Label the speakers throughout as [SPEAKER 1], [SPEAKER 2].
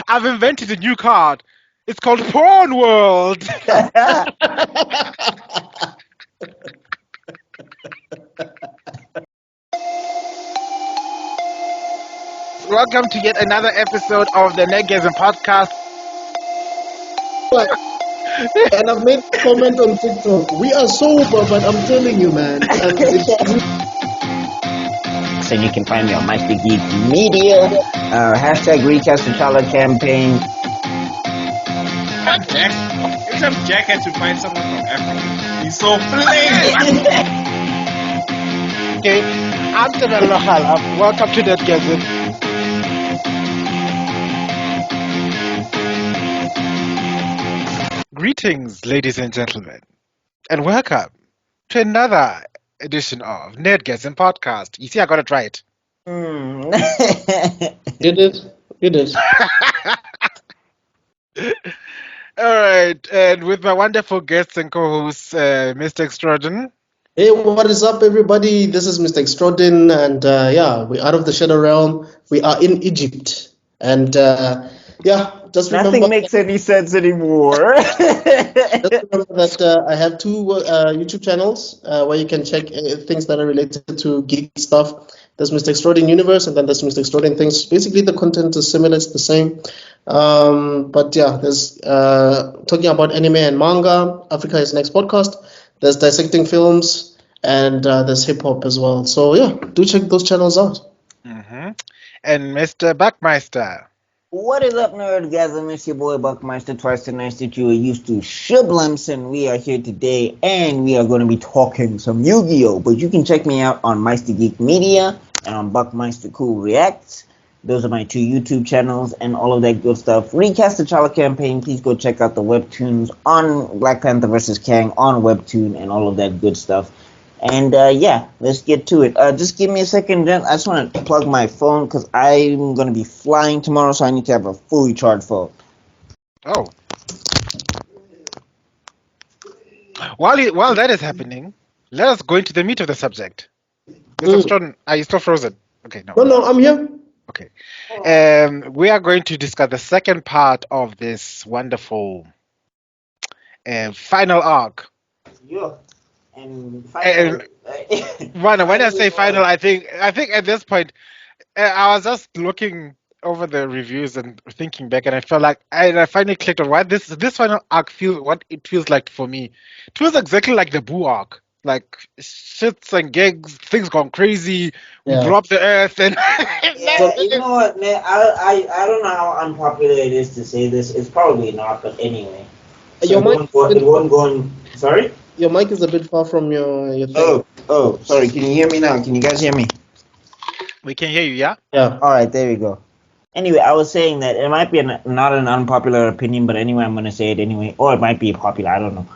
[SPEAKER 1] I've invented a new card. It's called Porn World. Welcome to yet another episode of the Nerdgasm podcast.
[SPEAKER 2] And I've made a comment on TikTok. We are sober, but I'm telling you, man.
[SPEAKER 3] So you can find me on Mr Geek Media. Hashtag Recast the Chala campaign.
[SPEAKER 4] Every time Jack had to find someone from Africa, he's so flame.
[SPEAKER 1] Okay, I'm tebellokhala. Welcome to Nerdgasm. Greetings, ladies and gentlemen, and welcome to another edition of Nerdgasm podcast. You see, I got it right.
[SPEAKER 2] You did.
[SPEAKER 1] All right, and with my wonderful guests and co-hosts, Mr. Extrodin.
[SPEAKER 2] Hey, what is up, everybody? This is Mr. Extrodin, and we're out of the shadow realm. We are in Egypt, and just remember
[SPEAKER 3] Nothing makes any sense anymore.
[SPEAKER 2] just remember that I have two YouTube channels where you can check things that are related to geek stuff. There's Mr. Extrodin Universe, and then there's Mr. Extrodin Things. Basically, the content is similar, it's the same. But yeah, there's talking about anime and manga. Africa is next podcast. There's dissecting films, and there's hip hop as well. So yeah, do check those channels out.
[SPEAKER 1] Mm-hmm. And Mr. BuckMeister.
[SPEAKER 3] What is up, Nerdgasm? It's your boy BuckMeister, twice the nice that you are used to. Shiblums, and we are here today, and we are going to be talking some Yu-Gi-Oh! But you can check me out on Mr Geek Media and on BuckMeister Cool Reacts. Those are my two YouTube channels and all of that good stuff. Recast the Chala campaign. Please go check out the webtoons on Black Panther vs. Kang on Webtoon and all of that good stuff. And let's get to it. Just give me a second, Jen. I just want to plug my phone because I'm going to be flying tomorrow, so I need to have a fully charged phone.
[SPEAKER 1] Oh. While that is happening, let us go into the meat of the subject. Mr. Extrodin, are you still frozen? Okay, no.
[SPEAKER 2] No, I'm here.
[SPEAKER 1] Okay. We are going to discuss the second part of this wonderful final arc.
[SPEAKER 3] Yeah. And
[SPEAKER 1] When I say final, I think at this point, I was just looking over the reviews and thinking back, and I felt like I finally clicked on why this final arc what it feels like for me. It feels exactly like the Boo arc, like shits and gigs, things gone crazy. We blow up the earth, and
[SPEAKER 3] you know what, man? I don't know how unpopular it is to say this. It's probably not, but anyway. So it won't go on. Sorry.
[SPEAKER 2] Your mic is a bit far from your thing.
[SPEAKER 3] Oh, sorry. Can you hear me now? Can you guys hear me?
[SPEAKER 1] We can hear you, yeah?
[SPEAKER 2] Yeah.
[SPEAKER 3] All right, there we go. Anyway, I was saying that it might be not an unpopular opinion, but anyway, I'm going to say it anyway. Or it might be popular, I don't know.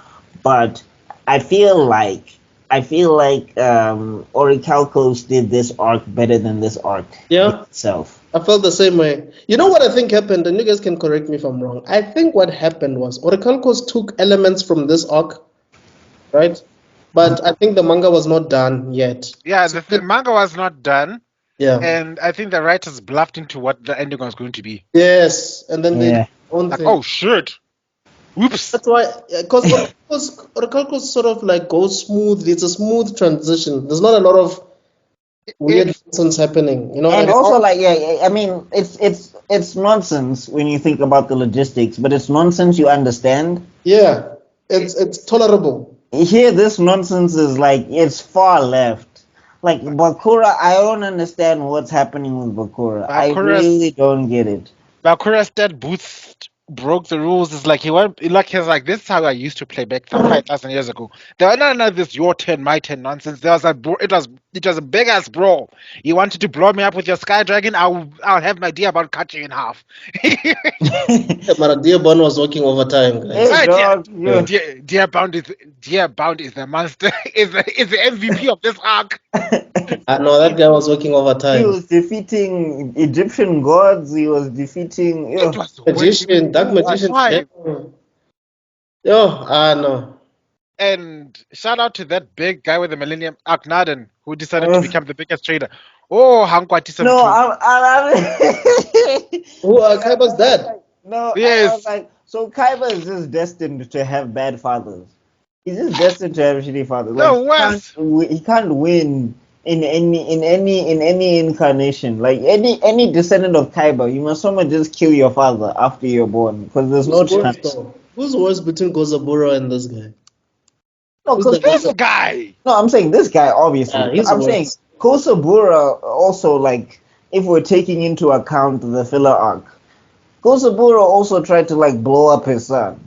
[SPEAKER 3] But I feel like Orichalcos did this arc better than this arc itself.
[SPEAKER 2] I felt the same way. You know what I think happened, and you guys can correct me if I'm wrong. I think what happened was Orichalcos took elements from this arc, right? But I think the manga was not done yet.
[SPEAKER 1] Yeah, the manga was not done.
[SPEAKER 2] Yeah.
[SPEAKER 1] And I think the writers bluffed into what the ending was going to be.
[SPEAKER 2] Yes, and then they own
[SPEAKER 1] like,
[SPEAKER 2] thing.
[SPEAKER 1] Oh shit! Whoops.
[SPEAKER 2] That's why, because Orichalcos sort of like goes smoothly. It's a smooth transition. There's not a lot of weird nonsense happening, you know.
[SPEAKER 3] And also, I mean, it's nonsense when you think about the logistics, but it's nonsense you understand.
[SPEAKER 2] Yeah, it's tolerable.
[SPEAKER 3] Here, this nonsense is like it's far left. Like Bakura, I don't understand what's happening with Bakura. I really don't get it.
[SPEAKER 1] Bakura's dead boost broke the rules. It's like he was like, this is how I used to play back 5,000 years ago. There was none of this your turn, my turn nonsense. There was it was a big ass brawl. You wanted to blow me up with your Sky Dragon? I'll have my Diabon cut you in half.
[SPEAKER 2] But Diabon was working overtime, guys.
[SPEAKER 1] Diabon is the monster. is the MVP of this arc.
[SPEAKER 2] No, that guy was working overtime.
[SPEAKER 3] He was defeating Egyptian gods. He was defeating
[SPEAKER 2] Dark magician. No.
[SPEAKER 1] And shout out to that big guy with the Millennium Akhenaten who decided to become the biggest trader. Oh, Hankwati
[SPEAKER 3] No,
[SPEAKER 2] Who Kaiba's dad?
[SPEAKER 3] no, I was
[SPEAKER 1] Yes.
[SPEAKER 3] like, so Kaiba is just destined to have bad fathers. He's just destined to have shitty fathers. Like
[SPEAKER 1] No, worse.
[SPEAKER 3] he can't win in any incarnation. Like any descendant of Kaiba, you must somehow just kill your father after you're born because there's no
[SPEAKER 2] Who's worse
[SPEAKER 3] chance.
[SPEAKER 2] though? Who's worse between Gozaburo and this guy?
[SPEAKER 3] No,
[SPEAKER 2] Who's
[SPEAKER 3] because
[SPEAKER 2] the
[SPEAKER 1] This guy.
[SPEAKER 3] no, I'm saying this guy obviously.
[SPEAKER 2] Yeah,
[SPEAKER 3] But
[SPEAKER 2] he's
[SPEAKER 3] I'm saying
[SPEAKER 2] worse.
[SPEAKER 3] Kosabura also like if we're taking into account the filler arc, Kosabura also tried to like blow up his son,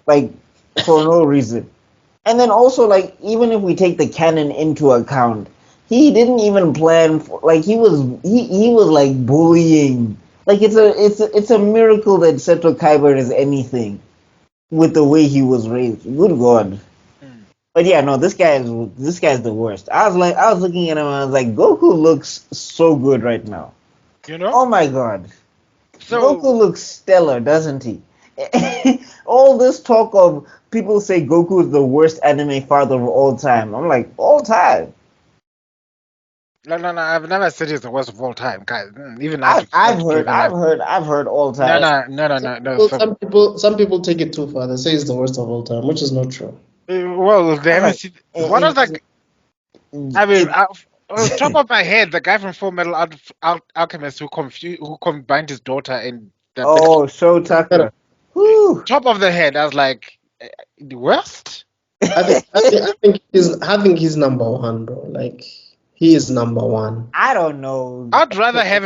[SPEAKER 3] like for no reason. And then also like even if we take the canon into account, he didn't even plan for like he was like bullying. Like it's a miracle that Seto Kaiba is anything with the way he was raised. Good God.
[SPEAKER 1] Mm.
[SPEAKER 3] But yeah, no, this guy's the worst. I was looking at him and I was like, Goku looks so good right now.
[SPEAKER 1] You know?
[SPEAKER 3] Oh my God.
[SPEAKER 1] So
[SPEAKER 3] Goku looks stellar, doesn't he? All this talk of people say Goku is the worst anime father of all time. I'm like, all time.
[SPEAKER 1] no, I've never said he's the worst of all time, guys. Even I
[SPEAKER 3] I've
[SPEAKER 1] don't
[SPEAKER 3] heard
[SPEAKER 1] give a like.
[SPEAKER 3] all
[SPEAKER 1] No,
[SPEAKER 3] time.
[SPEAKER 1] no.
[SPEAKER 2] Well, some people take it too far. They say it's the worst of all time, which is not true.
[SPEAKER 1] Well, they
[SPEAKER 3] I'm
[SPEAKER 1] haven't
[SPEAKER 3] like,
[SPEAKER 1] seen. What was like? I mean, on top of my head, the guy from Full Metal Alchemist who combined his daughter and the
[SPEAKER 3] oh, Show Tucker. Whew.
[SPEAKER 1] top of the head. I was like, the worst.
[SPEAKER 2] I think he's number one, bro. Like he is number one.
[SPEAKER 3] I don't know.
[SPEAKER 1] I'd rather have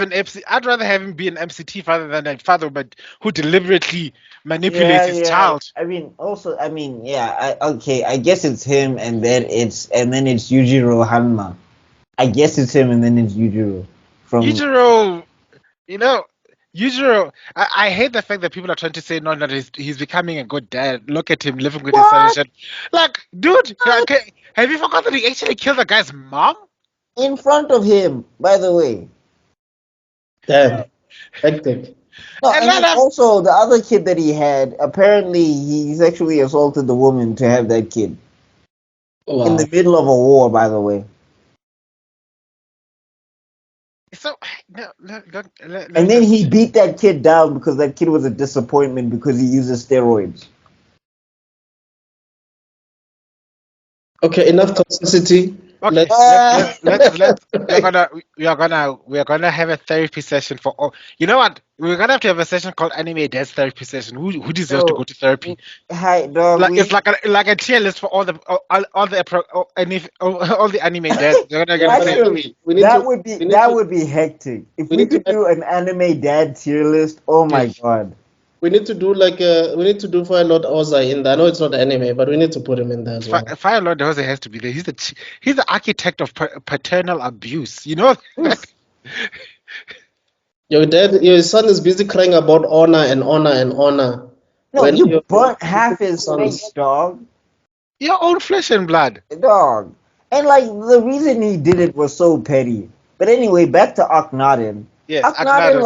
[SPEAKER 1] I'd rather have him be an MCT father than a father, but who deliberately manipulates his
[SPEAKER 3] Yeah.
[SPEAKER 1] child.
[SPEAKER 3] I mean, also, I mean, yeah. Okay, I guess it's him, and then it's Yujiro Hanma. I guess it's him, and then it's Yujiro from.
[SPEAKER 1] Yujiro, you know, Yujiro. I hate the fact that people are trying to say no, that he's becoming a good dad. Look at him living with his son and
[SPEAKER 3] What?
[SPEAKER 1] shit. Like, dude, okay, have you forgotten that he actually killed the guy's mom?
[SPEAKER 3] In front of him, by the way.
[SPEAKER 2] Damn, hectic.
[SPEAKER 3] No,
[SPEAKER 1] And
[SPEAKER 3] and
[SPEAKER 1] then
[SPEAKER 3] then also the other kid that he had, apparently he sexually assaulted the woman to have that kid in
[SPEAKER 2] Wow.
[SPEAKER 3] the middle of a war, by the way.
[SPEAKER 1] so no, let
[SPEAKER 3] And
[SPEAKER 1] me
[SPEAKER 3] then
[SPEAKER 1] just.
[SPEAKER 3] he beat that kid down because that kid was a disappointment because he uses steroids.
[SPEAKER 2] Okay, enough toxicity.
[SPEAKER 1] Okay, let's we are gonna have a therapy session for all. You know what? We're gonna have to have a session called Anime Dad's Therapy Session. Who deserves to go
[SPEAKER 3] So,
[SPEAKER 1] to therapy?
[SPEAKER 3] hi, dog.
[SPEAKER 1] Like it's like a tier list for all the all the anime dads. They're gonna get the same.
[SPEAKER 3] Actually,
[SPEAKER 2] we need
[SPEAKER 3] that
[SPEAKER 2] to
[SPEAKER 3] would be
[SPEAKER 2] we need
[SPEAKER 3] that
[SPEAKER 2] to
[SPEAKER 3] would be hectic. If
[SPEAKER 2] we
[SPEAKER 3] we
[SPEAKER 2] need to
[SPEAKER 3] could do an anime dad tier list, oh my
[SPEAKER 1] Yes.
[SPEAKER 3] God.
[SPEAKER 2] we need to do like we need to do Fire Lord Ozai in there. I know it's not anime, but we need to put him in there as well.
[SPEAKER 1] Fire Lord Jose has to be there. He's the architect of paternal abuse. You know.
[SPEAKER 2] Your son is busy crying about honor and honor and honor.
[SPEAKER 3] No,
[SPEAKER 2] When
[SPEAKER 3] you
[SPEAKER 2] your
[SPEAKER 3] burnt half his
[SPEAKER 2] sons,
[SPEAKER 3] face, dog.
[SPEAKER 1] Your own flesh and blood.
[SPEAKER 3] Dog. And like the reason he did it was so petty. But anyway, back to Akhenaten.
[SPEAKER 1] Yes,
[SPEAKER 3] Akhenaten,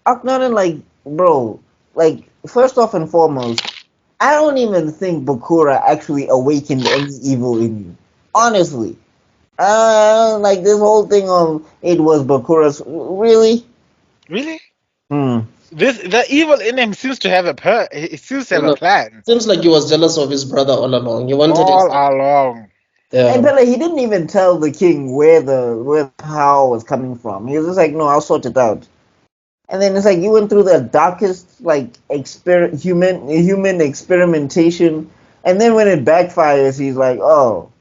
[SPEAKER 1] Akhenaten.
[SPEAKER 3] like, bro, like, first off and foremost, I don't even think Bakura actually awakened any evil in you. Honestly. Like this whole thing of it was Bakura's really?
[SPEAKER 1] Really?
[SPEAKER 3] Hmm.
[SPEAKER 1] The evil in him seems to have it seems to
[SPEAKER 2] you
[SPEAKER 1] have a
[SPEAKER 2] know,
[SPEAKER 1] plan
[SPEAKER 2] seems like he was jealous of his brother all along. He wanted his
[SPEAKER 1] all
[SPEAKER 2] son.
[SPEAKER 1] along.
[SPEAKER 3] And
[SPEAKER 2] Yeah.
[SPEAKER 3] Pele, he didn't even tell the king where the power was coming from. He was just like, no, I'll sort it out. And then it's like you went through the darkest like human experimentation, and then when it backfires, he's like, oh.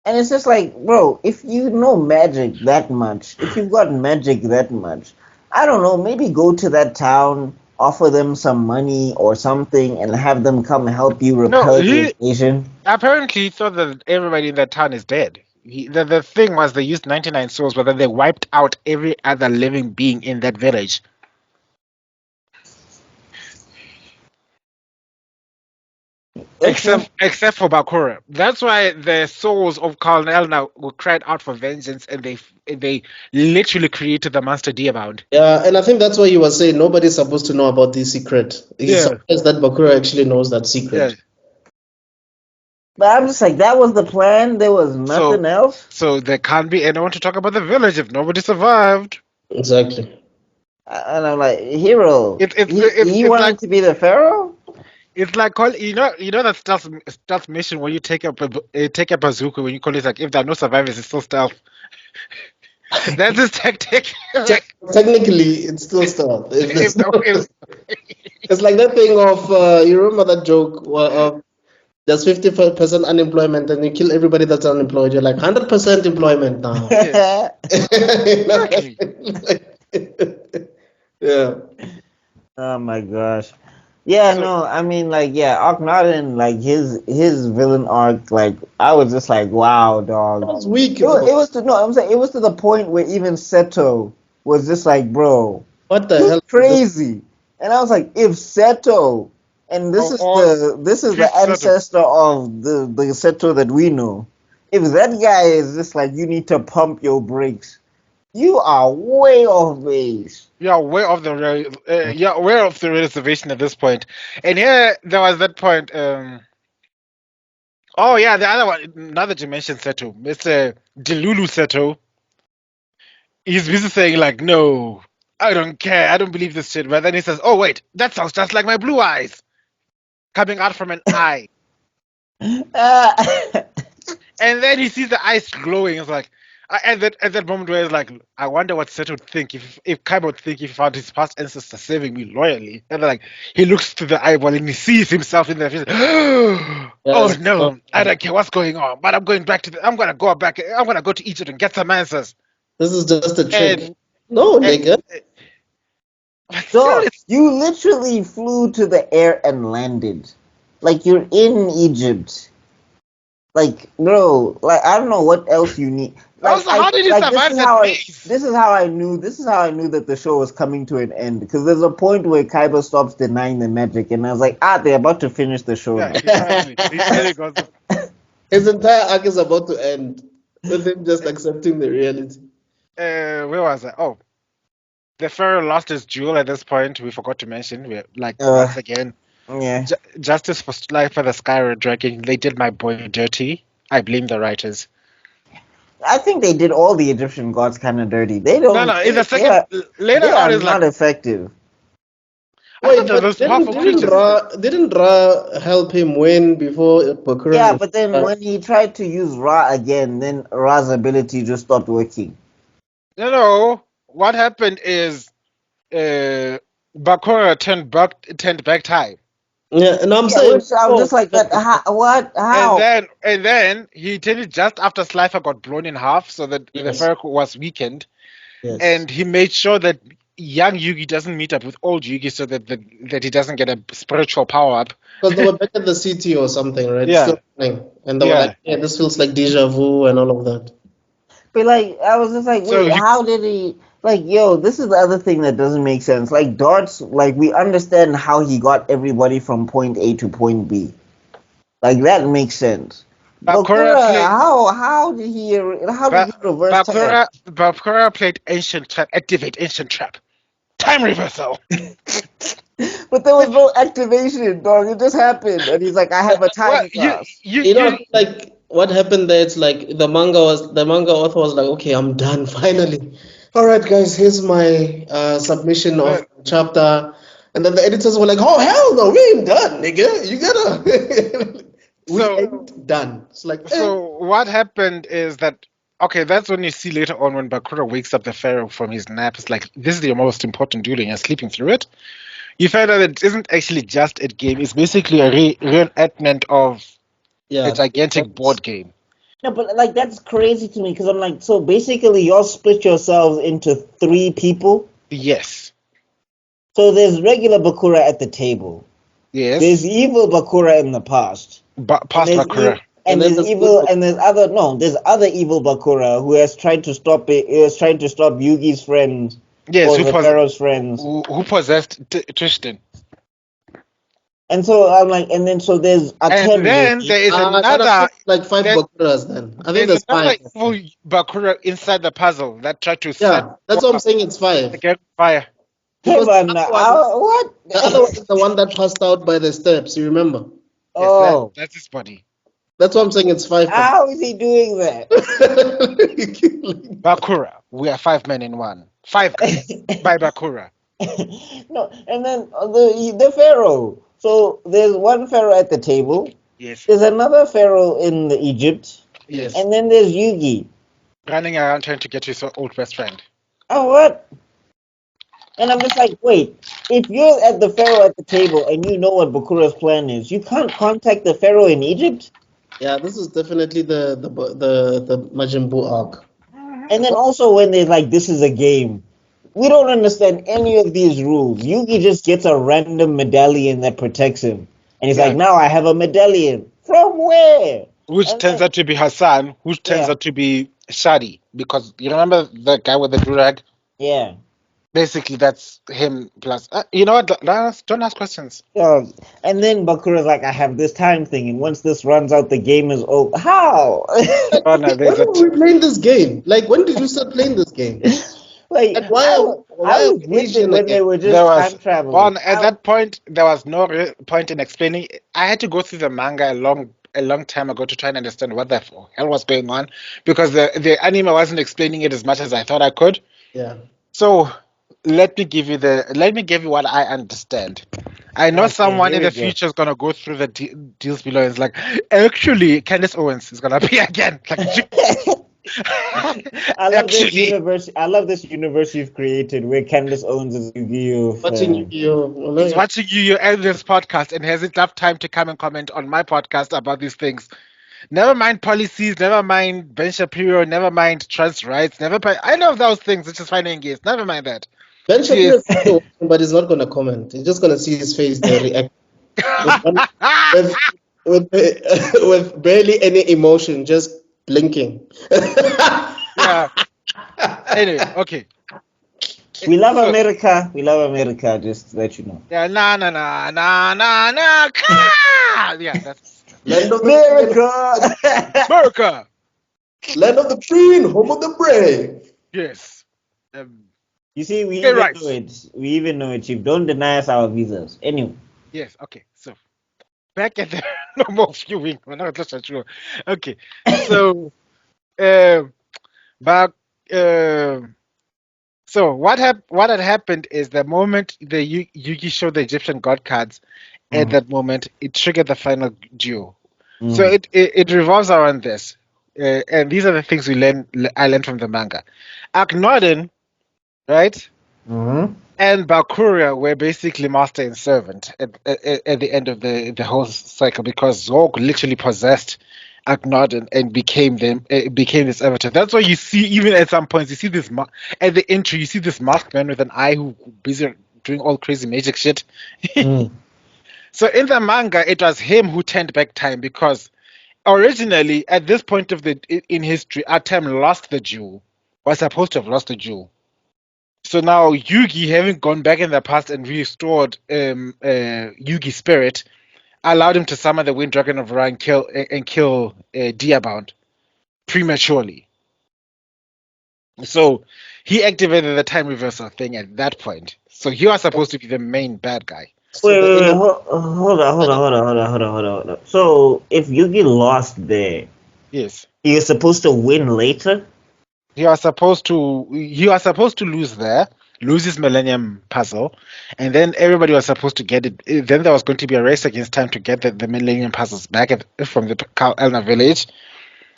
[SPEAKER 3] And it's just like, bro, if you know magic that much, if you've got magic that much, I don't know, maybe go to that town, offer them some money or something, and have them come help you
[SPEAKER 1] No,
[SPEAKER 3] repel the
[SPEAKER 1] he
[SPEAKER 3] invasion.
[SPEAKER 1] apparently thought that everybody in that town is dead. The thing was they used 99 souls, but then they wiped out every other living being in that village.
[SPEAKER 3] Okay.
[SPEAKER 1] Except for Bakura. That's why the souls of Karl Elna were cried out for vengeance, and they literally created the monster Diabound.
[SPEAKER 2] Yeah, and I think that's why he was saying nobody's supposed to know about this secret. He's
[SPEAKER 1] Yeah,
[SPEAKER 2] surprised that Bakura actually knows that
[SPEAKER 1] yeah.
[SPEAKER 2] secret.
[SPEAKER 3] But I'm just like, that was the plan. There was nothing else.
[SPEAKER 1] So there can't be anyone to talk about the village if nobody survived.
[SPEAKER 2] Exactly.
[SPEAKER 3] And I'm like, hero. He
[SPEAKER 1] It's
[SPEAKER 3] wanted
[SPEAKER 1] like
[SPEAKER 3] to be the pharaoh.
[SPEAKER 1] it's like you know that stealth mission where you take take a bazooka when you call it like if there are no survivors it's still stealth. That's his tactic.
[SPEAKER 2] Technically, it's still stealth.
[SPEAKER 1] If no,
[SPEAKER 2] It's like that thing of you remember that joke of there's 50% unemployment and you kill everybody that's unemployed. You're like 100% employment now.
[SPEAKER 1] yes, exactly.
[SPEAKER 2] Yeah.
[SPEAKER 3] Oh my gosh. Yeah,
[SPEAKER 1] So
[SPEAKER 3] no, I mean, like, yeah, Akhenaten, like his villain arc, like I was just like, wow, dog.
[SPEAKER 2] That was weak.
[SPEAKER 3] It was to no, I'm saying it was to the point where even Seto was just like, bro,
[SPEAKER 2] What the
[SPEAKER 3] you're
[SPEAKER 2] hell?
[SPEAKER 3] crazy. And I was like, if Seto, and
[SPEAKER 1] or
[SPEAKER 3] this is the
[SPEAKER 1] Priest Seto.
[SPEAKER 3] ancestor of the Seto that we know. If that guy is just like, you need to pump your brakes, you are way off base.
[SPEAKER 1] Yeah, way off the reservation at this point. And here there was that point. Oh yeah, the other one. Now that you mentioned Seto, Mr. Delulu Seto, he's busy saying like, "No, I don't care. I don't believe this shit." But then he says, "Oh wait, that sounds just like my blue eyes coming out from an eye." And then he sees the eyes glowing. It's like at that moment where it's like, I wonder what Seth would think if Kaiba would think if he found his past ancestor serving me loyally. And then, like he looks to the eyeball and he sees himself in the face. Oh
[SPEAKER 2] Yes.
[SPEAKER 1] no, I don't care what's going on, but I'm going back to I'm gonna go back. I'm gonna go to Egypt and get some answers.
[SPEAKER 2] This is just a trick.
[SPEAKER 1] And,
[SPEAKER 2] No,
[SPEAKER 1] and
[SPEAKER 2] nigga.
[SPEAKER 1] but still,
[SPEAKER 3] Dog,
[SPEAKER 1] it's
[SPEAKER 3] you literally flew to the air and landed. Like you're in Egypt. Like, bro, like I don't know what else you need. Like,
[SPEAKER 1] also how did he
[SPEAKER 3] like
[SPEAKER 1] survive that maze?
[SPEAKER 3] this is how I knew that the show was coming to an end because there's a point where Kaiba stops denying the magic and I was like, they're about to finish the show
[SPEAKER 1] Yeah,
[SPEAKER 3] now.
[SPEAKER 1] exactly. He really goes.
[SPEAKER 2] His entire arc is about to end with him just accepting the reality.
[SPEAKER 1] Where was I? Oh, the pharaoh lost his jewel at this point. We forgot to mention. We like once again.
[SPEAKER 3] Yeah.
[SPEAKER 1] Justice for Life for the Skyro Dragon. They did my boy dirty. I blame the writers.
[SPEAKER 3] I think they did all the Egyptian gods kind of dirty. They don't.
[SPEAKER 1] No. In the
[SPEAKER 3] They
[SPEAKER 1] second,
[SPEAKER 3] are,
[SPEAKER 1] later
[SPEAKER 3] they
[SPEAKER 1] on,
[SPEAKER 3] are
[SPEAKER 1] is like
[SPEAKER 3] not effective.
[SPEAKER 1] I
[SPEAKER 2] Wait,
[SPEAKER 1] thought there
[SPEAKER 2] but
[SPEAKER 1] was powerful
[SPEAKER 2] didn't
[SPEAKER 1] creatures.
[SPEAKER 2] Ra help him win before
[SPEAKER 3] Yeah,
[SPEAKER 2] Bakura?
[SPEAKER 3] but then when he tried to use Ra again, then Ra's ability just stopped working.
[SPEAKER 1] No. What happened is, Bakura turned back time,
[SPEAKER 2] Yeah, and I'm
[SPEAKER 3] Yeah,
[SPEAKER 2] saying
[SPEAKER 3] which I was just like, that. What? How?
[SPEAKER 1] and then he did it just after Slifer got blown in half, so that the
[SPEAKER 2] yes,
[SPEAKER 1] pharaoh was weakened,
[SPEAKER 2] yes.
[SPEAKER 1] and he made sure that young Yugi doesn't meet up with old Yugi, so that he doesn't get a spiritual power up.
[SPEAKER 2] Because they were back at the city or something, right?
[SPEAKER 1] Yeah.
[SPEAKER 2] Still running. And they were
[SPEAKER 1] Yeah.
[SPEAKER 2] like, yeah, this feels like deja vu and all of that.
[SPEAKER 3] But like, I was just like,
[SPEAKER 1] So
[SPEAKER 3] wait, how did he? Like, yo, this is the other thing that doesn't make sense. Like, darts, like we understand how he got everybody from point A to point B. Like that makes sense.
[SPEAKER 1] Bakura
[SPEAKER 3] Bakura,
[SPEAKER 1] played
[SPEAKER 3] how did he reverse time?
[SPEAKER 1] Bakura played Ancient Trap, activate Ancient Trap, time reversal.
[SPEAKER 3] But there was no activation, dog. It just happened, and he's like, I have a time class.
[SPEAKER 2] You know, like what happened there? It's like the manga author was like, okay, I'm done finally. All right, guys, here's my submission of chapter. And then the editors were like, oh hell no, we ain't done, nigga. You gotta we ain't done. It's like
[SPEAKER 1] So what happened is that okay, that's when you see later on when Bakura wakes up the pharaoh from his nap. It's like this is your most important duty, and you're sleeping through it. You find out it isn't actually just a game; it's basically a reenactment of a gigantic board game.
[SPEAKER 3] No, but like that's crazy to me because I'm like, so basically, y'all split yourselves into 3 people.
[SPEAKER 1] Yes.
[SPEAKER 3] So there's regular Bakura at the table.
[SPEAKER 1] Yes.
[SPEAKER 3] There's evil Bakura in the past.
[SPEAKER 1] Past Bakura.
[SPEAKER 3] There's other evil Bakura who has tried to stop it. Who has tried to stop Yugi's friends.
[SPEAKER 1] Yes,
[SPEAKER 3] or the Pharaoh's friends.
[SPEAKER 1] Who possessed Tristan.
[SPEAKER 3] And so I'm like, and then so there's ATEM.
[SPEAKER 1] And then there is another
[SPEAKER 2] like 5 Bakuras. Then I think there's 5.
[SPEAKER 1] Evil Bakura inside the puzzle that tried to
[SPEAKER 2] set. That's what I'm saying. It's 5.
[SPEAKER 1] Get fire.
[SPEAKER 2] Because
[SPEAKER 3] what?
[SPEAKER 2] The other one is the one that passed out by the steps. You remember?
[SPEAKER 3] Oh,
[SPEAKER 1] that's his body.
[SPEAKER 2] That's what I'm saying. It's 5.
[SPEAKER 3] How is he doing that?
[SPEAKER 1] Bakura, we are 5 men in one. 5 guys by Bakura.
[SPEAKER 3] No, and then the pharaoh. So there's one pharaoh at the table.
[SPEAKER 1] Yes.
[SPEAKER 3] There's another pharaoh in the Egypt,
[SPEAKER 1] Yes.
[SPEAKER 3] and then there's Yugi.
[SPEAKER 1] Running around trying to get his old best friend.
[SPEAKER 3] Oh, what? And I'm just like, wait, if you're at the pharaoh at the table and you know what Bakura's plan is, you can't contact the pharaoh in Egypt?
[SPEAKER 2] Yeah, this is definitely the Majin Buu arc.
[SPEAKER 3] And then also when they're like, this is a game, we don't understand any of these rules. Yugi just gets a random medallion that protects him. And he's like, now I have a medallion. From where?
[SPEAKER 1] Which
[SPEAKER 3] And
[SPEAKER 1] turns
[SPEAKER 3] then-
[SPEAKER 1] out to be Hassan, which turns
[SPEAKER 3] Yeah.
[SPEAKER 1] out to be Shadi. Because you remember the guy with the durag?
[SPEAKER 3] Yeah.
[SPEAKER 1] Basically, that's him plus. You know what? Don't ask questions.
[SPEAKER 3] And then Bakura's like, I have this time thing, and once this runs out, the game is over. How?
[SPEAKER 1] Oh, no, there's
[SPEAKER 2] When were we playing this game? Like, when did you start playing this game?
[SPEAKER 3] Like,
[SPEAKER 2] And why
[SPEAKER 3] I
[SPEAKER 2] are
[SPEAKER 3] was
[SPEAKER 2] we
[SPEAKER 3] with it
[SPEAKER 2] Asian
[SPEAKER 3] when
[SPEAKER 2] again?
[SPEAKER 3] they were just
[SPEAKER 1] There was
[SPEAKER 3] time traveling.
[SPEAKER 1] at that point there was no point in explaining. I had to go through the manga a long time ago to try and understand what the hell was going on because the anime wasn't explaining it as much as I thought I could.
[SPEAKER 2] Yeah.
[SPEAKER 1] So let me give you what I understand. I know
[SPEAKER 3] Okay,
[SPEAKER 1] someone
[SPEAKER 3] here
[SPEAKER 1] in
[SPEAKER 3] we
[SPEAKER 1] the
[SPEAKER 3] go.
[SPEAKER 1] future is gonna go through the deals below and is like, actually, Candace Owens is gonna be again. Like,
[SPEAKER 3] I love this
[SPEAKER 1] actually,
[SPEAKER 3] universe. I love this universe you've created where Candace owns a Yu-Gi-Oh
[SPEAKER 2] Watching
[SPEAKER 3] fan.
[SPEAKER 2] Yu-Gi-Oh!
[SPEAKER 1] he's watching you end this podcast and hasn't enough time to come and comment on my podcast about these things. Never mind policies, never mind Ben Shapiro, never mind trans rights, I know those things, which is fine and games. Never mind that.
[SPEAKER 2] Ben Shapiro
[SPEAKER 1] Yes.
[SPEAKER 2] is still watching, but he's not going to comment. He's just going to see his face there react with, with barely any emotion, just blinking.
[SPEAKER 1] Yeah. Anyway, okay.
[SPEAKER 3] We love
[SPEAKER 1] So-
[SPEAKER 3] America. We love America. Just to let you know.
[SPEAKER 1] Yeah, nah. Yeah, that's
[SPEAKER 2] Land of the
[SPEAKER 3] America.
[SPEAKER 1] America.
[SPEAKER 2] land of the free and home of the brave.
[SPEAKER 1] Yes.
[SPEAKER 3] You see, we
[SPEAKER 1] Okay,
[SPEAKER 3] even
[SPEAKER 1] right.
[SPEAKER 3] know it. We even know it, Chief. Don't deny us our visas. Anyway.
[SPEAKER 1] Yes. Okay. So back at the normal viewing. We're not just sure. Okay. So, back. So what had happened is the moment the Yugi showed the Egyptian god cards, at that moment it triggered the final duel. So it revolves around this, and these are the things I learned from the manga. Akhenaten, right,
[SPEAKER 3] Mm-hmm.
[SPEAKER 1] and Bakura were basically master and servant at the end of the whole cycle because Zorg literally possessed Akhenaten and became this avatar. That's why you see even at some points you see this at the intro you see this masked man with an eye who busy doing all crazy magic shit. So in the manga, it was him who turned back time because originally, at this point in history, ATEM lost the jewel. Was supposed to have lost the jewel. So now Yugi, having gone back in the past and restored Yugi's spirit, allowed him to summon the Wind Dragon of Ra and kill Diabound prematurely. So he activated the time reversal thing at that point. So he was supposed to be the main bad guy.
[SPEAKER 3] Wait. Hold on. So if Yugi lost there,
[SPEAKER 1] Yes.
[SPEAKER 3] he is supposed to win later?
[SPEAKER 1] He was supposed to lose there, lose his Millennium Puzzle, and then everybody was supposed to get it. Then there was going to be a race against time to get the Millennium Puzzles back from the Elna village.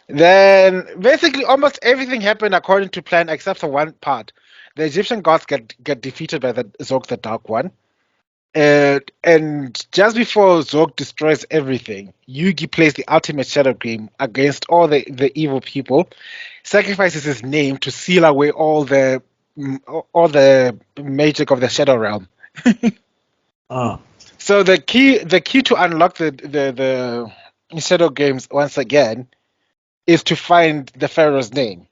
[SPEAKER 1] Then basically almost everything happened according to plan except for one part. The Egyptian gods get defeated by the Zog the Dark One. And just before Zog destroys everything, Yugi plays the ultimate shadow game against all the evil people, sacrifices his name to seal away all the magic of the shadow realm.
[SPEAKER 3] Oh.
[SPEAKER 1] So the key to unlock the shadow games once again is to find the pharaoh's name.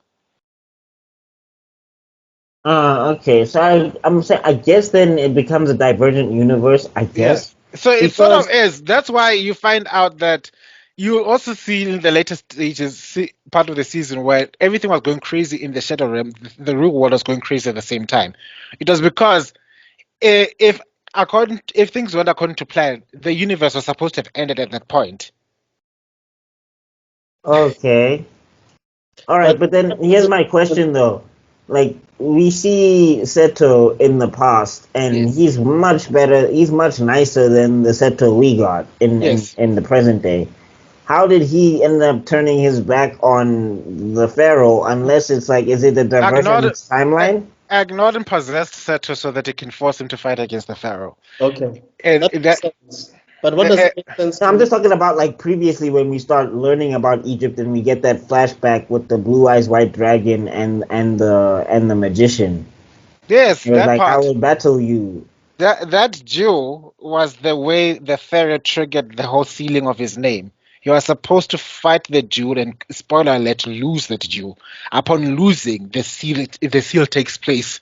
[SPEAKER 3] Okay. So I'm saying, I guess then it becomes a divergent universe, I guess.
[SPEAKER 1] So it sort of
[SPEAKER 3] Because-
[SPEAKER 1] is. That's why you find out that you also see in the later stages, part of the season where everything was going crazy in the Shadow Realm, the real world was going crazy at the same time. It was because if things went according to plan, the universe was supposed to have ended at that point.
[SPEAKER 3] Okay. All right, but then here's my question though. Like we see Seto in the past, and
[SPEAKER 1] Yes.
[SPEAKER 3] he's much better. He's much nicer than the Seto we got
[SPEAKER 1] Yes.
[SPEAKER 3] in the present day. How did he end up turning his back on the Pharaoh? Unless it's like, is it a diversion
[SPEAKER 1] Ignored,
[SPEAKER 3] timeline?
[SPEAKER 1] ignored and possessed Seto so that he can force him to fight against the Pharaoh.
[SPEAKER 2] Okay,
[SPEAKER 1] And
[SPEAKER 2] that makes sense. But what does
[SPEAKER 1] uh,
[SPEAKER 2] it make sense
[SPEAKER 3] No, I'm
[SPEAKER 2] to?
[SPEAKER 3] just talking about like previously when we start learning about Egypt and we get that flashback with the blue eyes white dragon and the magician.
[SPEAKER 1] yes,
[SPEAKER 3] It was
[SPEAKER 1] that
[SPEAKER 3] like I
[SPEAKER 1] part.
[SPEAKER 3] will battle you.
[SPEAKER 1] That duel was the way the Pharaoh triggered the whole sealing of his name. He was supposed to fight the duel and, spoiler alert, lose that duel. Upon losing, the seal takes place.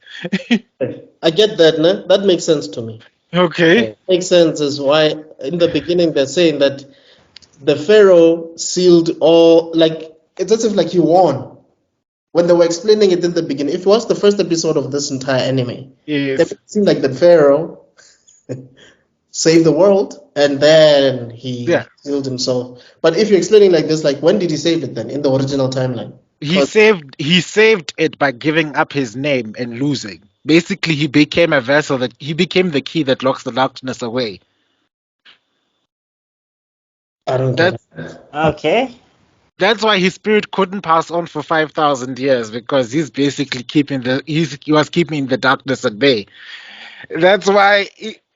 [SPEAKER 2] I get that, no? That makes sense to me.
[SPEAKER 1] Okay.
[SPEAKER 2] Makes sense is why in the beginning they're saying that the Pharaoh sealed all, like it's as if like he won. When they were explaining it in the beginning, if it was the first episode of this entire anime, they
[SPEAKER 1] Yes.
[SPEAKER 2] made it seem like the Pharaoh saved the world and then
[SPEAKER 1] Yeah.
[SPEAKER 2] he sealed himself. But if you're explaining like this, like when did he save it then in the original timeline?
[SPEAKER 1] He saved it by giving up his name and losing. Basically, he became a vessel that he became the key that locks the darkness away.
[SPEAKER 2] I don't get
[SPEAKER 1] That's
[SPEAKER 2] it.
[SPEAKER 3] Okay.
[SPEAKER 1] that's why his spirit couldn't pass on for 5,000 years because he's basically he was keeping the darkness at bay. That's why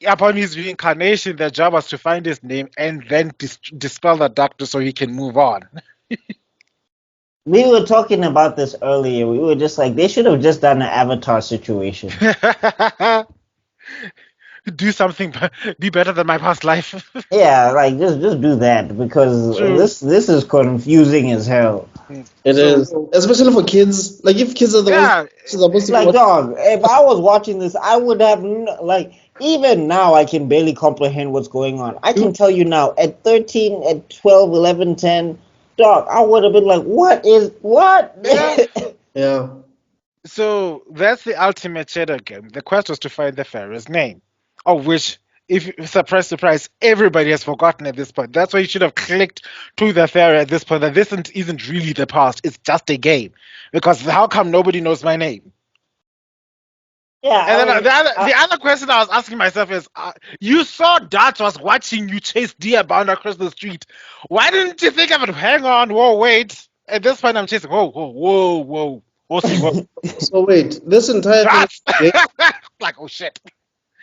[SPEAKER 1] upon his reincarnation, their job was to find his name and then dispel the darkness so he can move on.
[SPEAKER 3] We were talking about this earlier. We were just like, they should have just done an Avatar situation.
[SPEAKER 1] Do something, be better than my past life.
[SPEAKER 3] Yeah, like just do that because
[SPEAKER 1] True.
[SPEAKER 3] this is confusing as hell.
[SPEAKER 2] It
[SPEAKER 1] So,
[SPEAKER 2] is, especially for kids. Like if kids are the ones
[SPEAKER 1] yeah,
[SPEAKER 2] supposed to
[SPEAKER 3] Like,
[SPEAKER 2] watch.
[SPEAKER 3] dog, if I was watching this, I would have like even now I can barely comprehend what's going on. I can tell you now at 13, at 12, 11, 10, dog, I would have been like, what?
[SPEAKER 1] yeah.
[SPEAKER 2] Yeah.
[SPEAKER 1] So that's the ultimate shadow game. The quest was to find the pharaoh's name, of which, if surprise, surprise, everybody has forgotten at this point. That's why you should have clicked to the pharaoh at this point. That this isn't really the past; it's just a game. Because how come nobody knows my name?
[SPEAKER 3] Yeah,
[SPEAKER 1] And
[SPEAKER 3] I
[SPEAKER 1] then
[SPEAKER 3] mean,
[SPEAKER 1] the other question I was asking myself is, you saw Dutch was watching you chase deer bound across the street. Why didn't you think of it? Hang on, whoa, wait. At this point, I'm chasing. Whoa, whoa, whoa, whoa. Whoa.
[SPEAKER 2] So wait, this entire thing.
[SPEAKER 1] Like, oh shit.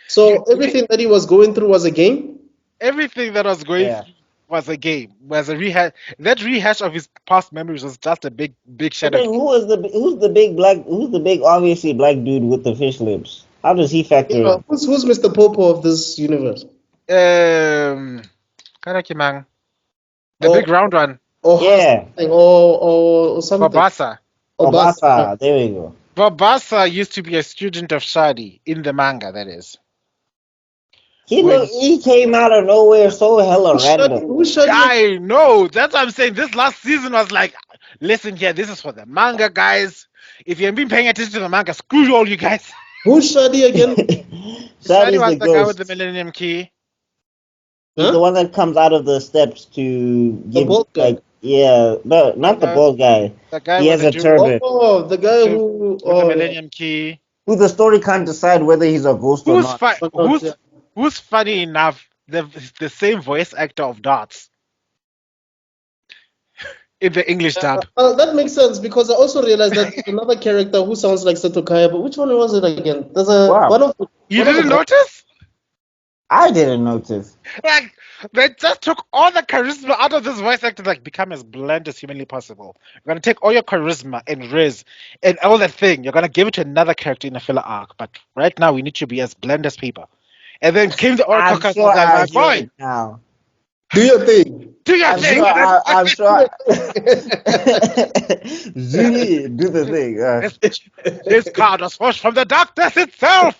[SPEAKER 2] So everything that he was going through was a game.
[SPEAKER 1] Everything that was going
[SPEAKER 3] yeah.
[SPEAKER 1] through was a game, was a rehash. That rehash of his past memories was just a big
[SPEAKER 3] But
[SPEAKER 1] shadow
[SPEAKER 3] then
[SPEAKER 1] game.
[SPEAKER 3] who's the big obviously black dude with the fish lips? How does he factor
[SPEAKER 2] Yeah.
[SPEAKER 3] in?
[SPEAKER 2] Who's Mr. Popo of this universe?
[SPEAKER 1] Karakimang, the
[SPEAKER 2] Or
[SPEAKER 1] big round one,
[SPEAKER 3] Yeah,
[SPEAKER 2] something, or something.
[SPEAKER 1] Babasa.
[SPEAKER 2] Obasa.
[SPEAKER 3] Obasa. There we go.
[SPEAKER 1] Babasa used to be a student of Shadi in the manga, that is. When
[SPEAKER 3] He came out of nowhere so hella
[SPEAKER 2] Who's Shadi?
[SPEAKER 3] random.
[SPEAKER 2] Who's Shadi?
[SPEAKER 1] I know, that's what I'm saying. This last season was like, listen here, this is for the manga guys. If you haven't been paying attention to the manga, screw all you guys.
[SPEAKER 2] Who's Shadi again?
[SPEAKER 1] Shadi
[SPEAKER 3] Shadi's
[SPEAKER 1] was
[SPEAKER 3] the
[SPEAKER 1] the guy with the
[SPEAKER 3] ghost.
[SPEAKER 1] Millennium Key.
[SPEAKER 3] He's the
[SPEAKER 2] Huh?
[SPEAKER 3] one that comes out of the steps to
[SPEAKER 2] The
[SPEAKER 3] give
[SPEAKER 2] bald guy.
[SPEAKER 3] like yeah, no, not the
[SPEAKER 1] No,
[SPEAKER 3] bald guy.
[SPEAKER 1] the guy
[SPEAKER 3] He
[SPEAKER 1] with
[SPEAKER 3] has
[SPEAKER 1] the
[SPEAKER 3] a turban.
[SPEAKER 2] Oh, the guy
[SPEAKER 1] with
[SPEAKER 2] who.
[SPEAKER 1] the
[SPEAKER 2] Oh, yeah.
[SPEAKER 1] Millennium Key.
[SPEAKER 3] Who the story can't decide whether he's a ghost or
[SPEAKER 1] Who's
[SPEAKER 3] not.
[SPEAKER 1] fi-
[SPEAKER 2] But not, yeah.
[SPEAKER 1] who's funny enough, the same voice actor of Darts in the English dub.
[SPEAKER 2] That makes sense because I also realized that there's another character who sounds like Seto Kaya, but which one was it again? There's a
[SPEAKER 3] Wow.
[SPEAKER 2] one of
[SPEAKER 1] You
[SPEAKER 2] one of
[SPEAKER 1] didn't
[SPEAKER 2] the
[SPEAKER 1] notice?
[SPEAKER 3] I didn't notice.
[SPEAKER 1] Like, they just took all the charisma out of this voice actor, like, become as bland as humanly possible. You're gonna take all your charisma and riz and all that thing. You're gonna give it to another character in a filler arc. But right now, we need to be as bland as people. And then came the Oracle
[SPEAKER 3] I'm
[SPEAKER 1] card.
[SPEAKER 3] sure
[SPEAKER 1] Was like,
[SPEAKER 3] I
[SPEAKER 1] my
[SPEAKER 3] hear
[SPEAKER 1] boy,
[SPEAKER 3] it now.
[SPEAKER 2] do your thing.
[SPEAKER 1] do your
[SPEAKER 3] I'm
[SPEAKER 1] thing.
[SPEAKER 3] sure. I'm sure. Zuni, do the thing.
[SPEAKER 1] This card was forged from the darkness itself.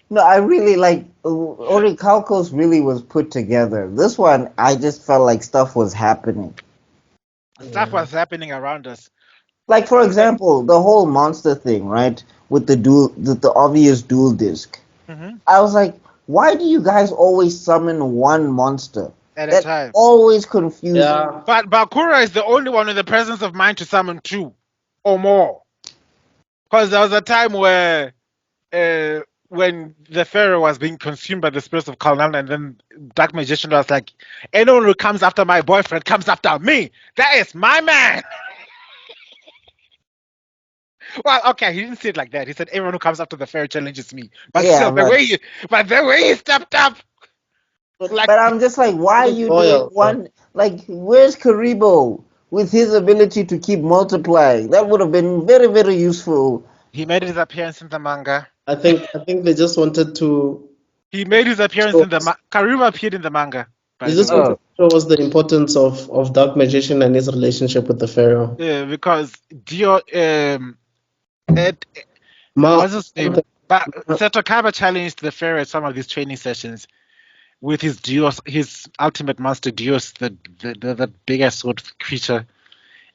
[SPEAKER 3] No, I really like Orichalcos really was put together. This one, I just felt like stuff was happening.
[SPEAKER 1] Stuff was happening around us.
[SPEAKER 3] Like for example, the whole monster thing, right? With the obvious dual disc.
[SPEAKER 1] Mhm.
[SPEAKER 3] I was like, why do you guys always summon one monster?
[SPEAKER 1] at a
[SPEAKER 3] That
[SPEAKER 1] time.
[SPEAKER 3] always confused.
[SPEAKER 2] Yeah.
[SPEAKER 1] But Bakura is the only one with the presence of mind to summon 2 or more. Because there was a time where when the pharaoh was being consumed by the spirits of Kalnan, and then Dark Magician was like, anyone who comes after my boyfriend comes after me. That is my man. Well, okay, he didn't say it like that. He said everyone who comes after the pharaoh challenges me. But
[SPEAKER 3] Yeah,
[SPEAKER 1] still,
[SPEAKER 3] but
[SPEAKER 1] the way he stepped up, like,
[SPEAKER 3] but I'm just like, why are you doing
[SPEAKER 2] Loyal,
[SPEAKER 3] one? Like, where's Karibo with his ability to keep multiplying? That would have been very, very useful.
[SPEAKER 1] he made his appearance in the manga.
[SPEAKER 2] I think they just wanted to
[SPEAKER 1] He made his appearance
[SPEAKER 2] show
[SPEAKER 1] in the Kariba appeared in the manga,
[SPEAKER 2] they
[SPEAKER 1] by the
[SPEAKER 2] just
[SPEAKER 1] way.
[SPEAKER 2] wanted to show us the importance of Dark Magician and his relationship with the Pharaoh.
[SPEAKER 1] Because Dio, it,
[SPEAKER 2] Ma,
[SPEAKER 1] what's his name? But Setokaba challenged the pharaoh at some of these training sessions with his Dios, his ultimate monster Dios, the biggest sort of creature.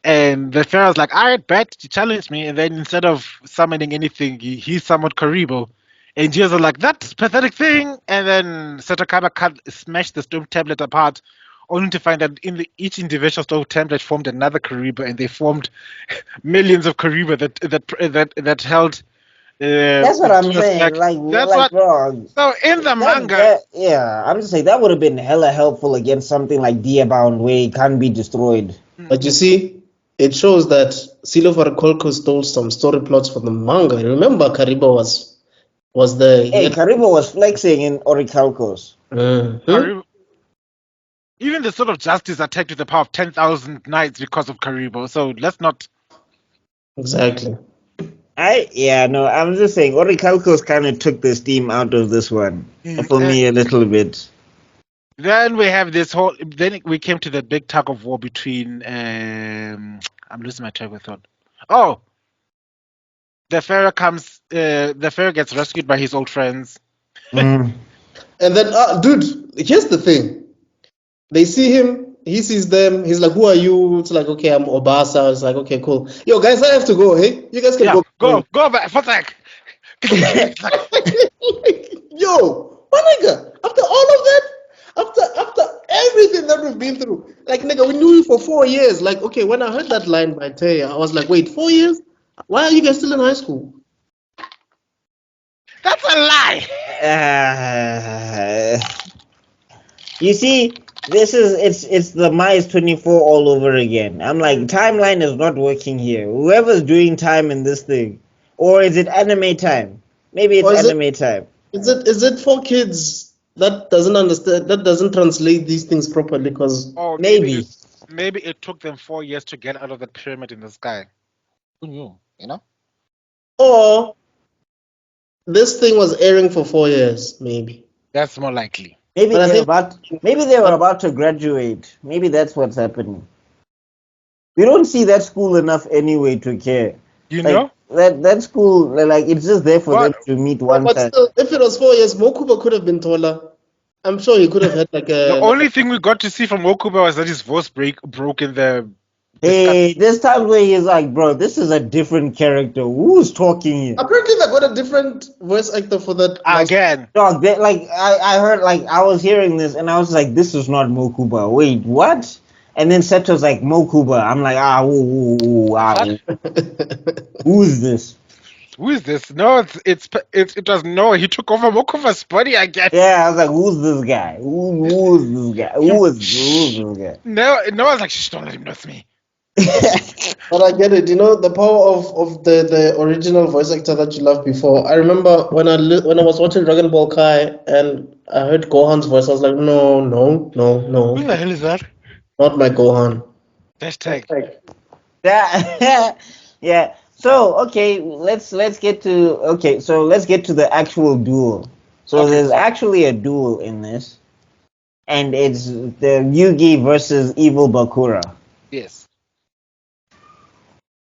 [SPEAKER 1] And the pharaoh's like, all right, bet, you challenged me. And then instead of summoning anything, he summoned Karibo. And Dios are like, that's pathetic thing. And then Setokaba smashed the stone tablet apart, only to find that each individual stone tablet formed another Karibo, and they formed millions of Karibo that held.
[SPEAKER 3] That's what I'm
[SPEAKER 1] Dios
[SPEAKER 3] saying.
[SPEAKER 1] back.
[SPEAKER 3] Like,
[SPEAKER 1] That's
[SPEAKER 3] like,
[SPEAKER 1] what.
[SPEAKER 3] bro,
[SPEAKER 1] So in the manga,
[SPEAKER 3] yeah, I'm just saying that would have been hella helpful against something like Diabound, where it can't be destroyed.
[SPEAKER 2] but you see, it shows that Silo Kolko stole some story plots from the manga. Remember, Karibo was the he
[SPEAKER 3] Hey,
[SPEAKER 2] had,
[SPEAKER 3] Karibo was flexing in Orichalcos.
[SPEAKER 2] Mhm.
[SPEAKER 1] even the Sword of Justice attacked with the power of 10,000 knights because of Karibo. So let's not.
[SPEAKER 2] Exactly.
[SPEAKER 3] No, I'm just saying Orichalcos kind of took the steam out of this one for me a little bit.
[SPEAKER 1] Then we have this whole. Then we came to the big tug of war between. I'm losing my track of thought. Oh, the pharaoh comes. The pharaoh gets rescued by his old friends.
[SPEAKER 3] Mm.
[SPEAKER 2] And then, dude, here's the thing. They see him, he sees them, he's like, who are you? It's like, okay, I'm Obasa. It's like, okay, cool. Yo, guys, I have to go, hey? You guys can
[SPEAKER 1] Yeah,
[SPEAKER 2] go.
[SPEAKER 1] go back, Fatak.
[SPEAKER 2] Yo, my nigga, after all of that, after everything that we've been through, like, nigga, we knew you for 4 years. Like, okay, when I heard that line by Tay, I was like, wait, 4 years? Why are you guys still in high school?
[SPEAKER 1] That's a lie.
[SPEAKER 3] You see, it's the Mice 24 all over again. I'm like, timeline is not working here. Whoever's doing time in this thing, or is it anime time? Maybe it's
[SPEAKER 2] Or
[SPEAKER 3] anime time.
[SPEAKER 2] is it for kids that doesn't understand, that doesn't translate these things properly? Because
[SPEAKER 1] Or
[SPEAKER 3] Maybe.
[SPEAKER 1] maybe it took them 4 years to get out of the pyramid in the sky. Who knew? You know.
[SPEAKER 2] or this thing was airing for 4 years, maybe.
[SPEAKER 1] That's more likely.
[SPEAKER 3] Maybe
[SPEAKER 2] But I think
[SPEAKER 3] they were about to graduate. Maybe that's what's happening. We don't see that school enough anyway to care.
[SPEAKER 1] You
[SPEAKER 3] Like
[SPEAKER 1] know.
[SPEAKER 3] that school, like it's just there for them to meet one
[SPEAKER 2] but
[SPEAKER 3] time.
[SPEAKER 2] still, if it was 4 years, Mokuba could have been taller. I'm sure he could have had like
[SPEAKER 1] The
[SPEAKER 2] a
[SPEAKER 1] only thing we got to see from Okuba was that his voice broke in the.
[SPEAKER 3] Hey, there's times where he's like, bro, this is a different character. Who's talking here?
[SPEAKER 2] Apparently, they got a different voice actor for that.
[SPEAKER 1] Again.
[SPEAKER 3] Dog, I heard, like, I was hearing this and I was like, this is not Mokuba. Wait, what? And then Seto's like, Mokuba. I'm like, who's this?
[SPEAKER 1] Who is this? No, it was no. He took over Mokuba's body again.
[SPEAKER 3] Yeah, I was like, who's this guy? Who's this guy? Who's this guy?
[SPEAKER 1] No, I was like, shh, don't let him know it's me.
[SPEAKER 2] But I get it. You know, the power of the original voice actor that you loved before. I remember when I was watching Dragon Ball Kai and I heard Gohan's voice, I was like, no,
[SPEAKER 1] Who
[SPEAKER 2] no,
[SPEAKER 1] the hell is that?
[SPEAKER 2] not my Gohan.
[SPEAKER 1] Hashtag.
[SPEAKER 3] Yeah. So okay, let's get to the actual duel. So
[SPEAKER 1] Okay.
[SPEAKER 3] there's actually a duel in this, and it's the Yugi versus Evil Bakura.
[SPEAKER 1] Yes.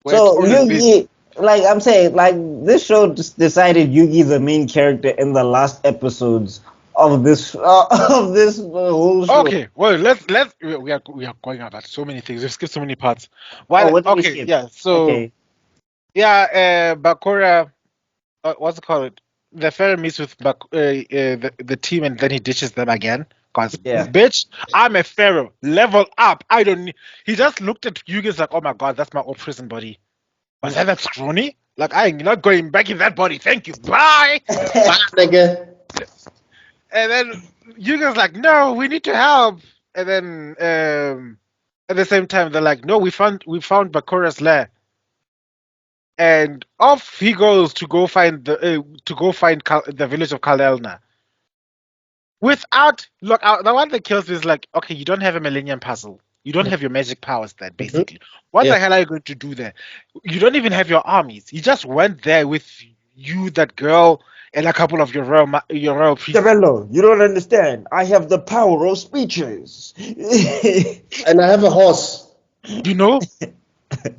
[SPEAKER 3] So Yugi, like I'm saying, like this show just decided Yugi's the main character in the last episodes of this whole show.
[SPEAKER 1] Okay, well, we are going about so many things. We've skipped so many parts.
[SPEAKER 3] What did we
[SPEAKER 1] Okay,
[SPEAKER 3] skip?
[SPEAKER 1] yeah. So
[SPEAKER 3] Okay.
[SPEAKER 1] yeah, Bakura, what's it called? The Pharaoh meets with the team, and then he ditches them again Cause
[SPEAKER 3] Yeah.
[SPEAKER 1] bitch, I'm a pharaoh. Level up. I don't need. He just looked at Yugi's like, oh my god, that's my old prison body. Was that scrawny? Like I ain't not going back in that body. Thank you. Bye.
[SPEAKER 2] Nigga.
[SPEAKER 1] And then Yugi's like, no, we need to help. And then at the same time, they're like, no, we found Bakura's lair. And off he goes to go find the village of Kalelna. Without look, the one that kills me is like, okay, you don't have a Millennium Puzzle. You don't have your magic powers there, basically. What
[SPEAKER 2] Yeah.
[SPEAKER 1] the hell are you going to do there? You don't even have your armies. You just went there with you, that girl, and a couple of your royal priests.
[SPEAKER 3] Tebello, you don't understand. I have the power of speeches.
[SPEAKER 2] And I have a horse.
[SPEAKER 1] You know?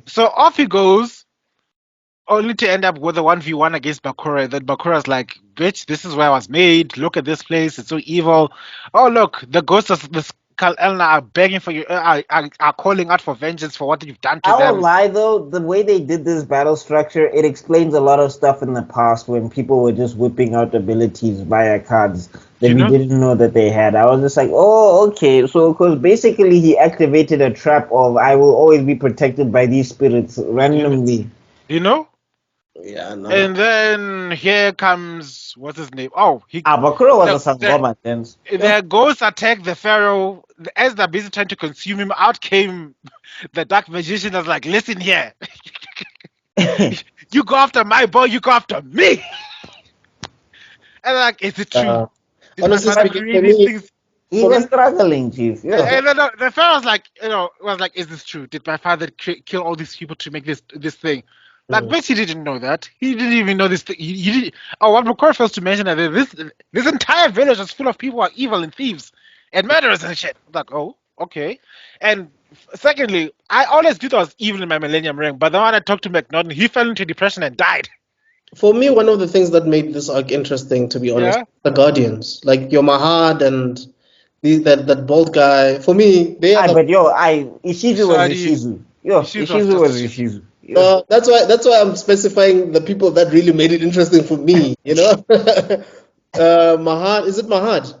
[SPEAKER 1] So off he goes, only to end up with a 1v1 against Bakura. Then Bakura's like, bitch, this is where I was made. Look at this place. It's so evil. Oh, look, the ghosts of the Kal Elna are begging for you, are calling out for vengeance for what you've done to
[SPEAKER 3] I
[SPEAKER 1] them.
[SPEAKER 3] won't lie though, the way they did this battle structure, it explains a lot of stuff in the past when people were just whipping out abilities via cards that
[SPEAKER 1] You
[SPEAKER 3] we
[SPEAKER 1] know?
[SPEAKER 3] didn't know that they had. I was just like, oh, okay. So, because basically he activated a trap of I will always be protected by these spirits randomly.
[SPEAKER 1] You know?
[SPEAKER 2] Yeah, no.
[SPEAKER 1] And then here comes, what's his name? Oh,
[SPEAKER 3] Bakura was
[SPEAKER 1] the,
[SPEAKER 3] a Sangoma then.
[SPEAKER 1] the ghosts attack the pharaoh. As they're busy trying to consume him, out came the dark magician. Was like, listen here, you go after my boy, you go after me. And like, is it true? Did my
[SPEAKER 2] honestly
[SPEAKER 1] father
[SPEAKER 2] speaking,
[SPEAKER 1] create
[SPEAKER 2] for
[SPEAKER 1] these
[SPEAKER 2] me-
[SPEAKER 1] things?
[SPEAKER 3] He was struggling, Chief. Yeah.
[SPEAKER 1] And then the pharaoh's like, was like, is this true? Did my father kill all these people to make this thing? Like, bitch, he didn't know that. He didn't even know this thing. He didn't. Oh, what McCoy fails to mention that this entire village is full of people who are evil and thieves and murderers and shit. Like, oh, okay. And secondly, I always knew that I was evil in my Millennium Ring, but the one I talked to McNaughton, he fell into depression and died.
[SPEAKER 2] For me, one of the things that made this arc interesting, to be honest,
[SPEAKER 1] Yeah.
[SPEAKER 2] the Guardians, like your Mahad and that bald guy. For me, they are.
[SPEAKER 3] But Ishizu was
[SPEAKER 1] Sorry.
[SPEAKER 3] Ishizu. Yo,
[SPEAKER 1] Ishizu
[SPEAKER 3] Ishizu
[SPEAKER 1] was
[SPEAKER 3] was
[SPEAKER 1] just
[SPEAKER 3] Ishizu. Yo.
[SPEAKER 2] That's why I'm specifying the people that really made it interesting for me. You know, Mahad. Is it Mahad?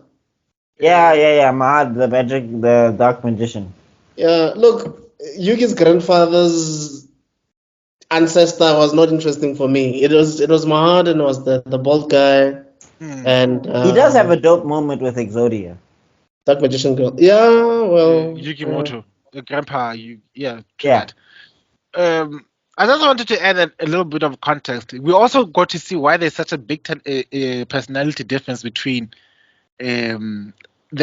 [SPEAKER 3] Yeah. Mahad, the dark magician.
[SPEAKER 2] Yeah. Look, Yugi's grandfather's ancestor was not interesting for me. It was Mahad and it was the bald guy and
[SPEAKER 3] He does have a dope moment with Exodia.
[SPEAKER 2] Dark Magician girl. Yeah, well,
[SPEAKER 1] Yukimoto, the grandpa. True
[SPEAKER 3] Yeah.
[SPEAKER 1] that. I just wanted to add a little bit of context. We also got to see why there's such a big personality difference between the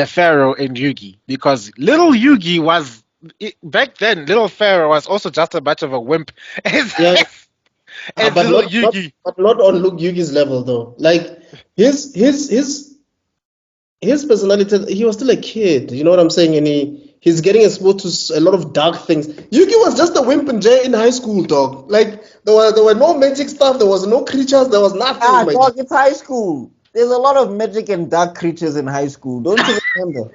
[SPEAKER 1] Pharaoh and Yugi. Because little Yugi was back then. Little Pharaoh was also just a bunch of a wimp.
[SPEAKER 2] Yeah.
[SPEAKER 1] As
[SPEAKER 2] but
[SPEAKER 1] little
[SPEAKER 2] not,
[SPEAKER 1] Yugi.
[SPEAKER 2] not on Luke Yugi's level though. Like his personality, he was still a kid. You know what I'm saying? And he's getting exposed to a lot of dark things. Yugi was just a wimp in high school, dog. Like there were no magic stuff. There was no creatures. There was nothing.
[SPEAKER 3] Dog, it's high school. There's a lot of magic and dark creatures in high school. Don't you remember?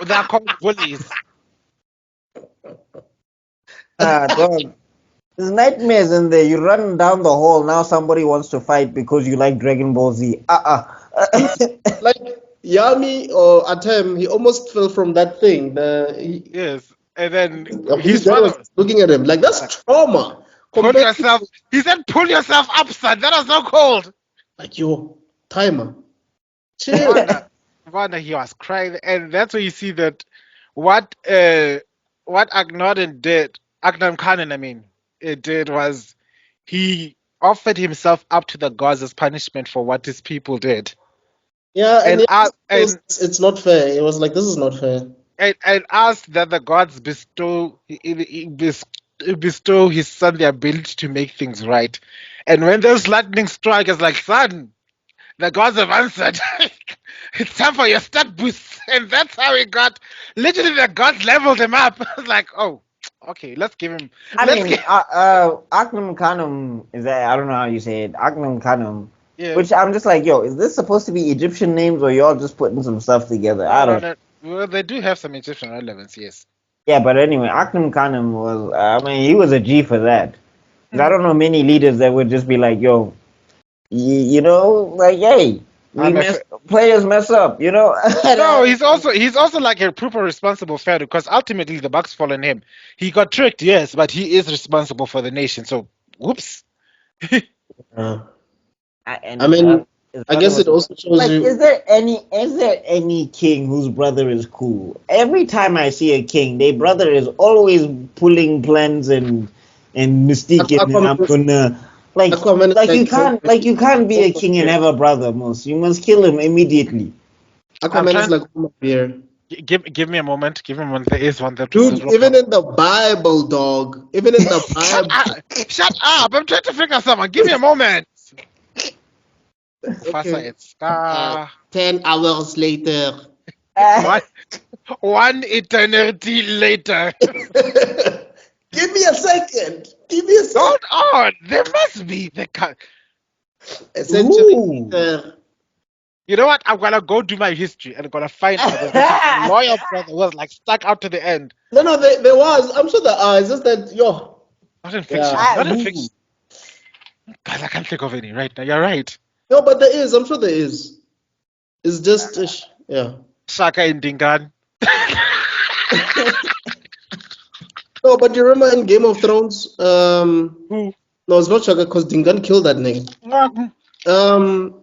[SPEAKER 1] They're called bullies.
[SPEAKER 3] Dog. There's nightmares in there. You run down the hall. Now somebody wants to fight because you like Dragon Ball Z.
[SPEAKER 2] Like Yami or Atem, he almost fell from that thing.
[SPEAKER 1] Yes. And then
[SPEAKER 2] His dad was looking at him like that's trauma.
[SPEAKER 1] Pull yourself. He said, "Pull yourself up, son." That was so cold.
[SPEAKER 2] Like yo, timer. Chill.
[SPEAKER 1] Wanda, he was crying, and that's where you see that what Agnon did, Agnon Khanun, I mean, it did was he offered himself up to the gods as punishment for what his people did.
[SPEAKER 2] Yeah, and it's not fair. It was like this is not fair.
[SPEAKER 1] And asked that the gods bestow his son the ability to make things right. And when those lightning strike, it's like, son, the gods have answered. It's time for your stat boost. And that's how he got. Literally, the gods leveled him up. It's like, oh, okay, let's give him.
[SPEAKER 3] Aknum Khanum is that? I don't know how you say it. Aknum Khanum. Yeah. Which I'm just like, yo, is this supposed to be Egyptian names or y'all just putting some stuff together? I don't know.
[SPEAKER 1] Well, they do have some Egyptian relevance, yes.
[SPEAKER 3] Yeah, but anyway, Aknum Khanum was, he was a G for that. I don't know many leaders that would just be like, yo, you know, like, hey, Players mess up, you know.
[SPEAKER 1] No, he's also like a proper responsible fan because ultimately the Bucks fall on him. He got tricked, yes, but he is responsible for the nation. So, whoops.
[SPEAKER 2] I
[SPEAKER 3] And
[SPEAKER 2] mean,
[SPEAKER 3] his
[SPEAKER 2] I
[SPEAKER 3] brother
[SPEAKER 2] guess it
[SPEAKER 3] was
[SPEAKER 2] also shows
[SPEAKER 3] like,
[SPEAKER 2] you.
[SPEAKER 3] is there any king whose brother is cool? Every time I see a king, their brother is always pulling plans and mystique, and I'm gonna
[SPEAKER 2] Aquaman is
[SPEAKER 3] you can't be a king and have a brother, most. You must kill him immediately.
[SPEAKER 2] Aquaman is like here.
[SPEAKER 1] Give me a moment. Give me a moment. There is one that
[SPEAKER 2] Dude, even in the Bible, dog. Even in the Bible.
[SPEAKER 1] Shut up! I'm trying to figure someone. Give me a moment. Faster,
[SPEAKER 2] Okay.
[SPEAKER 1] it's star.
[SPEAKER 2] 10 hours later.
[SPEAKER 1] One eternity later.
[SPEAKER 2] Give me a second. Give me a second.
[SPEAKER 1] Hold on. There must be
[SPEAKER 2] A century later.
[SPEAKER 1] You know what? I'm gonna go do my history and I'm gonna find out there's a loyal brother who was like stuck out to the end.
[SPEAKER 2] No, there was. I'm sure there are. It's just that,
[SPEAKER 1] Not in fiction.
[SPEAKER 2] Yeah.
[SPEAKER 1] Not in fiction. Guys, I can't think of any right now. You're right.
[SPEAKER 2] No, but there is. I'm sure there is. It's just, yeah.
[SPEAKER 1] Shaka in Dingan.
[SPEAKER 2] No, but you remember in Game of Thrones?
[SPEAKER 1] Who?
[SPEAKER 2] No, it's not Shaka because Dingan killed that nigga.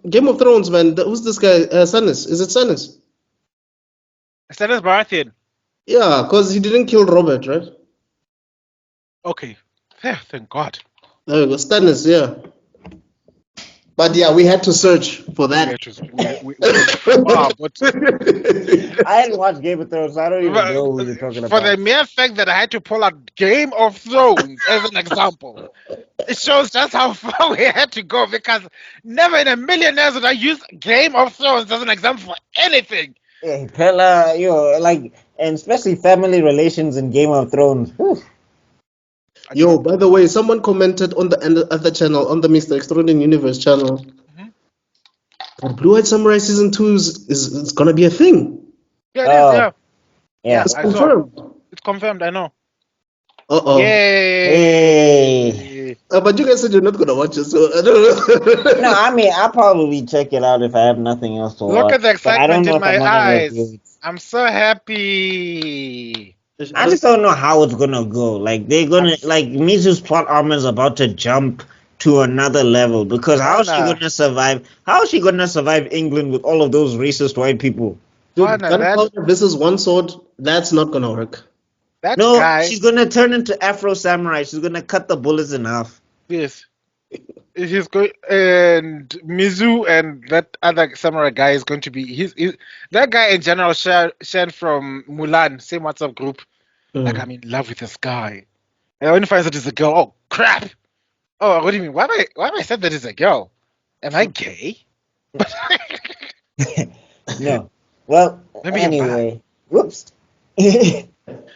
[SPEAKER 2] Game of Thrones, man. Who's this guy? Stannis. Is it Stannis?
[SPEAKER 1] Stannis Baratheon.
[SPEAKER 2] Yeah, because he didn't kill Robert, right?
[SPEAKER 1] Okay. Yeah, thank God.
[SPEAKER 2] There we go. Stannis, yeah. But yeah, we had to search for that.
[SPEAKER 3] I hadn't watched Game of Thrones, so I don't even know who you're talking about.
[SPEAKER 1] For the mere fact that I had to pull out Game of Thrones as an example, it shows just how far we had to go because never in a million years would I use Game of Thrones as an example for anything.
[SPEAKER 3] Yeah, Pella, and especially family relations in Game of Thrones. Whew.
[SPEAKER 2] Yo, by the way, someone commented on the other channel, on the Mr. Extrodin Universe channel. That Blue Eyed Samurai Season 2 is going to be a thing.
[SPEAKER 1] Yeah, it is,
[SPEAKER 3] yeah.
[SPEAKER 2] It's confirmed.
[SPEAKER 1] It's confirmed, I know.
[SPEAKER 2] Uh-oh.
[SPEAKER 3] Yay!
[SPEAKER 2] But you guys said you're not going to watch it, so I don't know.
[SPEAKER 3] No, I mean, I'll probably check it out if I have nothing else to watch.
[SPEAKER 1] Look at the excitement in my eyes.
[SPEAKER 3] Review.
[SPEAKER 1] I'm so happy.
[SPEAKER 3] I just don't know how it's gonna go. Like they're gonna Mizu's plot armor is about to jump to another level because how is she gonna survive? How is she gonna survive England with all of those racist white people?
[SPEAKER 2] Dude, gunpowder versus one sword, that's not gonna work.
[SPEAKER 3] She's gonna turn into Afro Samurai. She's gonna cut the bullets in half.
[SPEAKER 1] Yes. He's going, and Mizu and that other samurai guy is going to be that guy in general. Shen from Mulan, same WhatsApp group. Like, I'm in love with this guy, and when he finds out it's a girl, oh crap! Oh, what do you mean? Why am I said that it's a girl? Am I gay?
[SPEAKER 3] No. Well, anyway, whoops.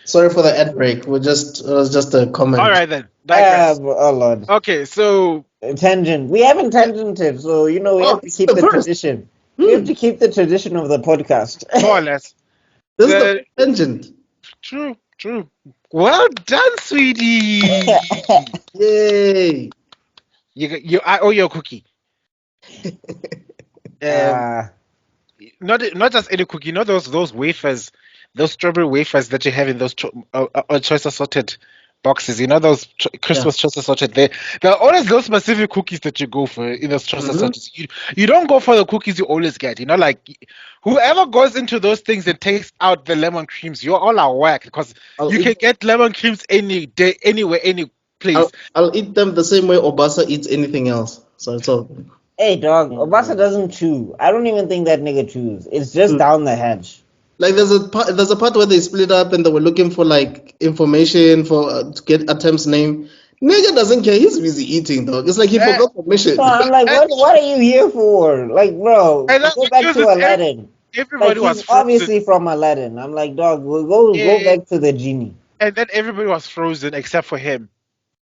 [SPEAKER 2] Sorry for the ad break. It was just a comment.
[SPEAKER 1] All right then.
[SPEAKER 3] Oh Lord.
[SPEAKER 1] Okay, so
[SPEAKER 3] tangent. We haven't tangented, so we have to keep the tradition. We have to keep the tradition of the podcast.
[SPEAKER 1] More or less.
[SPEAKER 2] This is the tangent.
[SPEAKER 1] True. Well done, sweetie.
[SPEAKER 2] Yay!
[SPEAKER 1] I owe you a cookie. Not just any cookie. Those wafers, those strawberry wafers that you have in those choice assorted boxes. Those Christmas choice assorted. There are always those specific cookies that you go for in those choice assorted. You don't go for the cookies you always get. Like whoever goes into those things and takes out the lemon creams, you're all are whack because you can get lemon creams any day, anywhere, any place.
[SPEAKER 2] I'll eat them the same way Obasa eats anything else. So it's all.
[SPEAKER 3] Hey dog, Obasa doesn't chew. I don't even think that nigga chews. It's just down the hatch.
[SPEAKER 2] Like there's a part where they split up and they were looking for like information to get ATEM's name. Nigga doesn't care. He's busy eating, dog. It's like he forgot the mission.
[SPEAKER 3] No, I'm like, what are you here for? Like, bro, go back to Aladdin.
[SPEAKER 1] Everybody was
[SPEAKER 3] obviously from Aladdin. I'm like, dog, go back to the genie.
[SPEAKER 1] And then everybody was frozen except for him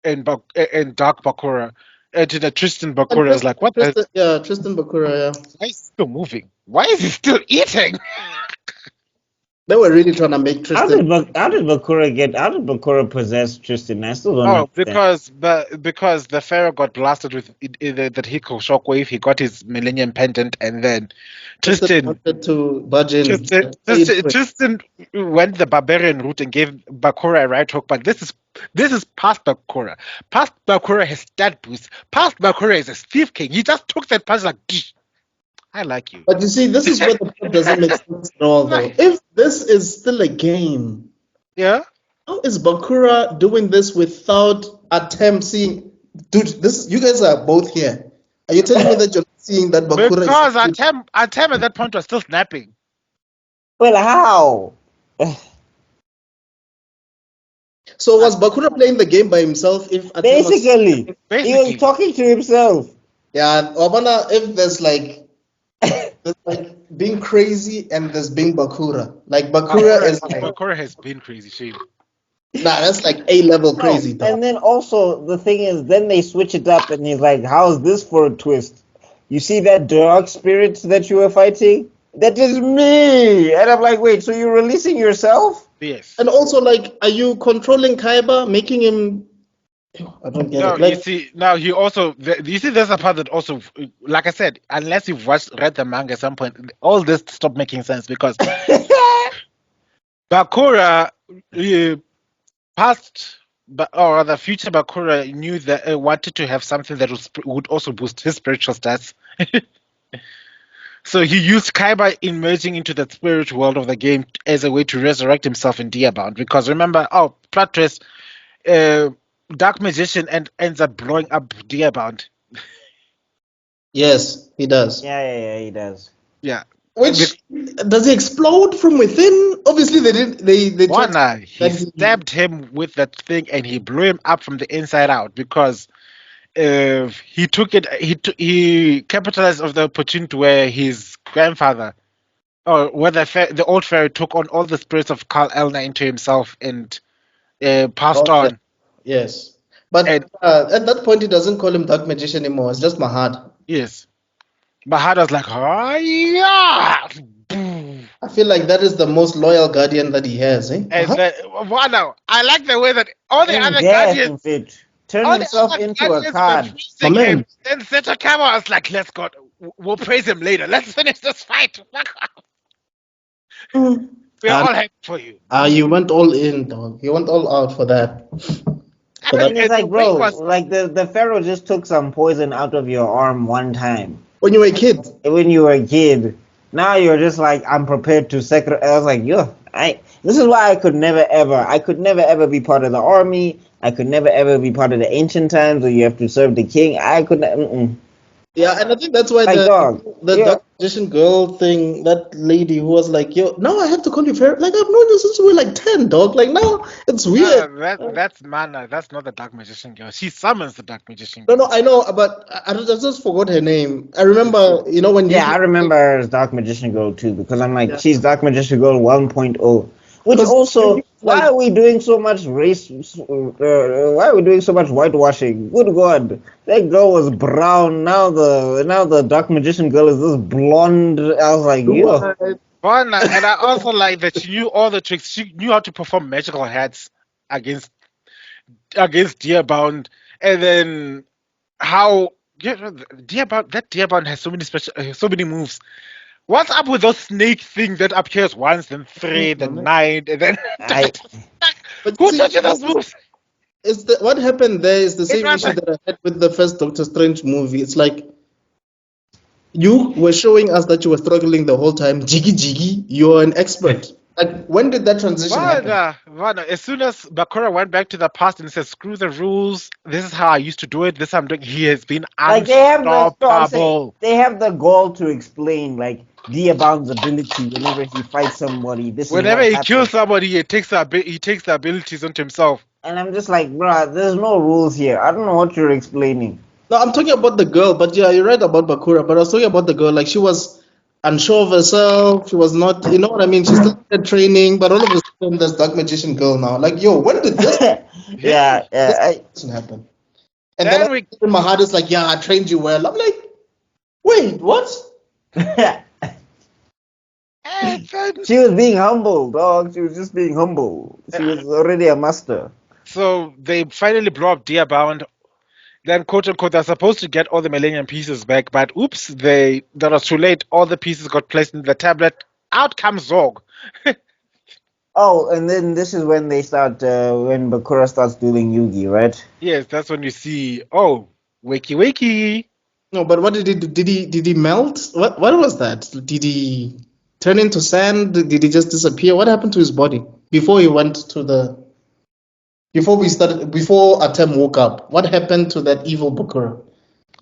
[SPEAKER 1] and Dark Bakura. And to the Tristan Bakura was like, what?
[SPEAKER 2] Tristan Bakura, yeah.
[SPEAKER 1] Why is he still moving? Why is he still eating?
[SPEAKER 2] They were really trying to make
[SPEAKER 3] How did
[SPEAKER 2] Tristan.
[SPEAKER 3] how did Bakura possess Tristan? I still don't
[SPEAKER 1] Oh,
[SPEAKER 3] understand.
[SPEAKER 1] because the pharaoh got blasted with that Hiko shockwave. He got his Millennium Pendant, and then
[SPEAKER 2] Tristan
[SPEAKER 1] Tristan
[SPEAKER 2] wanted to budge in.
[SPEAKER 1] Tristan, Tristan, Tristan went the barbarian route and gave Bakura a right hook, but this is past Bakura. Past Bakura has stat boost. Past Bakura is a Steve King. He just took that punch like, "Gee, I like you."
[SPEAKER 2] But you see, this is where the plot doesn't make sense at all, though. If this is still a game,
[SPEAKER 1] Yeah.
[SPEAKER 2] how is Bakura doing this without ATEM seeing? Dude, this you guys are both here. Are you telling me that you're not seeing that Bakura
[SPEAKER 1] Because
[SPEAKER 2] is?
[SPEAKER 1] Atem at that point was still snapping.
[SPEAKER 3] Well, how?
[SPEAKER 2] So was Bakura playing the game by himself? If ATEM was,
[SPEAKER 3] Basically, he was
[SPEAKER 1] Basically.
[SPEAKER 3] talking to himself.
[SPEAKER 2] yeah, Obana, if there's like being crazy and there's being Bakura. Like Bakura is like,
[SPEAKER 1] Bakura has been crazy, Shane.
[SPEAKER 2] nah, that's like A-level crazy, dog.
[SPEAKER 3] And then also the thing is, then they switch it up, and he's like, "How's this for a twist? You see that dark spirit that you were fighting? That is me." And I'm like, "Wait, so you're releasing yourself?"
[SPEAKER 1] Yes.
[SPEAKER 2] And also, like, are you controlling Kaiba, making him? I don't get
[SPEAKER 1] No,
[SPEAKER 2] it. Like,
[SPEAKER 1] you see, now he also, you see, there's a part that also, like I said, unless you've read the manga at some point, all this stopped making sense because Bakura, past, or rather, future Bakura knew that wanted to have something that would also boost his spiritual stats. So he used Kaiba emerging into the spiritual world of the game as a way to resurrect himself in Diabound. Because remember, plot twist, Dark Magician ends up blowing up Diabound.
[SPEAKER 2] yes, he does.
[SPEAKER 3] Yeah, he does.
[SPEAKER 1] Yeah.
[SPEAKER 2] Which does he explode from within? Obviously, they did. They tried
[SPEAKER 1] Wanna, he
[SPEAKER 2] that
[SPEAKER 1] stabbed him with that thing and he blew him up from the inside out because he took it. He capitalized of the opportunity where his grandfather, or where the old fairy took on all the spirits of Carl Elna into himself and passed
[SPEAKER 2] Oh, yeah.
[SPEAKER 1] on.
[SPEAKER 2] Yes, but
[SPEAKER 1] And
[SPEAKER 2] at that point, he doesn't call him Dark Magician anymore. It's just Mahad.
[SPEAKER 1] yes, Mahad was like, oh yeah.
[SPEAKER 2] I feel like that is the most loyal guardian that he has. Eh?
[SPEAKER 1] And
[SPEAKER 2] Mahad?
[SPEAKER 1] wow, I like the way that all the
[SPEAKER 3] In
[SPEAKER 1] other
[SPEAKER 3] death,
[SPEAKER 1] guardians,
[SPEAKER 3] it turned
[SPEAKER 1] all the
[SPEAKER 3] himself
[SPEAKER 1] other
[SPEAKER 3] into a
[SPEAKER 1] guardians were
[SPEAKER 3] card.
[SPEAKER 2] My
[SPEAKER 1] freezing
[SPEAKER 2] man.
[SPEAKER 1] him. Then Setakawa was like, let's go. We'll praise him later. Let's finish this fight. We are all happy for you.
[SPEAKER 2] You went all in, dog. You went all out for that. For
[SPEAKER 3] And
[SPEAKER 2] that.
[SPEAKER 3] it's like,
[SPEAKER 1] The way
[SPEAKER 3] bro,
[SPEAKER 1] was,
[SPEAKER 3] like the pharaoh just took some poison out of your arm one time
[SPEAKER 2] When you were a kid.
[SPEAKER 3] when you were a kid. Now you're just like, I'm prepared to sacrifice. I was like, this is why I could never ever be part of the army. I could never ever be part of the ancient times where you have to serve the king. I could not.
[SPEAKER 2] Yeah, and I think that's why
[SPEAKER 3] Like, dog,
[SPEAKER 2] the
[SPEAKER 3] yeah.
[SPEAKER 2] Dark Magician girl thing, that lady who was like, yo, now I have to call you fair. Like, I've known you since we were like 10, dog. Like, now it's weird.
[SPEAKER 1] that's Mana. That's not the Dark Magician girl. She summons the Dark Magician
[SPEAKER 2] No,
[SPEAKER 1] girl.
[SPEAKER 2] no, I know, but I just forgot her name. I remember, you know, when you.
[SPEAKER 3] Yeah, I remember her as Dark Magician Girl too, because I'm like,
[SPEAKER 2] Yeah.
[SPEAKER 3] she's Dark Magician Girl 1.0. Which
[SPEAKER 2] Because
[SPEAKER 3] also,
[SPEAKER 2] like-
[SPEAKER 3] why are we doing so much race? Why are we doing so much whitewashing? Good God, that girl was brown. Now the Dark Magician Girl is this blonde. I was like, yo,
[SPEAKER 1] Mana, and I also like that she knew all the tricks. She knew how to perform magical hats against Deerbound, and then how Deerbound has so many so many moves. What's up with those snake thing that appears once, then three, then 9, and then
[SPEAKER 2] But
[SPEAKER 1] who
[SPEAKER 2] see,
[SPEAKER 1] taught you those moves?
[SPEAKER 2] what happened there is the same
[SPEAKER 1] Rather-
[SPEAKER 2] issue that I had with the first Doctor Strange movie. It's like you were showing us that you were struggling the whole time. Jiggy, you're an expert. Like, when did that transition happen?
[SPEAKER 1] Vana, as soon as Bakura went back to the past and said, "Screw the rules. This is how I used to do it. This is how I'm doing." He has been
[SPEAKER 3] like they have
[SPEAKER 1] unstoppable.
[SPEAKER 3] they have the goal to explain like Diabound's ability whenever he fights somebody. This
[SPEAKER 1] Whenever
[SPEAKER 3] is
[SPEAKER 1] he
[SPEAKER 3] what
[SPEAKER 1] kills
[SPEAKER 3] happens.
[SPEAKER 1] somebody, he takes the abilities onto himself.
[SPEAKER 3] And I'm just like, bruh, there's no rules here. I don't know what you're explaining.
[SPEAKER 2] No, I'm talking about the girl, but yeah, you're right about Bakura. But I was talking about the girl, like she was unsure of herself. She was not, you know what I mean? She's still in training, but all of a sudden, there's Dark Magician girl now. Like, yo, when did this
[SPEAKER 3] yeah,
[SPEAKER 2] happen? And
[SPEAKER 1] Then
[SPEAKER 2] then
[SPEAKER 1] we
[SPEAKER 2] my heart is like, yeah, I trained you well. I'm like, wait, what?
[SPEAKER 1] and
[SPEAKER 3] She was being humble, dog. She was just being humble. She was already a master.
[SPEAKER 1] So they finally blow up Dearbound. Then, quote unquote, they're supposed to get all the Millennium pieces back, but oops, that was too late. All the pieces got placed in the tablet. Out comes Zorg.
[SPEAKER 3] Oh, and then this is when they start, when Bakura starts dueling Yugi, right?
[SPEAKER 1] Yes, that's when you see, oh, wakey wakey.
[SPEAKER 2] No, but what did he do? Did he melt? What was that? Did he turn into sand? Did he just disappear? What happened to his body before he went to the before ATEM woke up? What happened to that evil Bakura?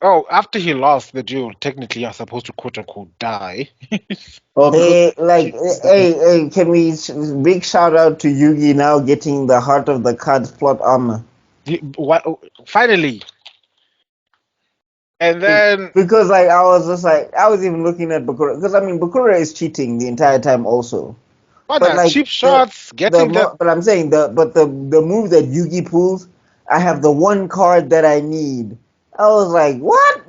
[SPEAKER 1] Oh, after he lost the duel, technically you're supposed to quote unquote die.
[SPEAKER 2] Oh,
[SPEAKER 3] Hey, like, hey, can we big shout out to Yugi now getting the Heart of the Cards plot armor?
[SPEAKER 1] Finally. And then
[SPEAKER 3] Because like I was just like I was even looking at Bakura because I mean Bakura is cheating the entire time also.
[SPEAKER 1] what
[SPEAKER 3] But
[SPEAKER 1] are
[SPEAKER 3] like
[SPEAKER 1] cheap shots getting the
[SPEAKER 3] but I'm saying the move that Yugi pulls, I have the one card that I need. I was like, what?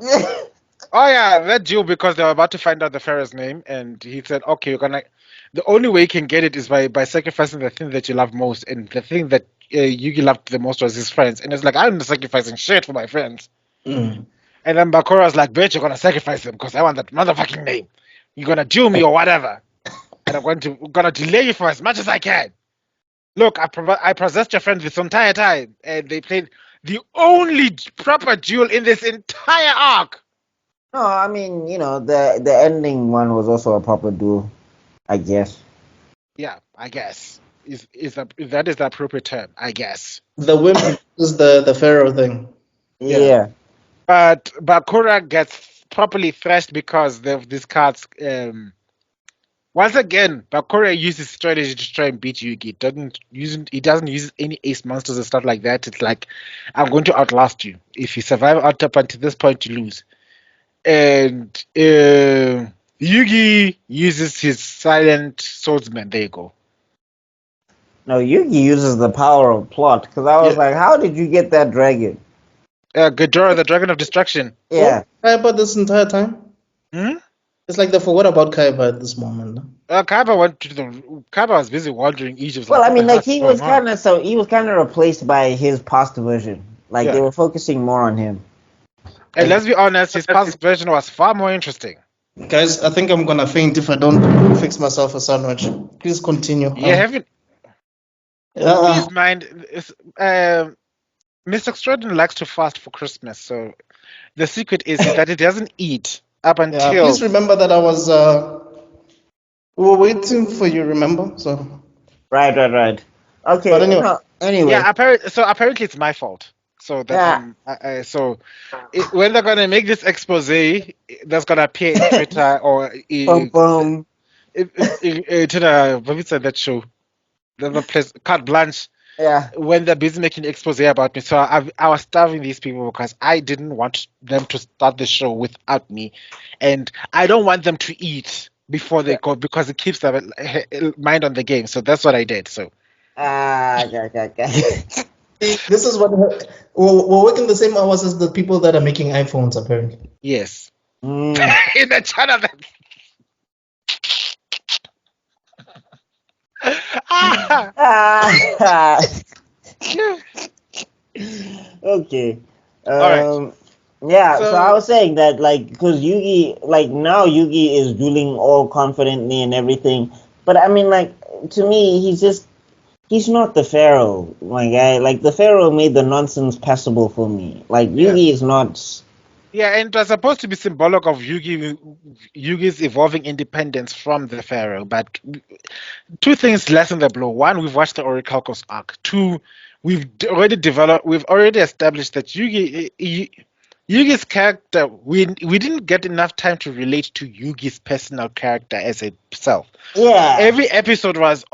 [SPEAKER 1] Oh yeah, that duel because they were about to find out the pharaoh's name, and he said, "Okay, you're gonna. The only way you can get it is by sacrificing the thing that you love most, and the thing that Yugi loved the most was his friends." And it's like, I'm not sacrificing shit for my friends.
[SPEAKER 2] Mm.
[SPEAKER 1] And then Bakura's like, "Bitch, you're gonna sacrifice them because I want that motherfucking name. You're gonna duel me or whatever, and I'm gonna delay you for as much as I can. Look, I possessed your friend this entire time, and they played the only proper duel in this entire arc."
[SPEAKER 3] No, I mean the ending one was also a proper duel, I guess.
[SPEAKER 1] Yeah, I guess that is the appropriate term, I guess.
[SPEAKER 2] The wimp is the pharaoh thing.
[SPEAKER 3] Yeah.
[SPEAKER 1] But Bakura gets properly thrashed because of these cards. Once again, Bakura uses strategy to try and beat Yugi. He doesn't use any ace monsters and stuff like that. It's like, I'm going to outlast you. If you survive out up until this point, you lose. And Yugi uses his silent swordsman. There you go.
[SPEAKER 3] No, Yugi uses the power of plot because I was
[SPEAKER 1] Yeah.
[SPEAKER 3] like, how did you get that dragon?
[SPEAKER 1] Ghidorah, the Dragon of Destruction.
[SPEAKER 3] Yeah.
[SPEAKER 2] Kaiba this entire time?
[SPEAKER 1] Hmm?
[SPEAKER 2] It's like they forgot about Kaiba at this moment.
[SPEAKER 1] Kaiba was busy wandering Egypt.
[SPEAKER 3] Well,
[SPEAKER 1] Like,
[SPEAKER 3] I
[SPEAKER 1] what
[SPEAKER 3] mean,
[SPEAKER 1] the
[SPEAKER 3] like
[SPEAKER 1] hell's going on?
[SPEAKER 3] he was kind of replaced by his past version. Like
[SPEAKER 1] Yeah.
[SPEAKER 3] they were focusing more on him.
[SPEAKER 1] And let's be honest, his past version was far more interesting.
[SPEAKER 2] Guys, I think I'm gonna faint if I don't fix myself a sandwich. Please continue.
[SPEAKER 1] You haven't. Please mind, Mr. Extrodin likes to fast for Christmas, so the secret is that he doesn't eat up
[SPEAKER 2] yeah,
[SPEAKER 1] until.
[SPEAKER 2] please remember that I was we were waiting for you, remember? So
[SPEAKER 3] Right. Okay.
[SPEAKER 2] But anyway.
[SPEAKER 3] Anyway.
[SPEAKER 1] Yeah, apparently it's my fault. So that when they're gonna make this expose, that's gonna appear in Twitter or
[SPEAKER 3] Bum, bum.
[SPEAKER 1] to the what is that show, the place Carte Blanche.
[SPEAKER 3] Yeah.
[SPEAKER 1] When they're busy making expose about me, so I was starving these people because I didn't want them to start the show without me, and I don't want them to eat before they go because it keeps their mind on the game. So that's what I did. So.
[SPEAKER 3] Okay.
[SPEAKER 2] this is what we're working the same hours as the people that are making iPhones, apparently.
[SPEAKER 1] Yes.
[SPEAKER 3] Mm.
[SPEAKER 1] In the channel.
[SPEAKER 3] Okay.
[SPEAKER 1] Alright.
[SPEAKER 3] Yeah, so I
[SPEAKER 1] So
[SPEAKER 3] was saying that, like, because Yugi, like, now Yugi is dueling all confidently and everything. But I mean, like, to me, he's not the Pharaoh, my guy. Like, the Pharaoh made the nonsense passable for me. Like, Yugi is not.
[SPEAKER 1] yeah, and it was supposed to be symbolic of Yugi's evolving independence from the Pharaoh. But two things lessen the blow. One, we've watched the Orichalcos arc. Two, we've already established that Yugi's character, we didn't get enough time to relate to Yugi's personal character as himself.
[SPEAKER 3] Yeah.
[SPEAKER 1] Every episode was,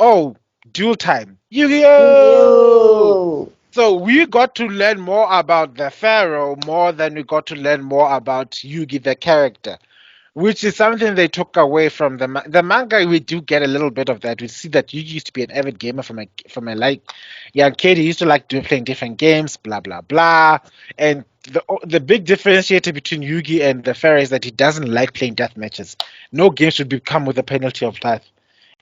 [SPEAKER 1] duel time. Yu-Gi-Oh!
[SPEAKER 3] Yo.
[SPEAKER 1] So we got to learn more about the Pharaoh more than we got to learn more about Yugi the character, which is something they took away from the manga. We do get a little bit of that. We see that Yugi used to be an avid gamer from a like young kid. He used to like playing different games, blah blah blah. And the big differentiator between Yugi and the Pharaoh is that he doesn't like playing death matches. No game should become with a penalty of death.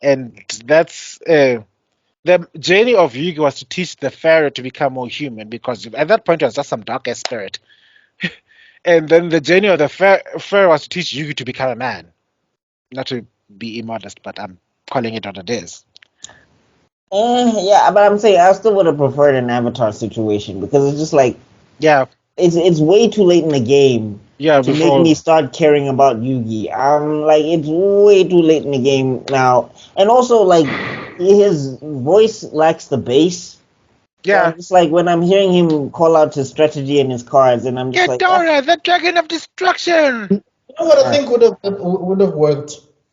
[SPEAKER 1] and that's the journey of Yugi was to teach the pharaoh to become more human because at that point it was just some dark ass spirit. And then the journey of the pharaoh was to teach Yugi to become a man. Not to be immodest, but I'm calling it what it is.
[SPEAKER 3] Yeah, but I'm saying I still would have preferred an Avatar situation because it's just like
[SPEAKER 1] Yeah,
[SPEAKER 3] it's way too late in the game
[SPEAKER 1] yeah.
[SPEAKER 3] to make
[SPEAKER 1] Before
[SPEAKER 3] me start caring about Yugi. Like it's way too late in the game now, and also like his voice lacks the bass. So
[SPEAKER 1] yeah.
[SPEAKER 3] I'm just like when I'm hearing him call out his strategy and his cards, and I'm just
[SPEAKER 1] Get
[SPEAKER 3] like,
[SPEAKER 1] Dora, the dragon of destruction.
[SPEAKER 2] You know what I think would have worked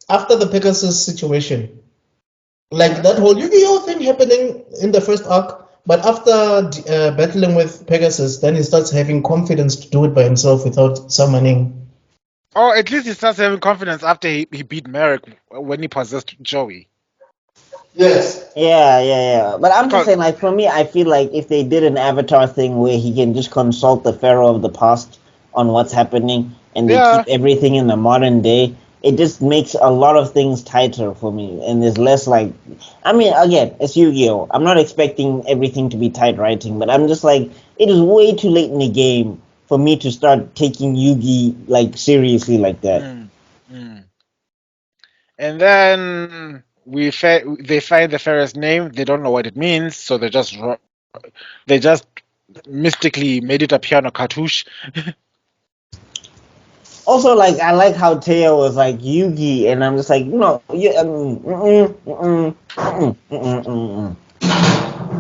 [SPEAKER 2] after the Pegasus situation, like that whole Yu-Gi-Oh thing happening in the first arc, but after battling with Pegasus, then he starts having confidence to do it by himself without summoning.
[SPEAKER 1] Or at least he starts having confidence after he beat Merrick when he possessed Joey.
[SPEAKER 2] Yes.
[SPEAKER 3] yeah. But I'm just
[SPEAKER 1] Because
[SPEAKER 3] saying, like for me, I feel like if they did an Avatar thing where he can just consult the Pharaoh of the past on what's happening, and they
[SPEAKER 1] yeah,
[SPEAKER 3] keep everything in the modern day, it just makes a lot of things tighter for me, and there's less like. I mean, again, it's Yu-Gi-Oh. I'm not expecting everything to be tight writing, but I'm just like, it is way too late in the game for me to start taking Yugi like seriously like that.
[SPEAKER 1] And then they find the pharaoh's name. They don't know what it means, so they just mystically made it appear on a cartouche.
[SPEAKER 3] Also, like I like how Teo was like Yugi, and I'm just like,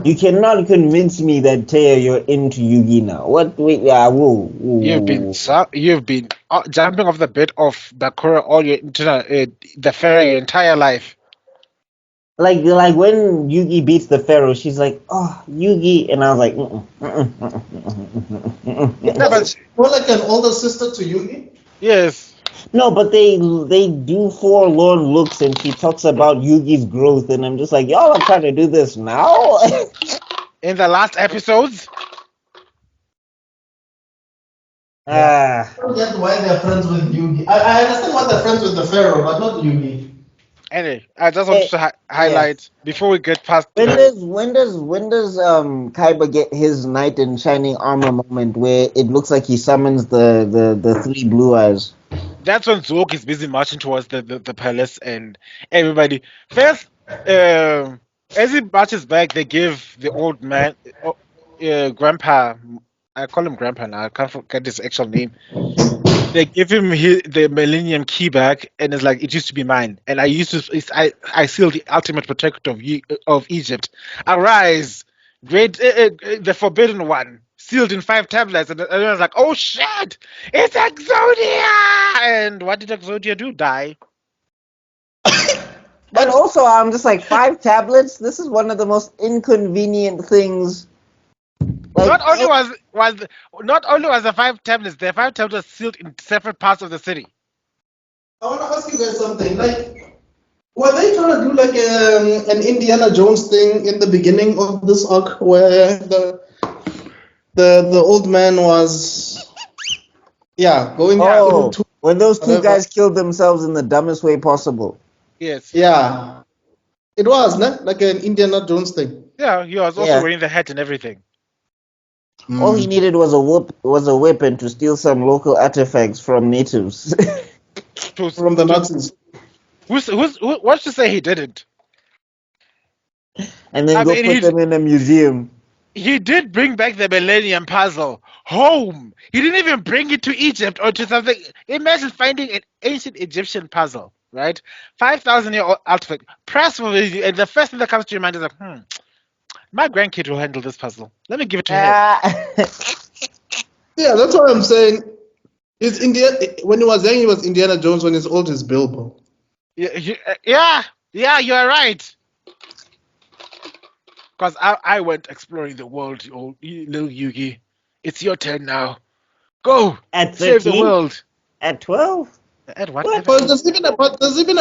[SPEAKER 3] you cannot convince me that Teo you're into Yugi now. What? Wait, yeah,
[SPEAKER 1] You've been jumping off the bed of Bakura all your the pharaoh your entire life.
[SPEAKER 3] Like when Yugi beats the Pharaoh, she's like, oh Yugi, and I was like,
[SPEAKER 1] No, but
[SPEAKER 2] More like an older sister to Yugi.
[SPEAKER 1] yes,
[SPEAKER 3] no, but they do forlorn looks, and she talks about Yugi's growth, and I'm just like, y'all are trying to do this now.
[SPEAKER 1] in the last episodes.
[SPEAKER 2] I don't get why they're friends with Yugi. I understand why they're friends with the Pharaoh, but not Yugi.
[SPEAKER 1] Anyway, I just wanted to
[SPEAKER 3] Yeah.
[SPEAKER 1] highlight before we get past.
[SPEAKER 3] When does Kaiba get his knight in shining armor moment where it looks like he summons the three blue eyes?
[SPEAKER 1] That's when Zork is busy marching towards the palace, and everybody first. As he marches back, they give the old man, Grandpa. I call him Grandpa now. I can't forget his actual name. They give him the Millennium Key back, and it's like it used to be mine, and I used to. I seal the ultimate protector of Egypt. Arise, great, the Forbidden One, sealed in 5 tablets, and everyone's like, "Oh shit, it's Exodia!" And what did Exodia do? Die.
[SPEAKER 3] But also, I'm just like 5 tablets. This is one of the most inconvenient things. Like,
[SPEAKER 1] Not only was the 5 tablets, the 5 tablets sealed in separate parts of the city.
[SPEAKER 2] I want to ask you guys something. Like, were they trying to do like an Indiana Jones thing in the beginning of this arc, where the old man was, going through
[SPEAKER 3] when those two
[SPEAKER 2] whatever.
[SPEAKER 3] guys killed themselves in the dumbest way possible.
[SPEAKER 1] Yes.
[SPEAKER 2] Yeah, it was, ne? Like an Indiana Jones thing.
[SPEAKER 1] Yeah, he was also wearing the hat and everything.
[SPEAKER 3] All he needed was a weapon to steal some local artifacts from natives.
[SPEAKER 2] From the Nazis.
[SPEAKER 1] What's to say he didn't?
[SPEAKER 3] And then put them in a museum.
[SPEAKER 1] He did bring back the Millennium Puzzle home. He didn't even bring it to Egypt or to something. Imagine finding an ancient Egyptian puzzle, right? 5,000-year-old artifact. Pressfully, and the first thing that comes to your mind is like, my grandkid will handle this puzzle. Let me give it to him.
[SPEAKER 2] Yeah, that's what I'm saying. When he was young, he was Indiana Jones. When he's old, he's Bilbo.
[SPEAKER 1] Yeah, you're right. Because I went exploring the world, old little Yugi. It's your turn now. Go
[SPEAKER 3] At 13?
[SPEAKER 1] Save the world.
[SPEAKER 3] At 12?
[SPEAKER 1] At what?
[SPEAKER 2] Well, there's even a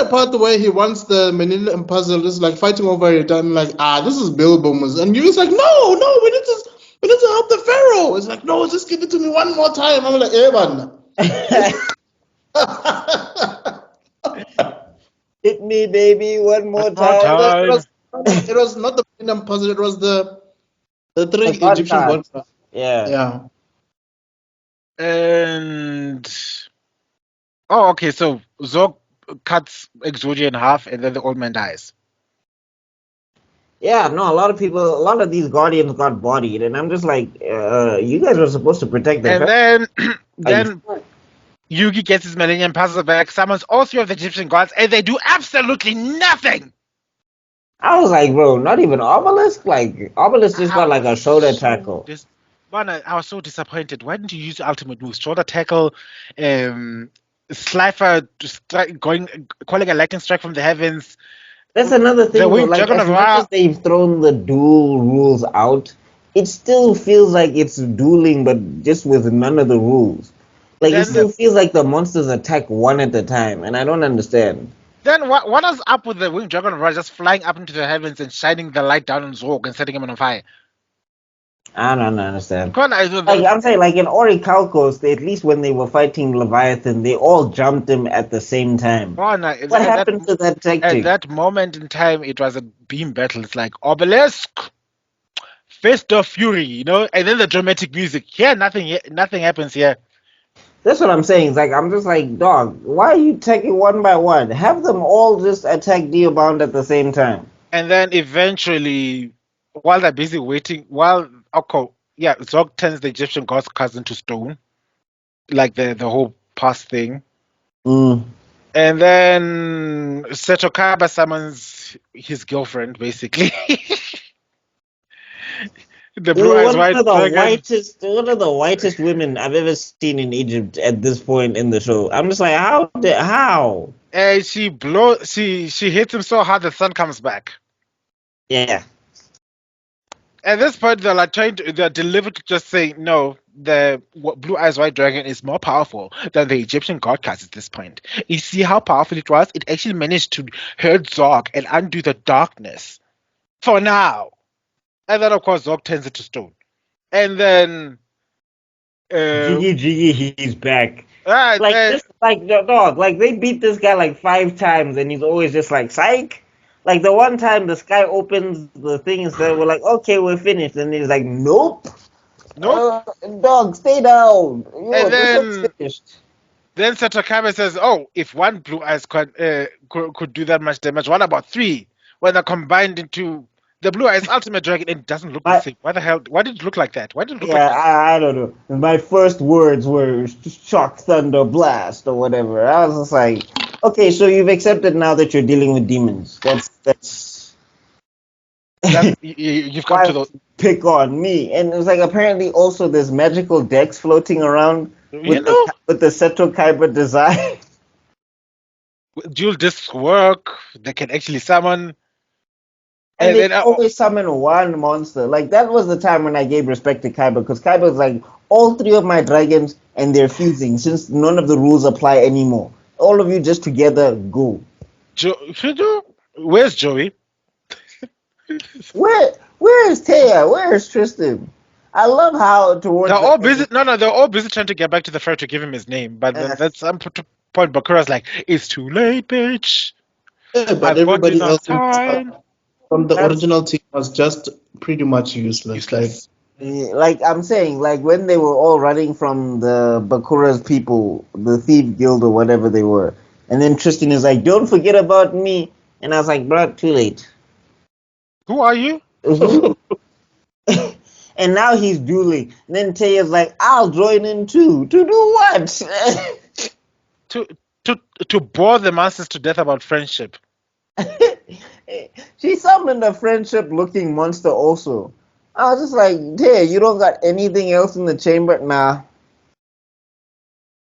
[SPEAKER 2] part where he wants the Millennium Puzzle, just like fighting over it, and like, this is Bilbo, and Yugi's like, no, we need to help the Pharaoh. It's like, no, just give it to me one more time. I'm like, man.
[SPEAKER 3] Hit me, baby, one more
[SPEAKER 1] One more
[SPEAKER 3] time.
[SPEAKER 1] time.
[SPEAKER 2] It was not the Millennium Puzzle. It was the three
[SPEAKER 3] The God
[SPEAKER 2] Egyptian
[SPEAKER 3] card.
[SPEAKER 2] gods.
[SPEAKER 3] Yeah.
[SPEAKER 2] Yeah.
[SPEAKER 1] And okay, so Zog cuts Exodia in half, and then the old man dies.
[SPEAKER 3] Yeah, no, a lot of these guardians got bodied, and I'm just like, you guys were supposed to protect the
[SPEAKER 1] And
[SPEAKER 3] family.
[SPEAKER 1] then Yugi gets his Millennium Puzzle back, summons all three of the Egyptian gods, and they do absolutely nothing.
[SPEAKER 3] I was like, bro, not even Obelisk? Like, Obelisk just got like a shoulder tackle.
[SPEAKER 1] I was so disappointed. Why didn't you use your ultimate move? Shoulder tackle, Slifer calling a lightning strike from the heavens.
[SPEAKER 3] That's another
[SPEAKER 1] The
[SPEAKER 3] thing, though.
[SPEAKER 1] winged
[SPEAKER 3] Like,
[SPEAKER 1] dragon
[SPEAKER 3] as
[SPEAKER 1] of
[SPEAKER 3] much
[SPEAKER 1] Ra.
[SPEAKER 3] as they've thrown the duel rules out, it still feels like it's dueling, but just with none of the rules. Like, it still feels like the monsters attack one at a time, and I don't understand.
[SPEAKER 1] Then what is up with the winged dragon of Ra just flying up into the heavens and shining the light down on Zorg and setting him on fire?
[SPEAKER 3] I don't understand.
[SPEAKER 1] Like
[SPEAKER 3] I'm saying, like in Orichalcos, they, at least when they were fighting Leviathan, they all jumped him at the same time. What happened to that tactic?
[SPEAKER 1] At that moment in time, it was a beam battle. It's like Obelisk, Fist of Fury, you know, and then the dramatic music. Here, nothing happens here.
[SPEAKER 3] That's what I'm saying. It's like, I'm just like, dog, why are you taking one by one? Have them all just attack Geobound at the same time.
[SPEAKER 1] And then eventually, while they're busy waiting, Zog turns the Egyptian god's cousin to stone, like the whole past thing.
[SPEAKER 3] Mm.
[SPEAKER 1] And then Setokaba summons his girlfriend, basically. The blue eyes white dragon.
[SPEAKER 3] One of the whitest women I've ever seen in Egypt at this point in the show. I'm just like, how?
[SPEAKER 1] And she hits him so hard the sun comes back.
[SPEAKER 3] Yeah.
[SPEAKER 1] At this point, they're deliberately just saying, no, the blue eyes white dragon is more powerful than the Egyptian god cards at this point. You see how powerful it was? It actually managed to hurt Zog and undo the darkness. For now. And then, of course, Zog turns it to stone. And then...
[SPEAKER 3] Jiggy, he's back.
[SPEAKER 1] Right,
[SPEAKER 3] dog, like, they beat this guy like 5 times, and he's always just like, psych. Like, the one time the sky opens the thing and said, we're like, okay, we're finished. And he's like, nope. Dog, stay down.
[SPEAKER 1] And then Satakabe says, oh, if one blue eyes could do that much damage, what about 3? When they're combined into the blue eyes ultimate dragon, it doesn't look the same. Why the hell? Why did it look like that? Why did it look like that?
[SPEAKER 3] I don't know. My first words were shock, thunder, blast, or whatever. I was just like, okay, so you've accepted now that you're dealing with demons.
[SPEAKER 1] You've come to the
[SPEAKER 3] pick on me. And it was like, apparently also there's magical decks floating around with the Seto Kaiba design.
[SPEAKER 1] Dual discs work. They can actually summon.
[SPEAKER 3] And they always summon one monster. Like, that was the time when I gave respect to Kaiba, because Kaiba was like, all 3 of my dragons, and they're fusing, since none of the rules apply anymore. All of you just together, go.
[SPEAKER 1] Where's Joey?
[SPEAKER 3] Where is Taya? Where is Tristan? I love how towards
[SPEAKER 1] they're all busy. They're all busy trying to get back to the fair to give him his name. But then at some point, Bakura's like, "It's too late, bitch."
[SPEAKER 2] Yeah, but everybody else from the original team was just pretty much useless.
[SPEAKER 3] Like I'm saying, like when they were all running from the Bakura's people, the Thief Guild or whatever they were, and then Tristan is like, "Don't forget about me," and I was like, "Bro, too late."
[SPEAKER 1] Who are you?
[SPEAKER 3] And now he's dueling. And then Taya's like, "I'll join in too." To do what?
[SPEAKER 1] to bore the masses to death about friendship.
[SPEAKER 3] She summoned a friendship-looking monster also. I was just like, "Taya, you don't got anything else in the chamber?" Nah.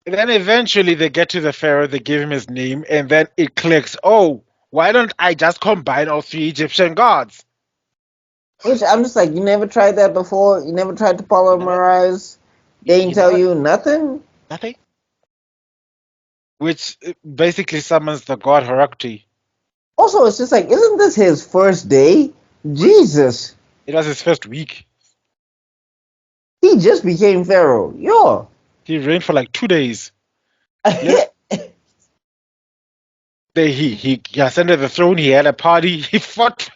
[SPEAKER 1] And then eventually they get to the pharaoh, they give him his name, and then it clicks. Oh, why don't I just combine all 3 Egyptian gods?
[SPEAKER 3] Which I'm just like, you never tried that before? You never tried to polymerize? They didn't tell you nothing?
[SPEAKER 1] Nothing. Which basically summons the god Herakti.
[SPEAKER 3] Also, it's just like, isn't this his first day? Jesus.
[SPEAKER 1] It was his first week.
[SPEAKER 3] He just became pharaoh. Yo.
[SPEAKER 1] He reigned for like 2 days. He ascended the throne. He had a party. He fought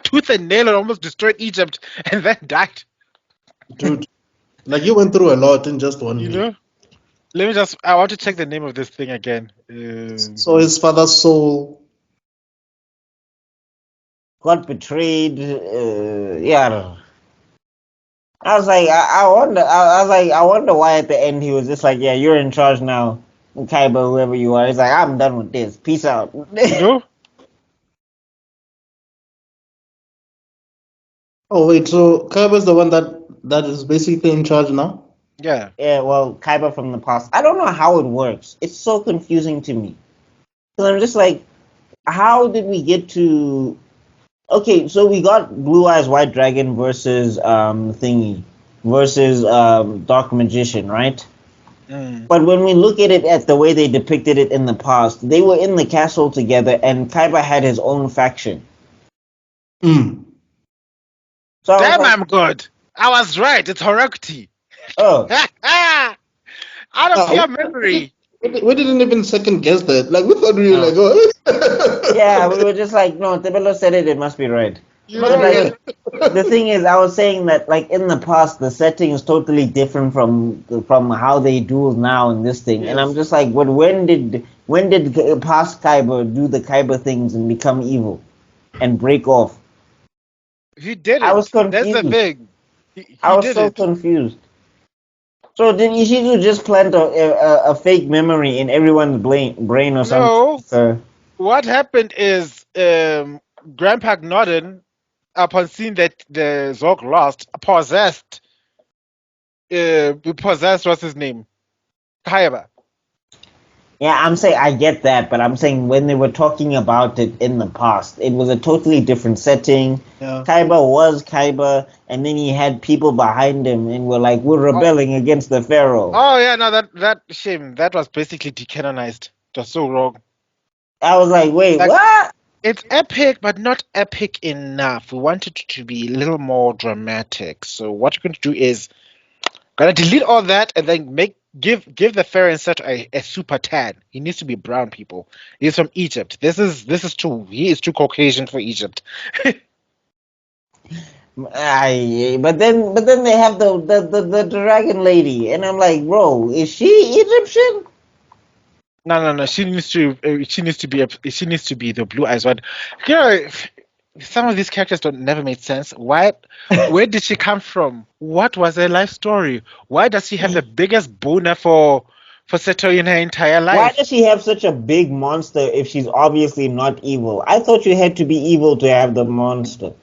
[SPEAKER 1] tooth and nail and almost destroyed Egypt, and then died.
[SPEAKER 2] Dude, like you went through a lot in just 1
[SPEAKER 1] You
[SPEAKER 2] week.
[SPEAKER 1] know. Let me just. I want to check the name of this thing again.
[SPEAKER 2] So his father's soul.
[SPEAKER 3] Got betrayed. Yeah. I was like, I wonder. I was like, I wonder why at the end he was just like, yeah, you're in charge now, Kaiba, whoever you are. He's like, I'm done with this. Peace out.
[SPEAKER 1] You know.
[SPEAKER 2] Oh wait, so Kaiba's the one that is basically in charge now?
[SPEAKER 1] Yeah.
[SPEAKER 3] Yeah, well, Kaiba from the past. I don't know how it works. It's so confusing to me. Because I'm just like, how did we get to... Okay, so we got Blue Eyes White Dragon versus Thingy. Versus Dark Magician, right?
[SPEAKER 1] Mm.
[SPEAKER 3] But when we look at it at the way they depicted it in the past, they were in the castle together and Kaiba had his own faction.
[SPEAKER 2] Mm.
[SPEAKER 3] So I was
[SPEAKER 1] Damn,
[SPEAKER 3] like,
[SPEAKER 1] I'm good. I was right. It's Horokti.
[SPEAKER 3] oh,
[SPEAKER 1] Out of
[SPEAKER 3] Oh.
[SPEAKER 1] pure memory.
[SPEAKER 2] We didn't even second guess that. Like we thought we were
[SPEAKER 1] No.
[SPEAKER 2] like, oh.
[SPEAKER 3] yeah, we were just like, no, Tebello said it, it must be right.
[SPEAKER 1] You
[SPEAKER 3] But
[SPEAKER 1] know,
[SPEAKER 3] like, the thing is, I was saying that like in the past, the setting is totally different from how they do now in this thing, and I'm
[SPEAKER 1] Yes.
[SPEAKER 3] just like, but when did past Kaiba do the Kaiba things and become evil and break off?
[SPEAKER 1] he did it.
[SPEAKER 3] I was
[SPEAKER 1] That's the
[SPEAKER 3] confused.
[SPEAKER 1] thing. He
[SPEAKER 3] I was
[SPEAKER 1] did
[SPEAKER 3] so
[SPEAKER 1] it.
[SPEAKER 3] confused. So did Ishizu just plant a fake memory in everyone's brain or
[SPEAKER 1] No.
[SPEAKER 3] something?
[SPEAKER 1] What happened is Grandpa Nodden, upon seeing that the Zog lost, possessed what's his name? Kaiba.
[SPEAKER 3] Yeah, I'm saying I get that, but I'm saying when they were talking about it in the past, it was a totally different setting.
[SPEAKER 2] Yeah.
[SPEAKER 3] Kaiba was Kaiba, and then he had people behind him, and were like, "We're rebelling against the Pharaoh."
[SPEAKER 1] Oh yeah, no, that shame. That was basically decanonized. It was so wrong.
[SPEAKER 3] I was like, "Wait,
[SPEAKER 1] Like,
[SPEAKER 3] what?"
[SPEAKER 1] it's epic, but not epic enough. We wanted it to be a little more dramatic. So what you're going to do is gonna delete all that and then give the Pharaoh set a super tan. He needs to be brown, people. He's from Egypt. This is too. He is too Caucasian for Egypt.
[SPEAKER 3] But then they have the dragon lady, and I'm like, bro, is she Egyptian?
[SPEAKER 1] No. She needs to. She needs to be. She needs to be the blue eyes one. You know, some of these characters don't never made sense. Why? Where did she come from? What was her life story? Why does she have the biggest boner for Seto in her entire
[SPEAKER 3] Why
[SPEAKER 1] life?
[SPEAKER 3] does she have such a big monster if she's obviously not evil? I thought you had to be evil to have the monster.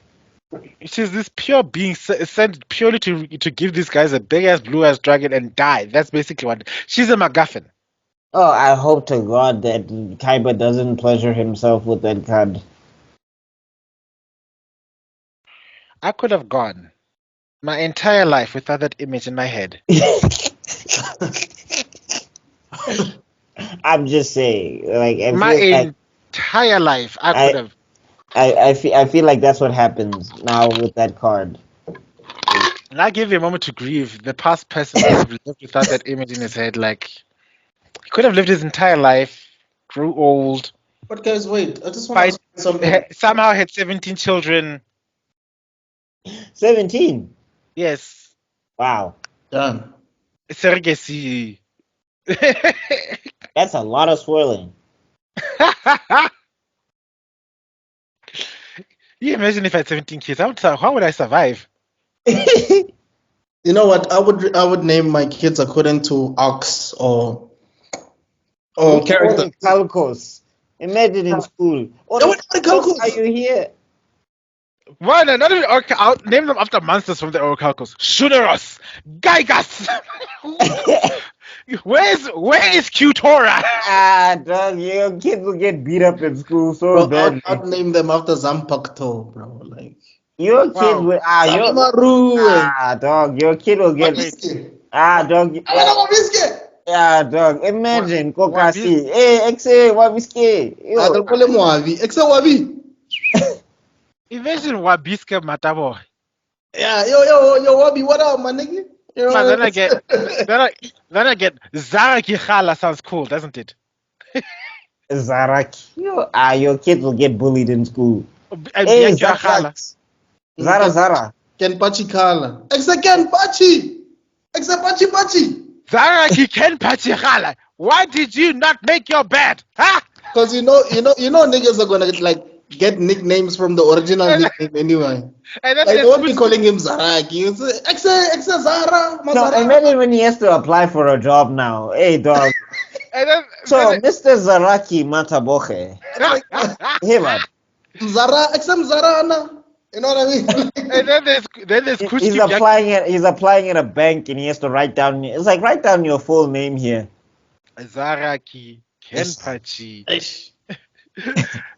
[SPEAKER 1] She's this pure being sent purely to give these guys a big ass blue ass dragon and die. That's basically what she's a MacGuffin.
[SPEAKER 3] Oh, I hope to God that Kaiba doesn't pleasure himself with that card.
[SPEAKER 1] I could have gone my entire life without that image in my head.
[SPEAKER 3] I'm just saying, like,
[SPEAKER 1] My entire life, I could have.
[SPEAKER 3] I feel like that's what happens now with that card.
[SPEAKER 1] And I give you a moment to grieve. The past person could have lived without that image in his head. Like he could have lived his entire life, grew old,
[SPEAKER 2] But guys, wait. I just want to say something.
[SPEAKER 1] somehow had 17 children.
[SPEAKER 3] 17.
[SPEAKER 1] Yes,
[SPEAKER 3] Wow,
[SPEAKER 2] Done.
[SPEAKER 1] surrogacy.
[SPEAKER 3] that's a lot of swirling.
[SPEAKER 1] You imagine if I had 17 kids, how would I survive?
[SPEAKER 2] You know what? I would name my kids according to arcs or character.
[SPEAKER 3] Khalacorp. Imagine in school. What
[SPEAKER 2] Yeah, what the Khalacorp?
[SPEAKER 3] are you here?
[SPEAKER 1] Why not? Not even I'll name them after monsters from the Oracalcos. Shuneros, Gygas. Where is Qtora?
[SPEAKER 3] Dog, your kids will get beat up in school so
[SPEAKER 2] Bro,
[SPEAKER 3] badly.
[SPEAKER 2] I'd name them after Zampakto, bro. Like
[SPEAKER 3] Your kid
[SPEAKER 1] Wow.
[SPEAKER 3] will
[SPEAKER 2] Zamaru
[SPEAKER 3] dog, your kid will get dog. Dog. Imagine Kokasi. Hey, Exe, Wabiske.
[SPEAKER 1] Imagine Wabiska Matabo.
[SPEAKER 2] Yeah, yo, Wabi, what up, my nigga? You know
[SPEAKER 1] But
[SPEAKER 2] what
[SPEAKER 1] then I get Zara Khala sounds cool, doesn't it?
[SPEAKER 3] Zaraki. Your kids will get bullied in school.
[SPEAKER 1] And
[SPEAKER 3] Hey,
[SPEAKER 1] Biakhala.
[SPEAKER 3] Zara.
[SPEAKER 2] Kenpachi Khala. Exa Kenpachi. Exa Pachi Pachi.
[SPEAKER 1] Zaraki Kenpachi. Why did you not make your bed? Huh?
[SPEAKER 2] Because you know niggas are gonna get nicknames from the original nickname anyway.
[SPEAKER 1] And then
[SPEAKER 2] Like they
[SPEAKER 1] there's
[SPEAKER 2] won't be calling him Zaraki. It's Exa Zara.
[SPEAKER 3] No,
[SPEAKER 2] Mazara.
[SPEAKER 3] imagine when he has to apply for a job now. Hey, dog.
[SPEAKER 1] and then,
[SPEAKER 3] So, Mr. Zaraki Mataboche. Hey, man.
[SPEAKER 2] Zara. Exa Zara. Ana. You know what I mean?
[SPEAKER 1] and then there's Kuchki
[SPEAKER 3] He's applying at a bank and he has to write down. It's like write down your full name here.
[SPEAKER 1] Zaraki Kenpachi
[SPEAKER 2] Eish.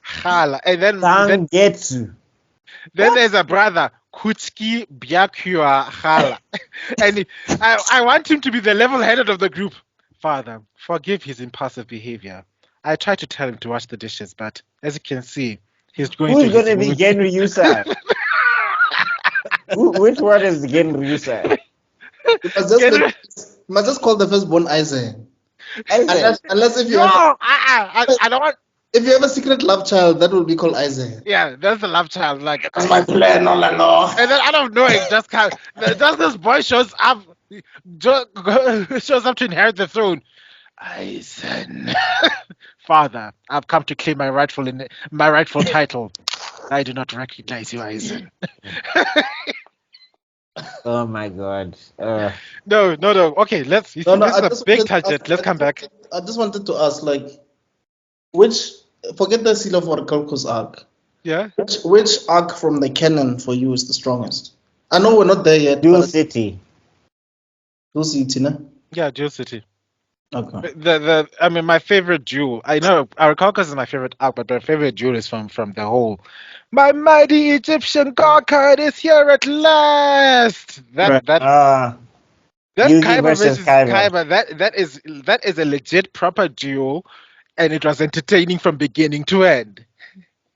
[SPEAKER 1] Khala. And then
[SPEAKER 3] Sangetsu.
[SPEAKER 1] there's a brother, Kuchki Khala. And I want him to be the level-headed of the group. Father, forgive his impulsive behavior. I tried to tell him to wash the dishes, but as you can see, he's going
[SPEAKER 3] Who's
[SPEAKER 1] through
[SPEAKER 3] going
[SPEAKER 1] his
[SPEAKER 3] to be
[SPEAKER 1] mood.
[SPEAKER 3] Genryusa? Which one is Genryusa?
[SPEAKER 2] You must just call the firstborn Isaac. Unless if you
[SPEAKER 1] I don't want.
[SPEAKER 2] if you have a secret love child, that will be called Isaac.
[SPEAKER 1] Yeah, that's the love child. Like,
[SPEAKER 2] That's my plan all along.
[SPEAKER 1] and then I don't know. It just this boy shows up to inherit the throne. Eisen. Father, I've come to claim my rightful title. I do not recognize you, Eisen.
[SPEAKER 3] Oh my god.
[SPEAKER 1] No. Okay, this is a big tangent. Let's come back.
[SPEAKER 2] I just wanted to ask, forget the Seal of Orichalcos arc.
[SPEAKER 1] Yeah.
[SPEAKER 2] Which arc from the canon for you is the strongest? I know we're not there yet.
[SPEAKER 3] Dual City.
[SPEAKER 2] Dual City, no?
[SPEAKER 1] Yeah, Dual City.
[SPEAKER 2] Okay.
[SPEAKER 1] I mean, my favorite duel. I know Orichalcos is my favorite arc, but my favorite duel is from the whole. My mighty Egyptian god card is here at last. That
[SPEAKER 3] Yugi
[SPEAKER 1] Kaiba
[SPEAKER 3] versus
[SPEAKER 1] versus
[SPEAKER 3] Kaiba.
[SPEAKER 1] Kaiba. That is a legit proper duel, and it was entertaining from beginning to end.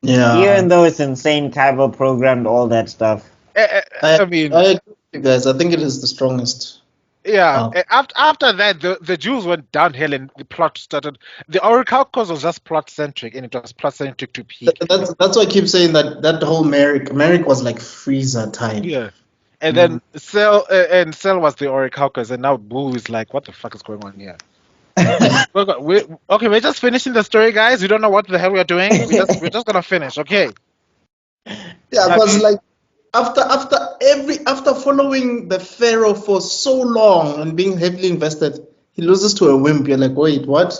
[SPEAKER 2] Yeah.
[SPEAKER 3] Even though it's insane, Kaiba programmed all that stuff.
[SPEAKER 1] I mean,
[SPEAKER 2] I agree with you guys. I think it is the strongest.
[SPEAKER 1] yeah. After that, the duels went downhill and the plot started. The Orichalcos was just plot centric, and it was plot centric to peak.
[SPEAKER 2] That's why I keep saying that whole Merrick was like Frieza type.
[SPEAKER 1] Yeah. And then Cell was the Orichalcos, and now Boo is like, what the fuck is going on here? We're just finishing the story, guys. We don't know what the hell we are doing. We're just gonna finish, okay?
[SPEAKER 2] Yeah, because after following the Pharaoh for so long and being heavily invested, he loses to a wimp. You're like, wait, what?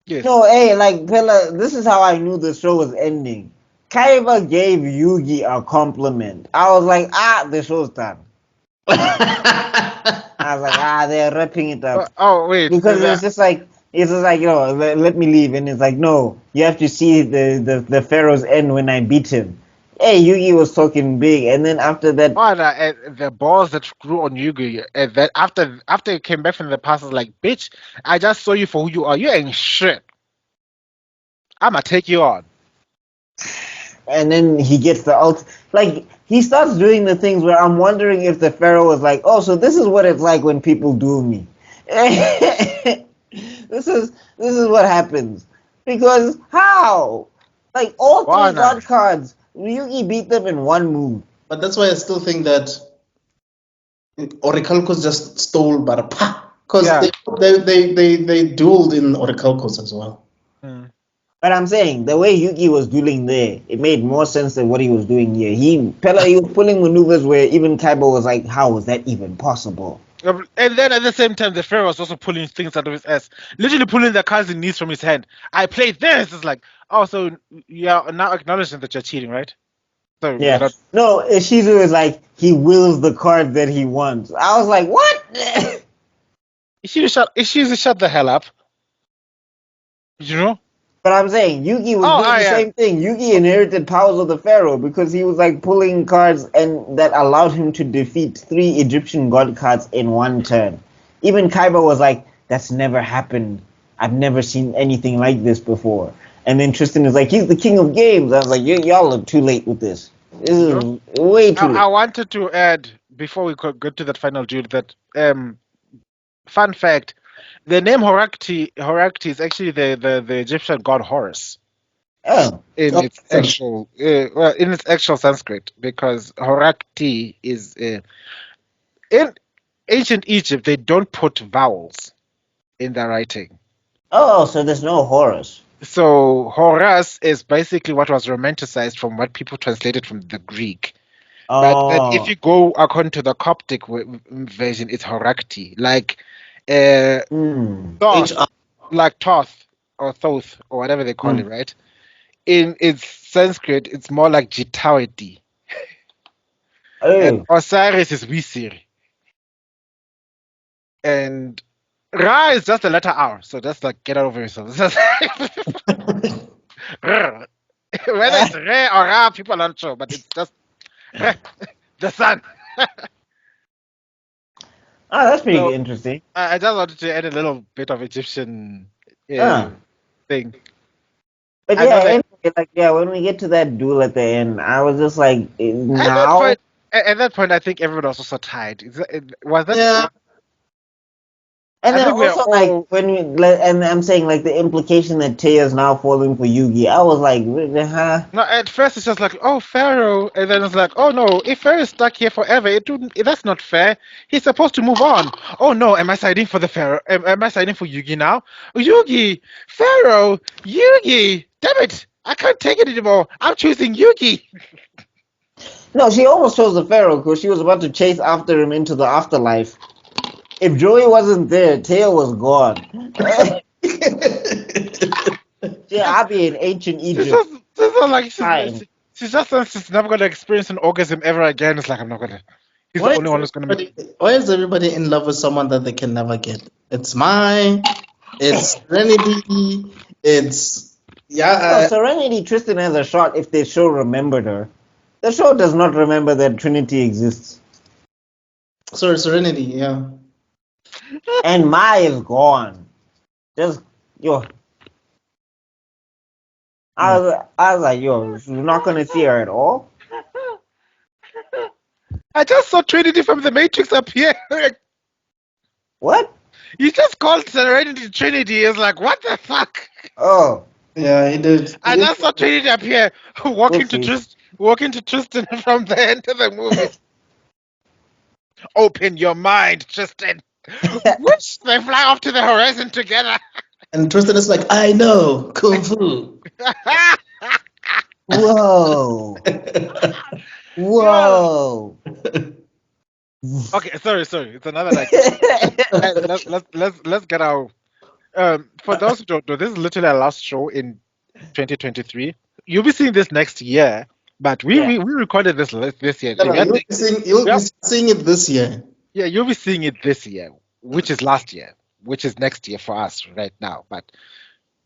[SPEAKER 1] Yes.
[SPEAKER 3] No, hey, like Pella, this is how I knew the show was ending. Kaiba gave Yugi a compliment. I was like, the show's done. I was like, they're wrapping it up.
[SPEAKER 1] Oh wait,
[SPEAKER 3] because it's just like let me leave, and it's like, no, you have to see the Pharaoh's end when I beat him. Hey, Yugi was talking big, and then after that,
[SPEAKER 1] the balls that grew on Yugi, that after he came back from the past, was like, bitch, I just saw you for who you are. You ain't shit. I'ma take you on.
[SPEAKER 3] And then he gets the ult. Like, he starts doing the things where I'm wondering if the Pharaoh was like, oh, so this is what it's like when people do me. This is what happens. Because how? Like, all three god cards, Ryugi beat them in one move.
[SPEAKER 2] But that's why I still think that Orichalcos just stole Barapa. Because they dueled in Orichalcos as well.
[SPEAKER 3] But I'm saying, the way Yugi was dueling there, it made more sense than what he was doing here. He was pulling maneuvers where even Kaiba was like, how is that even possible?
[SPEAKER 1] And then at the same time, the Pharaoh was also pulling things out of his ass. Literally pulling the cards and knees from his hand. I played this. It's like, oh, so you're now acknowledging that you're cheating, right? So
[SPEAKER 3] yeah. No, Ishizu is like, he wills the card that he wants. I was like, what?
[SPEAKER 1] Ishizu shut the hell up. You know?
[SPEAKER 3] But I'm saying, Yugi was doing the same thing. Yugi inherited powers of the Pharaoh because he was like pulling cards and that allowed him to defeat 3 Egyptian god cards in one turn. Even Kaiba was like, that's never happened. I've never seen anything like this before. And then Tristan is like, he's the king of games. I was like, y'all are too late with this. This is way too late.
[SPEAKER 1] I wanted to add, before we go to that final duel, that fun fact, The name Horakti is actually the Egyptian god Horus
[SPEAKER 3] Oh,
[SPEAKER 1] in
[SPEAKER 2] Oh,
[SPEAKER 1] its actual in its actual Sanskrit, because Horakti is in ancient Egypt they don't put vowels in their writing.
[SPEAKER 3] so there's no Horus.
[SPEAKER 1] So Horus is basically what was romanticized from what people translated from the Greek. But if
[SPEAKER 3] Oh,
[SPEAKER 1] you go according to the Coptic version, it's Horakti, like
[SPEAKER 2] HR.
[SPEAKER 1] Thoth, like Thoth or Thoth or whatever they call it, right? In its Sanskrit, it's more like Jitawati. And
[SPEAKER 3] oh.
[SPEAKER 1] Osiris is Wisiri. And Ra is just the letter R, so just like get over yourself. It's just Whether it's Re or Ra, people aren't sure, but it's just Re, the sun.
[SPEAKER 3] Oh, that's pretty
[SPEAKER 1] So
[SPEAKER 3] interesting.
[SPEAKER 1] I just wanted to add a little bit of Egyptian
[SPEAKER 3] Ah.
[SPEAKER 1] thing.
[SPEAKER 3] But
[SPEAKER 1] I know
[SPEAKER 3] yeah,
[SPEAKER 1] that
[SPEAKER 3] anyway, like when we get to that duel at the end, I was just like,
[SPEAKER 1] at that
[SPEAKER 3] now.
[SPEAKER 1] point, at that point, I think everyone was also tired. Was that?
[SPEAKER 2] Yeah.
[SPEAKER 3] And
[SPEAKER 1] I
[SPEAKER 3] then
[SPEAKER 1] think we are
[SPEAKER 3] also like
[SPEAKER 1] all.
[SPEAKER 3] when we and I'm saying like the implication that Taya's now falling for Yugi, I was like, huh?
[SPEAKER 1] No, at first it's just like, oh, Pharaoh, and then it's like, oh no, if Pharaoh is stuck here forever, that's not fair. He's supposed to move on. Oh no, am I siding for the Pharaoh? Am I siding for Yugi now? Yugi, Pharaoh, Yugi. Damn it, I can't take it anymore. I'm choosing Yugi.
[SPEAKER 3] No, she almost chose the Pharaoh because she was about to chase after him into the afterlife. If Joey wasn't there, Taya was gone. Yeah, I'd be in ancient
[SPEAKER 1] She's
[SPEAKER 3] Egypt.
[SPEAKER 1] just like
[SPEAKER 3] Fine.
[SPEAKER 1] she's just says she's never gonna experience an orgasm ever again. It's like I'm not gonna. He's the only one who's gonna.
[SPEAKER 2] Why is everybody in love with someone that they can never get? It's mine. It's Serenity. It's
[SPEAKER 3] No, Serenity Tristan has a shot if the show remembered her. The show does not remember that Trinity exists.
[SPEAKER 2] sorry, Serenity. Yeah.
[SPEAKER 3] And Mai is gone. Just yo. I was like, yo, you're not gonna see her at all.
[SPEAKER 1] I just saw Trinity from the Matrix appear.
[SPEAKER 3] What?
[SPEAKER 1] You just called Serenity Trinity. It's like, what the fuck?
[SPEAKER 3] Oh,
[SPEAKER 2] Yeah, he did.
[SPEAKER 1] I just saw Trinity appear, walking to Tristan from the end of the movie. Open your mind, Tristan. Which they fly off to the horizon together.
[SPEAKER 2] And Tristan is like, I know kung fu.
[SPEAKER 3] whoa, whoa.
[SPEAKER 1] Okay, sorry. It's another like. Let's get our. For those who don't know, this is literally our last show in 2023. You'll be seeing this next year, but we recorded this year.
[SPEAKER 2] No, you'll be seeing it this year.
[SPEAKER 1] Yeah, you'll be seeing it this year, which is last year, which is next year for us right now. But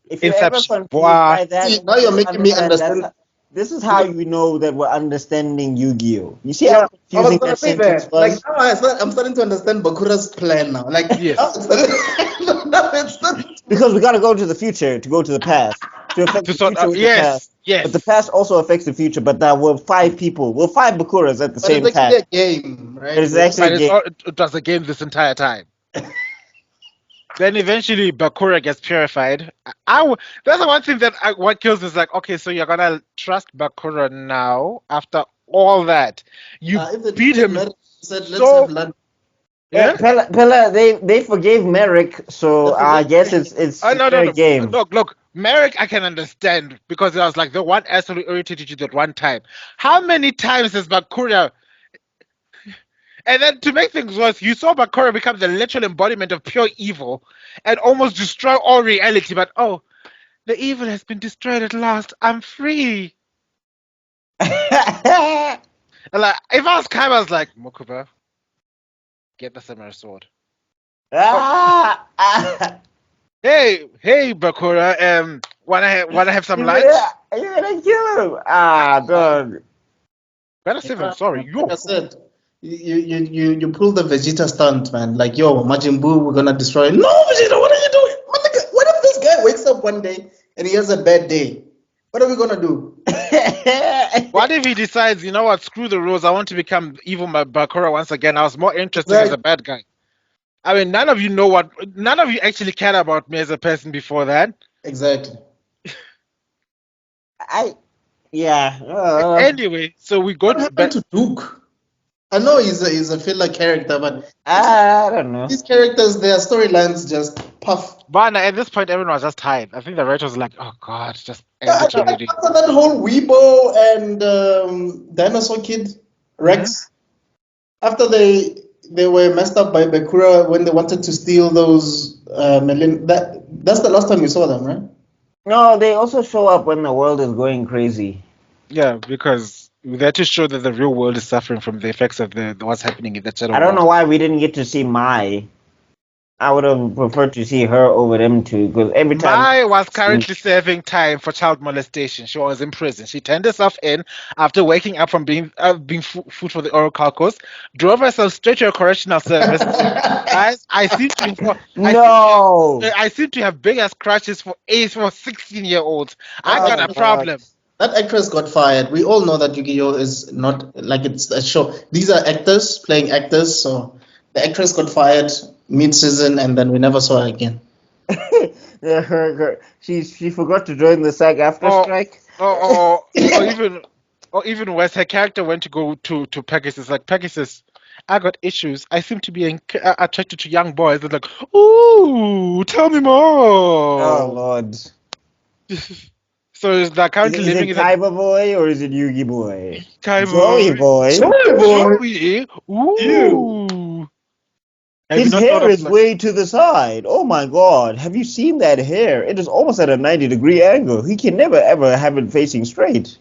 [SPEAKER 3] If you're ever
[SPEAKER 1] Inception,
[SPEAKER 3] confused by that,
[SPEAKER 2] See, now you're making me understand.
[SPEAKER 3] This is how you know that we're understanding Yu-Gi-Oh. You see
[SPEAKER 2] Yeah,
[SPEAKER 3] how
[SPEAKER 2] I was
[SPEAKER 3] confusing
[SPEAKER 2] gonna
[SPEAKER 3] that
[SPEAKER 2] say
[SPEAKER 3] sentence
[SPEAKER 2] that.
[SPEAKER 3] was?
[SPEAKER 2] Like now I'm starting to understand Bakura's plan now. Like
[SPEAKER 1] Yes.
[SPEAKER 2] now it's starting to-
[SPEAKER 3] Because we got to go to the future to go to the past. To affect
[SPEAKER 1] To
[SPEAKER 3] the
[SPEAKER 1] sort
[SPEAKER 3] future
[SPEAKER 1] out,
[SPEAKER 3] with the past.
[SPEAKER 1] yes.
[SPEAKER 3] But the past also affects the future. But that we're 5 people. We're 5 Bakuras at the
[SPEAKER 2] but
[SPEAKER 3] same
[SPEAKER 2] it's
[SPEAKER 3] time.
[SPEAKER 2] actually a game, right?
[SPEAKER 3] It's actually
[SPEAKER 1] But
[SPEAKER 3] a game.
[SPEAKER 1] it was a game this entire time. Then eventually Bakura gets purified. That's the one thing that what kills is like, okay, so you're gonna trust Bakura now after all that. You
[SPEAKER 2] If the
[SPEAKER 1] beat him.
[SPEAKER 2] said, let's
[SPEAKER 1] so-
[SPEAKER 2] have lunch.
[SPEAKER 1] Yeah.
[SPEAKER 3] Pella, they forgave Merrick, so
[SPEAKER 2] They
[SPEAKER 3] I
[SPEAKER 2] forgave
[SPEAKER 3] guess
[SPEAKER 2] Merrick.
[SPEAKER 3] it's
[SPEAKER 1] No.
[SPEAKER 3] fair game.
[SPEAKER 1] Look, Merrick, I can understand because it was like the one asshole who irritated you that one time. How many times has Bakura? And then to make things worse, you saw Bakura become the literal embodiment of pure evil and almost destroy all reality. But oh, the evil has been destroyed at last. I'm free. And like, if I was Kai, I was like, Mokuba, get the samurai sword. Hey, Bakura, wanna have some lunch?
[SPEAKER 3] You're gonna kill him. Dog.
[SPEAKER 1] Better save him. Sorry,
[SPEAKER 2] Like I said, you pull the Vegeta stunt, man. Like, yo, Majin Buu, we're gonna destroy it. No, Vegeta, what are you doing? What if this guy wakes up one day and he has a bad day? What are we gonna do?
[SPEAKER 1] What if he decides, you know what, screw the rules, I want to become evil Bakura once again. I was more interested as a bad guy. I mean, none of you actually cared about me as a person before that.
[SPEAKER 2] Exactly.
[SPEAKER 3] Yeah.
[SPEAKER 1] Anyway, so we go
[SPEAKER 2] What
[SPEAKER 1] to
[SPEAKER 2] happened to Duke? I know he's a filler character, but
[SPEAKER 3] I don't know.
[SPEAKER 2] these characters, their storylines just puff.
[SPEAKER 1] Bana. At this point, everyone was just tired. I think the writer was like, "Oh God, just end it already."
[SPEAKER 2] After that whole Weibo and Dinosaur Kid, Rex, after they were messed up by Bakura when they wanted to steal those that's the last time you saw them, right?
[SPEAKER 3] No, they also show up when the world is going crazy.
[SPEAKER 1] Yeah, because we had to show that the real world is suffering from the effects of the what's happening in the shadow
[SPEAKER 3] I don't
[SPEAKER 1] world.
[SPEAKER 3] know why we didn't get to see Mai. I would have preferred to see her over them two, because every time
[SPEAKER 1] Mai was currently serving time for child molestation. She was in prison. She turned herself in after waking up from being food for the oral caucus, drove herself straight to a correctional service. Guys, I seem to have big ass crushes for 16-year-olds. I got a problem.
[SPEAKER 2] That actress got fired. We all know that Yu-Gi-Oh is not like it's a show. These are actors playing actors, so the actress got fired mid-season, and then we never saw her again.
[SPEAKER 3] She forgot to join the SAG after strike.
[SPEAKER 1] Or even worse, her character went to go to Pegasus. Like, Pegasus, I got issues. I seem to be attracted to young boys. It's like, ooh, tell me more.
[SPEAKER 3] Oh Lord.
[SPEAKER 1] So is that currently
[SPEAKER 3] Is
[SPEAKER 1] living
[SPEAKER 3] it
[SPEAKER 1] in
[SPEAKER 3] Kaiba boy or is it Yugi boy?
[SPEAKER 1] Kaiba
[SPEAKER 3] Joey boy.
[SPEAKER 1] Joey. Ooh. Have
[SPEAKER 3] His
[SPEAKER 1] you not thought
[SPEAKER 3] hair
[SPEAKER 1] of,
[SPEAKER 3] is way to the side. Oh my God. Have you seen that hair? It is almost at a 90-degree angle. He can never ever have it facing straight.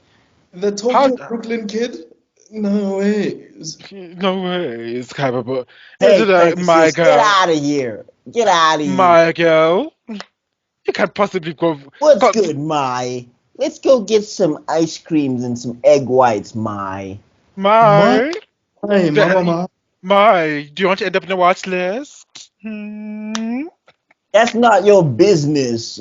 [SPEAKER 2] The Tokyo Brooklyn kid? No way.
[SPEAKER 1] No way, it's Kaiba boy.
[SPEAKER 3] Hey,
[SPEAKER 1] Is it my
[SPEAKER 3] Pegasus,
[SPEAKER 1] girl?
[SPEAKER 3] get out of here. Get out of here.
[SPEAKER 1] My girl? You can't possibly go.
[SPEAKER 3] What's good, Mai? Let's go get some ice creams and some egg whites, Mai.
[SPEAKER 1] My?
[SPEAKER 2] Hi, mama.
[SPEAKER 1] My, do you want to end up in a watch list?
[SPEAKER 3] That's not your business,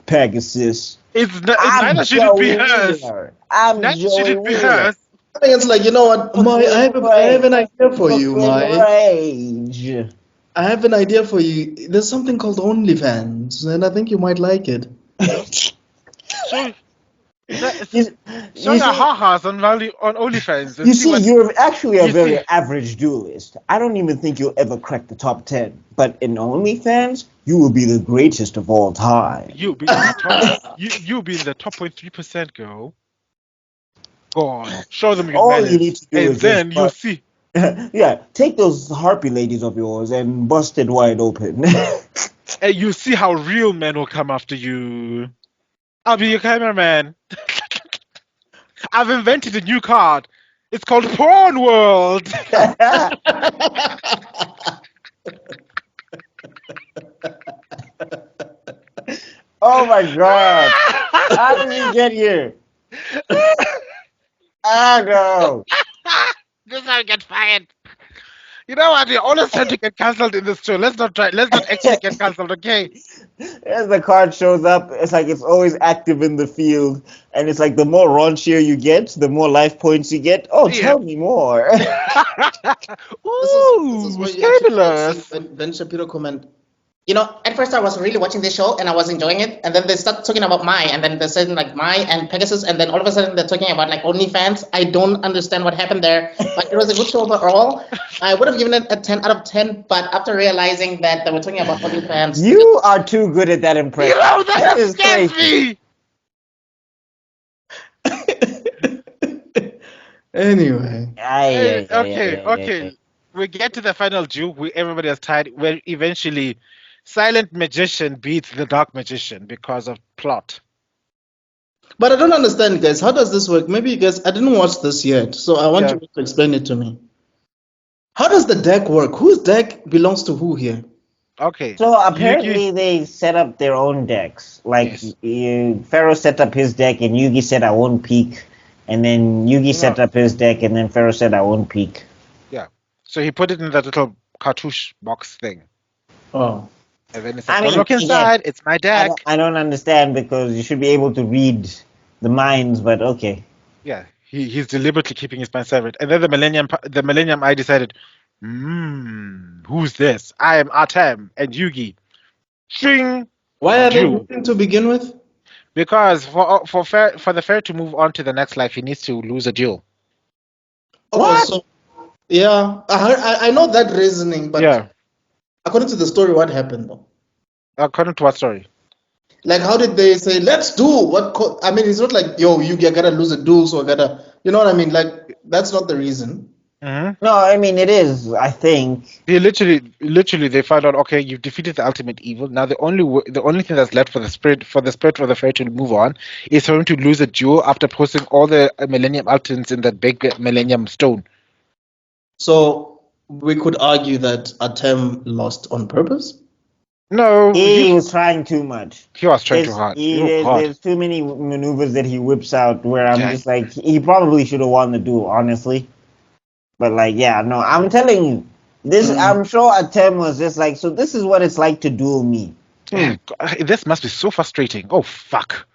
[SPEAKER 3] Pegasus.
[SPEAKER 1] Neither should it be hers.
[SPEAKER 3] Neither
[SPEAKER 1] should it be hers.
[SPEAKER 2] I think it's like, you know what, Mai, I have an idea for you, Mai.
[SPEAKER 3] Rage.
[SPEAKER 2] I have an idea for you. There's something called OnlyFans, and I think you might like it.
[SPEAKER 1] Show the ha-has on OnlyFans.
[SPEAKER 3] You see, you're actually a very average duelist. I don't even think you'll ever crack the top 10. But in OnlyFans, you will be the greatest of all time.
[SPEAKER 1] You'll be in the top 0.3%, girl. Go on, show them your
[SPEAKER 3] all
[SPEAKER 1] manners,
[SPEAKER 3] you need to do
[SPEAKER 1] and
[SPEAKER 3] is
[SPEAKER 1] then you'll see.
[SPEAKER 3] Yeah, take those harpy ladies of yours and bust it wide open.
[SPEAKER 1] And you see how real men will come after you. I'll be your cameraman. I've invented a new card. It's called Porn World.
[SPEAKER 3] Oh my God! How did you get here? No.
[SPEAKER 1] This is how you get fired. You know what? You're always trying to get cancelled in this show. Let's not actually get cancelled, okay?
[SPEAKER 3] As the card shows up, it's like it's always active in the field, and it's like the more raunchier you get, the more life points you get. Oh, tell me more.
[SPEAKER 2] Ooh, this is fabulous. Ben Shapiro comment. You know, at first I was really watching this show and I was enjoying it, and then they start talking about Mai, and then they're saying like Mai and Pegasus, and then all of a sudden they're talking about like OnlyFans. I don't understand what happened there, but it was a good show overall. I would have given it a 10 out of 10, but after realizing that they were talking about OnlyFans,
[SPEAKER 3] you are too good at that impression.
[SPEAKER 1] You know, that scares me.
[SPEAKER 2] Anyway.
[SPEAKER 1] Okay. We get to the final duel where everybody is tied, where eventually Silent Magician beats the Dark Magician because of plot.
[SPEAKER 2] But I don't understand, guys. How does this work? Maybe you guys, I didn't watch this yet, so I want you to explain it to me. How does the deck work? Whose deck belongs to who here?
[SPEAKER 1] Okay.
[SPEAKER 3] So apparently they set up their own decks. Like Pharaoh set up his deck and Yugi said I won't peek. And then Yugi set up his deck and then Pharaoh said I won't peek.
[SPEAKER 1] Yeah. So he put it in that little cartouche box thing.
[SPEAKER 2] Oh.
[SPEAKER 1] And then it's like, look inside, it's my deck.
[SPEAKER 3] I don't understand because you should be able to read the minds, but okay.
[SPEAKER 1] Yeah, he's deliberately keeping his mind separate. And then the Millennium Eye decided, Who's this? I am ATEM and Yugi. Shing!
[SPEAKER 2] Why are they
[SPEAKER 1] Duel.
[SPEAKER 2] losing to begin with?
[SPEAKER 1] Because for the fairy to move on to the next life, he needs to lose a duel.
[SPEAKER 2] Oh,
[SPEAKER 3] What?
[SPEAKER 2] so yeah, I know that reasoning, but
[SPEAKER 1] Yeah.
[SPEAKER 2] according to the story, what happened though?
[SPEAKER 1] According to what story?
[SPEAKER 2] Like, how did they say, let's do what? I mean, it's not like, yo, you gotta lose a duel, so I gotta, you know what I mean? Like, that's not the reason.
[SPEAKER 1] Mm-hmm.
[SPEAKER 3] No, I mean it is. I think.
[SPEAKER 1] He literally, they found out. Okay, you've defeated the ultimate evil. Now the only thing that's left for the spirit for the fairy to move on is for him to lose a duel after posting all the Millennium Ultimates in that big Millennium Stone.
[SPEAKER 2] So we could argue that Atem lost on purpose.
[SPEAKER 1] No,
[SPEAKER 3] He was trying too much.
[SPEAKER 1] he was trying too hard. Oh God.
[SPEAKER 3] There's too many maneuvers that he whips out where I'm
[SPEAKER 1] Yeah.
[SPEAKER 3] just like, he probably should have won the duel, honestly. But like, yeah, no, I'm telling you, this. I'm sure Atem was just like, so this is what it's like to duel me.
[SPEAKER 1] Yeah, this must be so frustrating. Oh fuck.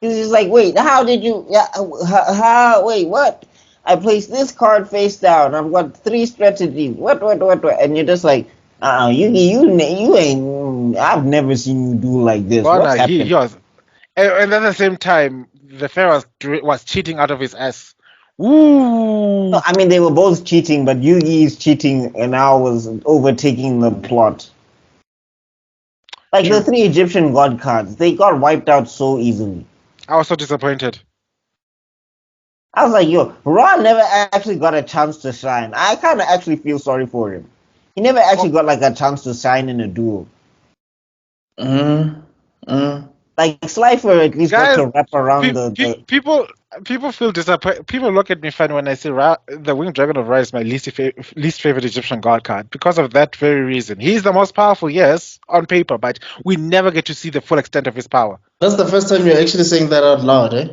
[SPEAKER 3] He's just like, wait, how did you? Yeah, wait, what? I placed this card face down. I've got 3 strategies. What? And you're just like, you ain't. I've never seen you do like this.
[SPEAKER 1] Well,
[SPEAKER 3] What's happening?
[SPEAKER 1] he was, and at the same time, the fair was cheating out of his ass. Ooh.
[SPEAKER 3] No, I mean, they were both cheating, but Yugi is cheating and I was overtaking the plot. Like the 3 Egyptian god cards, they got wiped out so easily.
[SPEAKER 1] I was so disappointed.
[SPEAKER 3] I was like, yo, Ra never actually got a chance to shine. I kind of actually feel sorry for him. He never actually got like a chance to shine in a duel. Like Slifer at least got to wrap around
[SPEAKER 1] people feel disappointed. People look at me funny when I say the Winged Dragon of Ra is my least favorite Egyptian god card because of that very reason. He's the most powerful, yes, on paper, but we never get to see the full extent of his power.
[SPEAKER 2] That's the first time you're actually saying that out loud, eh?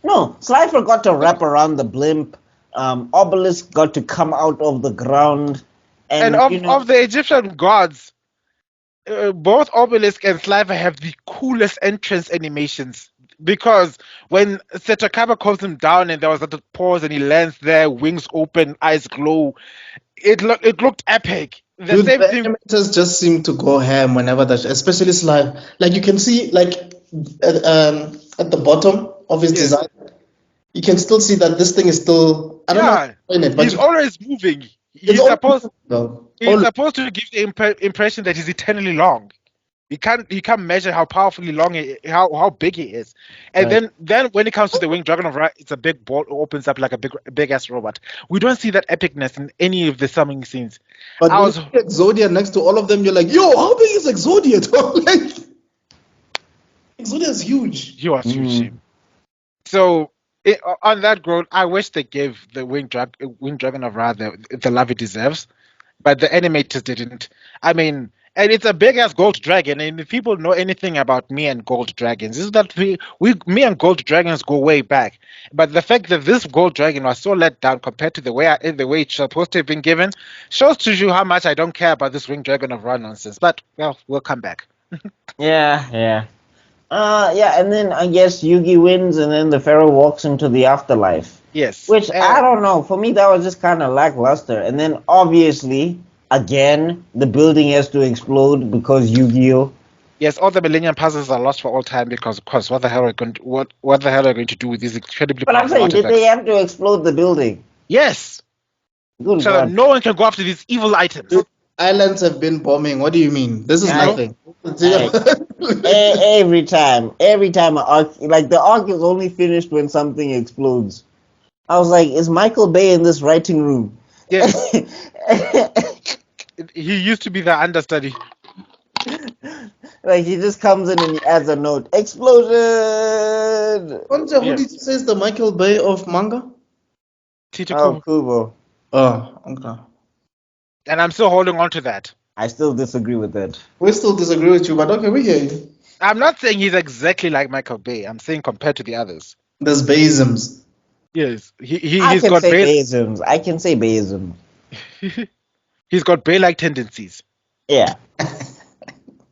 [SPEAKER 3] No, Slifer got to wrap around the blimp. Obelisk got to come out of the ground. And
[SPEAKER 1] of the Egyptian gods, both Obelisk and Slifer have the coolest entrance animations because when Setakaba calls him down and there was that pause and he lands there, wings open, eyes glow, it looked epic. The
[SPEAKER 2] Dude,
[SPEAKER 1] same
[SPEAKER 2] the
[SPEAKER 1] thing.
[SPEAKER 2] animators just seem to go ham whenever that, especially Slifer. Like you can see, like at the bottom of his design, you can still see that this thing is still. I don't know how to explain it, but
[SPEAKER 1] he's always moving. He's supposed to give the impression that he's eternally long. You can't measure how powerfully long how big he is. And then when it comes to the Winged Dragon of Ra, it's a big ball, opens up like a big ass robot. We don't see that epicness in any of the summoning scenes.
[SPEAKER 2] But when you see Exodia next to all of them, you're like, yo, how big is Exodia? Like, Exodia is huge.
[SPEAKER 1] He was huge. So on that growth, I wish they gave the Winged Dragon of Ra the love it deserves, but the animators didn't. I mean, and it's a big ass gold dragon, and if people know anything about me and gold dragons, is that me and gold dragons go way back. But the fact that this gold dragon was so let down compared to the way it's supposed to have been given shows to you how much I don't care about this Winged Dragon of Ra nonsense. But well, we'll come back.
[SPEAKER 3] Yeah, and then I guess Yugi wins, and then the Pharaoh walks into the afterlife.
[SPEAKER 1] Yes.
[SPEAKER 3] Which, I don't know, for me that was just kind of lackluster. And then, obviously, again, the building has to explode because Yu-Gi-Oh!
[SPEAKER 1] Yes, all the Millennium Puzzles are lost for all time because, of course, what the hell are going to do with these incredibly
[SPEAKER 3] But I'm
[SPEAKER 1] powerful
[SPEAKER 3] saying, did they have to explode the building?
[SPEAKER 1] Yes.
[SPEAKER 3] Good
[SPEAKER 1] so
[SPEAKER 3] God.
[SPEAKER 1] that no one can go after these evil items.
[SPEAKER 2] Dude, islands have been bombing. What do you mean? This is nothing.
[SPEAKER 3] Every time an arc, like the arc is only finished when something explodes. I was like, is Michael Bay in this writing room?
[SPEAKER 1] Yeah. He used to be the understudy.
[SPEAKER 3] Like he just comes in and he adds a note. Explosion!
[SPEAKER 2] Who did you say is the Michael Bay of manga?
[SPEAKER 1] Tito
[SPEAKER 3] Kubo.
[SPEAKER 2] Oh, okay.
[SPEAKER 1] And I'm still holding on to that.
[SPEAKER 3] I still disagree with that.
[SPEAKER 2] We still disagree with you, but okay, we hear you.
[SPEAKER 1] I'm not saying he's exactly like Michael Bay. I'm saying compared to the others.
[SPEAKER 2] There's Bayisms.
[SPEAKER 1] Yes, he's got
[SPEAKER 3] Bayisms. I can say Bayism.
[SPEAKER 1] He's got Bay-like tendencies.
[SPEAKER 3] Yeah.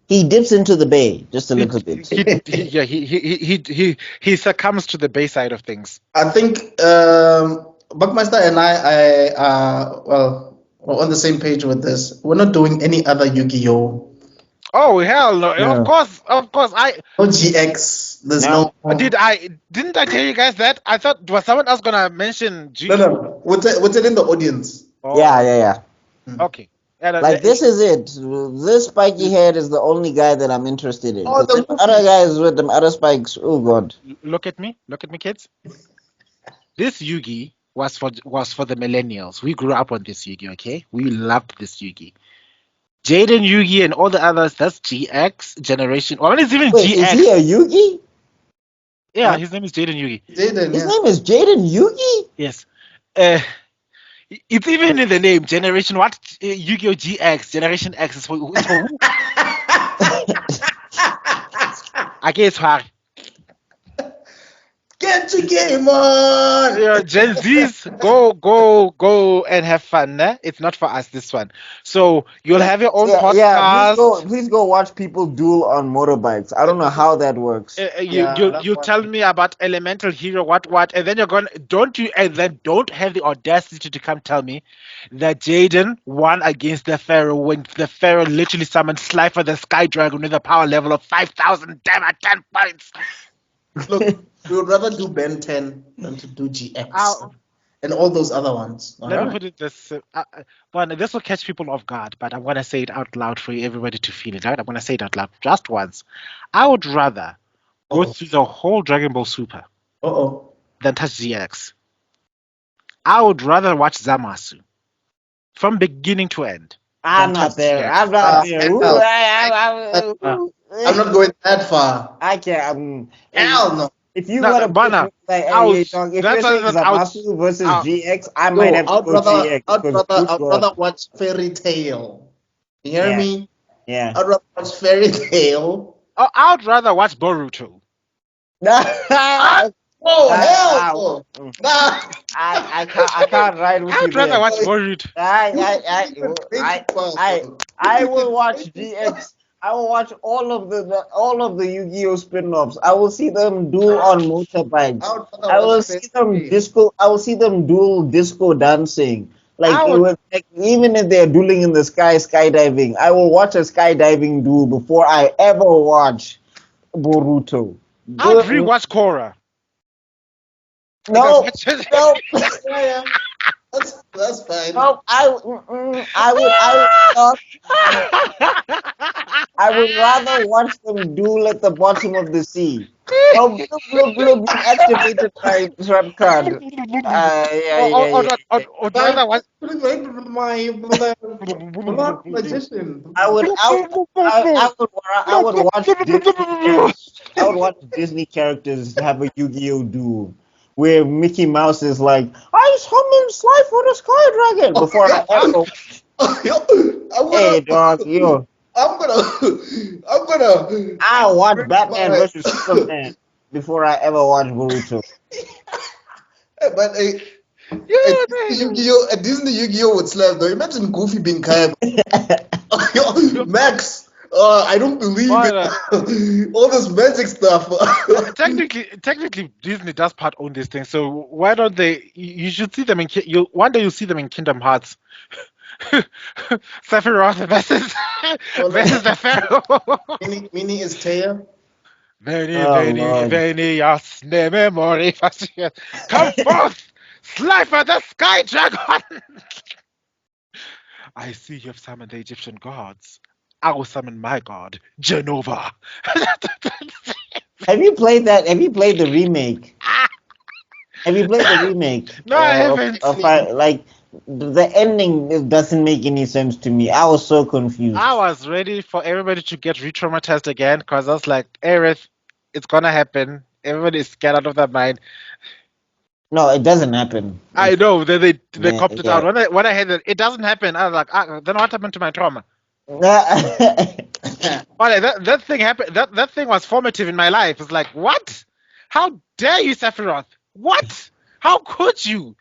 [SPEAKER 3] He dips into the bay just a little bit.
[SPEAKER 1] He succumbs to the bay side of things.
[SPEAKER 2] I think BuckMeister and I we're on the same page with this. We're not doing any other Yu-Gi-Oh.
[SPEAKER 1] Oh hell no!
[SPEAKER 3] Yeah.
[SPEAKER 1] Of course.
[SPEAKER 2] No GX. There's
[SPEAKER 3] No.
[SPEAKER 1] Didn't I tell you guys that? I thought was someone else gonna mention G.
[SPEAKER 2] No. What's it in the audience?
[SPEAKER 1] Oh,
[SPEAKER 3] Yeah.
[SPEAKER 1] Okay. Yeah,
[SPEAKER 3] Like this is it. This spiky head is the only guy that I'm interested in.
[SPEAKER 2] Oh, the
[SPEAKER 3] Other guys with them other spikes. Oh god.
[SPEAKER 1] Look at me, kids. This Yugi was for the millennials. We grew up on this Yugi, okay? We loved this Yugi. Jaden Yugi and all the others, that's GX generation. Or it's even
[SPEAKER 3] Wait,
[SPEAKER 1] GX.
[SPEAKER 3] is he a Yugi?
[SPEAKER 1] Yeah, his name is Jaden Yugi.
[SPEAKER 2] Jaden,
[SPEAKER 3] His
[SPEAKER 2] yeah.
[SPEAKER 3] name is Jaden Yugi?
[SPEAKER 1] Yes. It's even in the name. Generation what? Yu-Gi-Oh! GX. Generation X is for who? I guess hard.
[SPEAKER 2] Get your game on!
[SPEAKER 1] Yeah, Gen Zs, go and have fun. Ne? It's not for us, this one. So you'll have your own podcast.
[SPEAKER 3] Yeah, please go watch people duel on motorbikes. I don't know how that works.
[SPEAKER 1] You tell me about Elemental Hero, what, and then you're going. Don't have the audacity to come tell me that Jaden won against the Pharaoh when the Pharaoh literally summoned Slifer the Sky Dragon with a power level of 5,000 damn at 10 points.
[SPEAKER 2] Look, we would rather do Ben 10 than to do GX.
[SPEAKER 1] Ow.
[SPEAKER 2] And all those other ones.
[SPEAKER 1] Let me put it this. This will catch people off guard, but I'm gonna say it out loud for everybody to feel it. Right? I'm gonna say it out loud just once. I would rather go through the whole Dragon Ball Super than touch GX. I would rather watch Zamasu from beginning to end.
[SPEAKER 3] I'm not there. I'm not there.
[SPEAKER 2] I'm not going that far.
[SPEAKER 3] I can't.
[SPEAKER 2] Hell no.
[SPEAKER 3] If you
[SPEAKER 1] No,
[SPEAKER 3] want to
[SPEAKER 1] Bana,
[SPEAKER 3] if you're saying Zamasu versus GX, I might have to go GX.
[SPEAKER 2] I'd rather watch Fairy Tail. You hear me?
[SPEAKER 3] Yeah.
[SPEAKER 2] I'd rather watch Fairy Tail.
[SPEAKER 1] I would rather watch Boruto.
[SPEAKER 2] Oh hell no! Nah.
[SPEAKER 3] I can't ride with you.
[SPEAKER 1] I'd rather
[SPEAKER 3] there.
[SPEAKER 1] watch Boruto.
[SPEAKER 3] I will watch GX. I will watch all of the Yu-Gi-Oh spin-offs. I will see them duel on motorbikes. I will see them duel disco dancing. Even if they're dueling in the skydiving, I will watch a skydiving duel before I ever watch Boruto.
[SPEAKER 1] I'd rewatch Korra.
[SPEAKER 3] No.
[SPEAKER 2] That's fine.
[SPEAKER 3] No, I would rather watch them duel at the bottom of the sea. Oh, blub, activated my trap card.
[SPEAKER 2] Magician.
[SPEAKER 3] I would watch Disney characters have a Yu-Gi-Oh duel where Mickey Mouse is like, I summon Sly for the Sky Dragon before I ever. Hey dog, yo. I watch Batman versus Superman before I ever watch Boruto.
[SPEAKER 2] But a Disney Yu-Gi-Oh would slap though. Imagine Goofy being Kaiba. Max, I don't believe it. All this magic stuff.
[SPEAKER 1] Technically, Disney does part own this thing. So why don't they? You should see them in. One day you'll see them in Kingdom Hearts. Sephiroth versus the Pharaoh.
[SPEAKER 2] Mini is Taya.
[SPEAKER 1] Veni, jasne memory. Come forth, Slifer the Sky Dragon. I see you have summoned the Egyptian gods. I will summon my god, Genova.
[SPEAKER 3] Have you played that? Have you played the remake? Have you played the remake?
[SPEAKER 1] No, I haven't.
[SPEAKER 3] The ending doesn't make any sense to me. I was so confused.
[SPEAKER 1] I was ready for everybody to get re-traumatized again because I was like, Aerith, it's gonna happen. Everybody's scared out of their mind.
[SPEAKER 3] No, it doesn't happen.
[SPEAKER 1] I know. They copped it out. When I heard that it doesn't happen, I was like, then what happened to my trauma? That thing happened. That thing was formative in my life. It's like, what? How dare you, Sephiroth? What? How could you?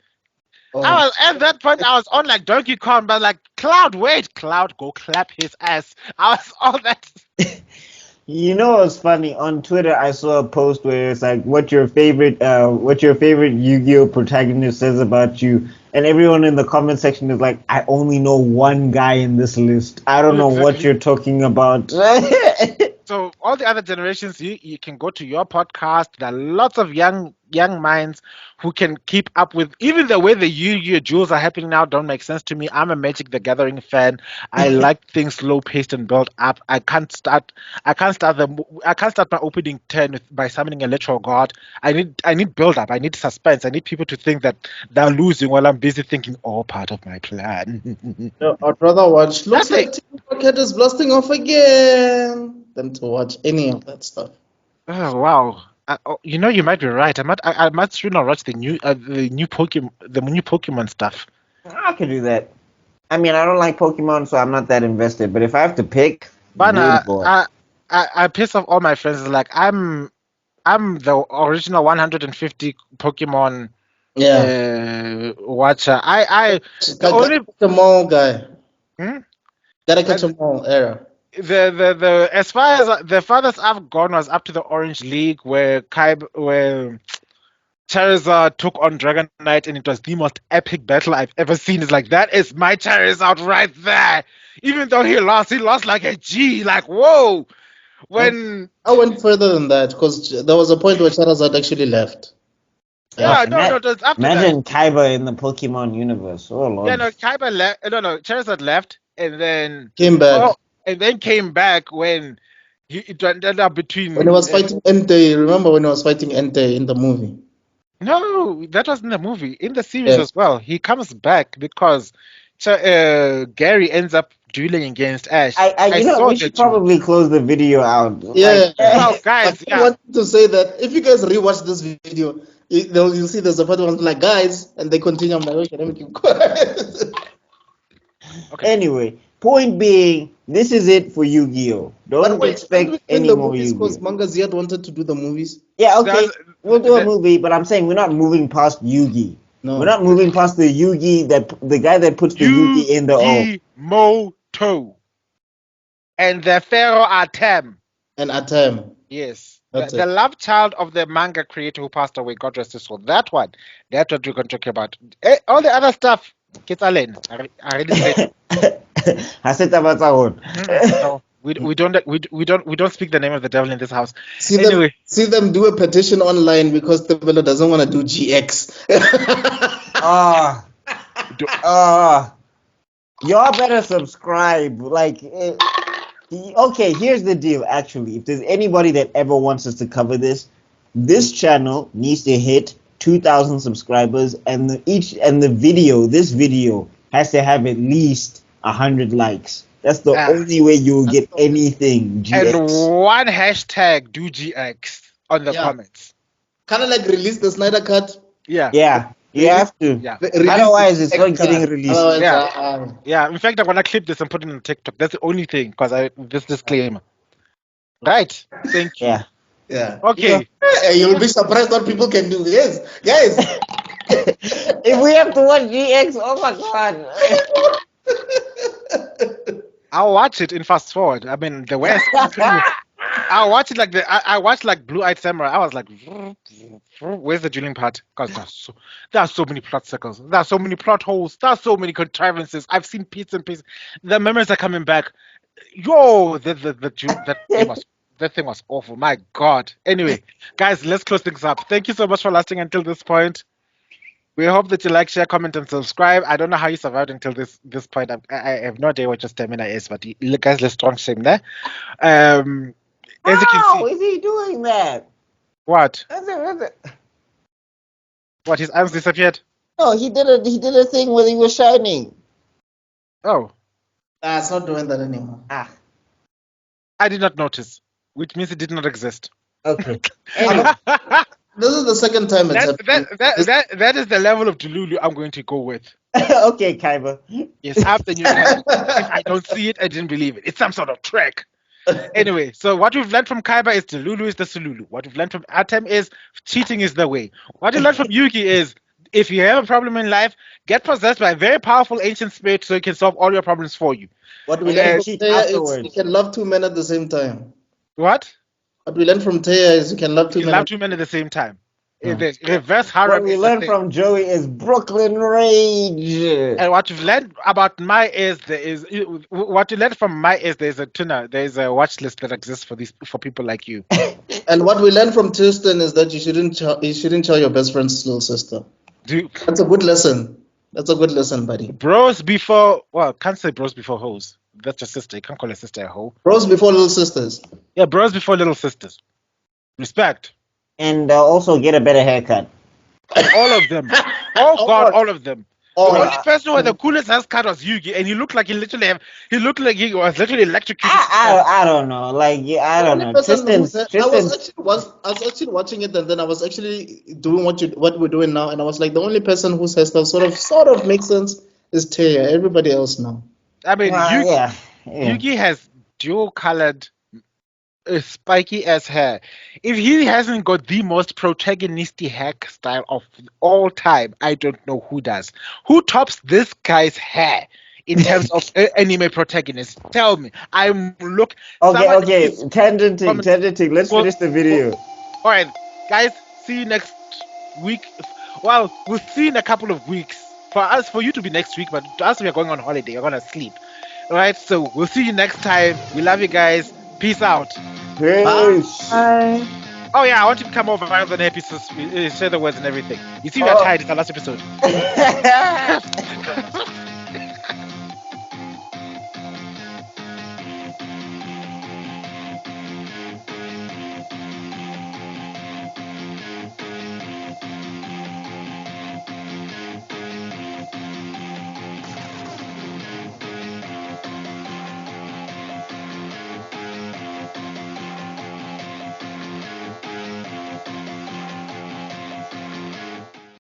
[SPEAKER 1] I was at that point. I was on like Donkey Kong, but like Cloud, wait, Cloud, go clap his ass. I was all that.
[SPEAKER 3] You know what's funny? On Twitter, I saw a post where it's like, what your favorite Yu-Gi-Oh protagonist says about you, And everyone in the comment section is like, I only know one guy in this list. I don't know what
[SPEAKER 1] Exactly.
[SPEAKER 3] you're talking about.
[SPEAKER 1] So all the other generations, you can go to your podcast. There are lots of young minds who can keep up with even the way the Yu-Gi-Oh duels are happening now. Don't make sense to me. I'm a Magic the Gathering fan. I like things slow paced and built up. I can't start my opening turn by summoning a literal god. I need build up. I need suspense. I need people to think that they're losing while I'm busy thinking, all part of my plan.
[SPEAKER 2] No, I'd rather watch. Looks
[SPEAKER 1] Nothing.
[SPEAKER 2] like Team Rocket is blasting off again than to watch any of that stuff.
[SPEAKER 1] Oh wow! You might be right. I might soon watch the new Pokemon stuff.
[SPEAKER 3] I could do that. I mean, I don't like Pokemon, so I'm not that invested. But if I have to pick,
[SPEAKER 1] But
[SPEAKER 3] good boy.
[SPEAKER 1] I piss off all my friends. Like I'm the original 150 Pokemon watcher. The only
[SPEAKER 2] Gotta catch them all, guy.
[SPEAKER 1] Hmm?
[SPEAKER 2] Gotta catch them all, era.
[SPEAKER 1] the as far as the farthest I've gone was up to the Orange League where Charizard took on Dragon Knight, and it was the most epic battle I've ever seen. It's like, that is my Charizard right there. Even though he lost like a G. Like, whoa. When
[SPEAKER 2] I went further than that because there was a point where Charizard actually left.
[SPEAKER 1] yeah, no, that's after that.
[SPEAKER 3] Imagine Kaiba in the Pokemon universe. Oh lord.
[SPEAKER 1] Yeah, no, Kaiba left. No, Charizard left, and then
[SPEAKER 2] Came back.
[SPEAKER 1] Came back when it ended up between.
[SPEAKER 2] When he was fighting Entei, remember when he was fighting Entei in the movie?
[SPEAKER 1] No, that was in the movie. In the series as well, he comes back because Gary ends up dueling against Ash.
[SPEAKER 3] We should probably close the video out.
[SPEAKER 2] Yeah.
[SPEAKER 1] Oh, guys,
[SPEAKER 2] I want to say that if you guys rewatch this video, you'll see there's a part where I'm like, guys, and they continue. I'm like, okay, let me keep quiet.
[SPEAKER 1] Okay.
[SPEAKER 3] Anyway, point being, this is it for Yu-Gi-Oh! Don't expect any more Yu-Gi-Oh!
[SPEAKER 2] Because Manga Ziad wanted to do the movies.
[SPEAKER 3] Yeah, okay, we'll do a movie, but I'm saying we're not moving past Yu-Gi.
[SPEAKER 2] No.
[SPEAKER 3] We're not moving past the Yu-Gi, the guy that puts the Yu-Gi in the O.
[SPEAKER 1] Moto. And the Pharaoh ATEM.
[SPEAKER 2] And ATEM.
[SPEAKER 1] Yes.
[SPEAKER 2] That's
[SPEAKER 1] The love child of the manga creator who passed away, God rest his soul. That's what we're going to talk about. All the other stuff, kids are lame. I already said. No, we don't speak the name of the devil in this house.
[SPEAKER 2] See them do a petition online because Tebello doesn't want to do GX.
[SPEAKER 3] Y'all better subscribe. Like, okay, here's the deal. Actually, if there's anybody that ever wants us to cover this channel needs to hit 2,000 subscribers, and this video has to have at least 100 likes. That's the only way you will get anything. GX.
[SPEAKER 1] And one hashtag do GX on the comments.
[SPEAKER 2] Kind of like release the Snyder Cut.
[SPEAKER 3] Yeah. You have to.
[SPEAKER 1] Yeah.
[SPEAKER 3] Otherwise, it's not getting released.
[SPEAKER 1] Yeah. In fact, I'm gonna clip this and put it on TikTok. That's the only thing, because this disclaimer. Right. Thank you.
[SPEAKER 2] Yeah.
[SPEAKER 1] Okay.
[SPEAKER 2] You'll be surprised what people can do. Yes, guys.
[SPEAKER 3] If we have to watch GX, oh my god.
[SPEAKER 1] I'll watch it in fast forward. I mean, the way I'll watch it like I watched like Blue Eyed Samurai. I was like, where's the dueling part? Because there are so many plot circles. There are so many plot holes. There are so many contrivances. I've seen bits and pieces. The memories are coming back. Yo, that thing was awful. My God. Anyway, guys, let's close things up. Thank you so much for lasting until this point. We hope that you like, share, comment, and subscribe. I don't know how you survived until this point. I have no idea what your stamina is, but you guys, let's strong shame there. As you can see,
[SPEAKER 3] is he doing that?
[SPEAKER 1] What? What? His arms disappeared?
[SPEAKER 3] No, he did a thing where he was shining.
[SPEAKER 1] Oh.
[SPEAKER 2] It's not doing that anymore.
[SPEAKER 1] I did not notice, which means it did not exist.
[SPEAKER 3] Okay.
[SPEAKER 2] This is the second time it's happened.
[SPEAKER 1] That is the level of Delulu I'm going to go with.
[SPEAKER 3] Okay, Kaiba.
[SPEAKER 1] Yes, after you. If I don't see it, I didn't believe it. It's some sort of trick. Anyway, so what we've learned from Kaiba is Delulu is the Sululu. What we've learned from ATEM is cheating is the way. What we learned from Yugi is if you have a problem in life, get possessed by a very powerful ancient spirit so it can solve all your problems for you.
[SPEAKER 2] What we learned from Taya is you can love two men at the same time.
[SPEAKER 1] What?
[SPEAKER 2] What we learned from Taya is you can love two men.
[SPEAKER 1] At the same time. The reverse
[SPEAKER 3] What
[SPEAKER 1] harem
[SPEAKER 3] we
[SPEAKER 1] is
[SPEAKER 3] learned from Joey is Brooklyn Rage.
[SPEAKER 1] and what you've learned about my is what you learned from my is there's a watch list that exists for people like you.
[SPEAKER 2] And what we learned from Tristan is that you shouldn't tell your best friend's little sister. That's a good lesson. That's a good lesson, buddy.
[SPEAKER 1] Bros before can't say bros before hoes. That's your sister. You can't call a sister a hoe.
[SPEAKER 2] Bros before little sisters.
[SPEAKER 1] Yeah, bros before little sisters. Respect.
[SPEAKER 3] And also get a better haircut.
[SPEAKER 1] All of them. Oh God, all of them. The only person who had the coolest haircut was Yugi, and he looked like he was literally electrocuted.
[SPEAKER 3] I don't know. Like I don't know. Tristan's.
[SPEAKER 2] I was actually watching it, and then I was actually doing what we're doing now, and I was like, the only person whose hairstyle sort of makes sense is Taya. Everybody else now.
[SPEAKER 1] I mean, Yugi has dual-colored, spiky ass hair. If he hasn't got the most protagonistic hairstyle of all time, I don't know who does. Who tops this guy's hair in terms of anime protagonist? Tell me. I'm look.
[SPEAKER 3] Okay. Tangenting. Let's finish the video.
[SPEAKER 1] All right, guys. See you next week. Well, we'll see in a couple of weeks. For you to be next week, but to us, we are going on holiday. We're gonna sleep. All right. So we'll see you next time. We love you guys. Peace out.
[SPEAKER 3] Peace.
[SPEAKER 2] Bye.
[SPEAKER 1] Oh yeah, I want you to come over for another episode, say the words and everything. You see, we are tired. It's our last episode.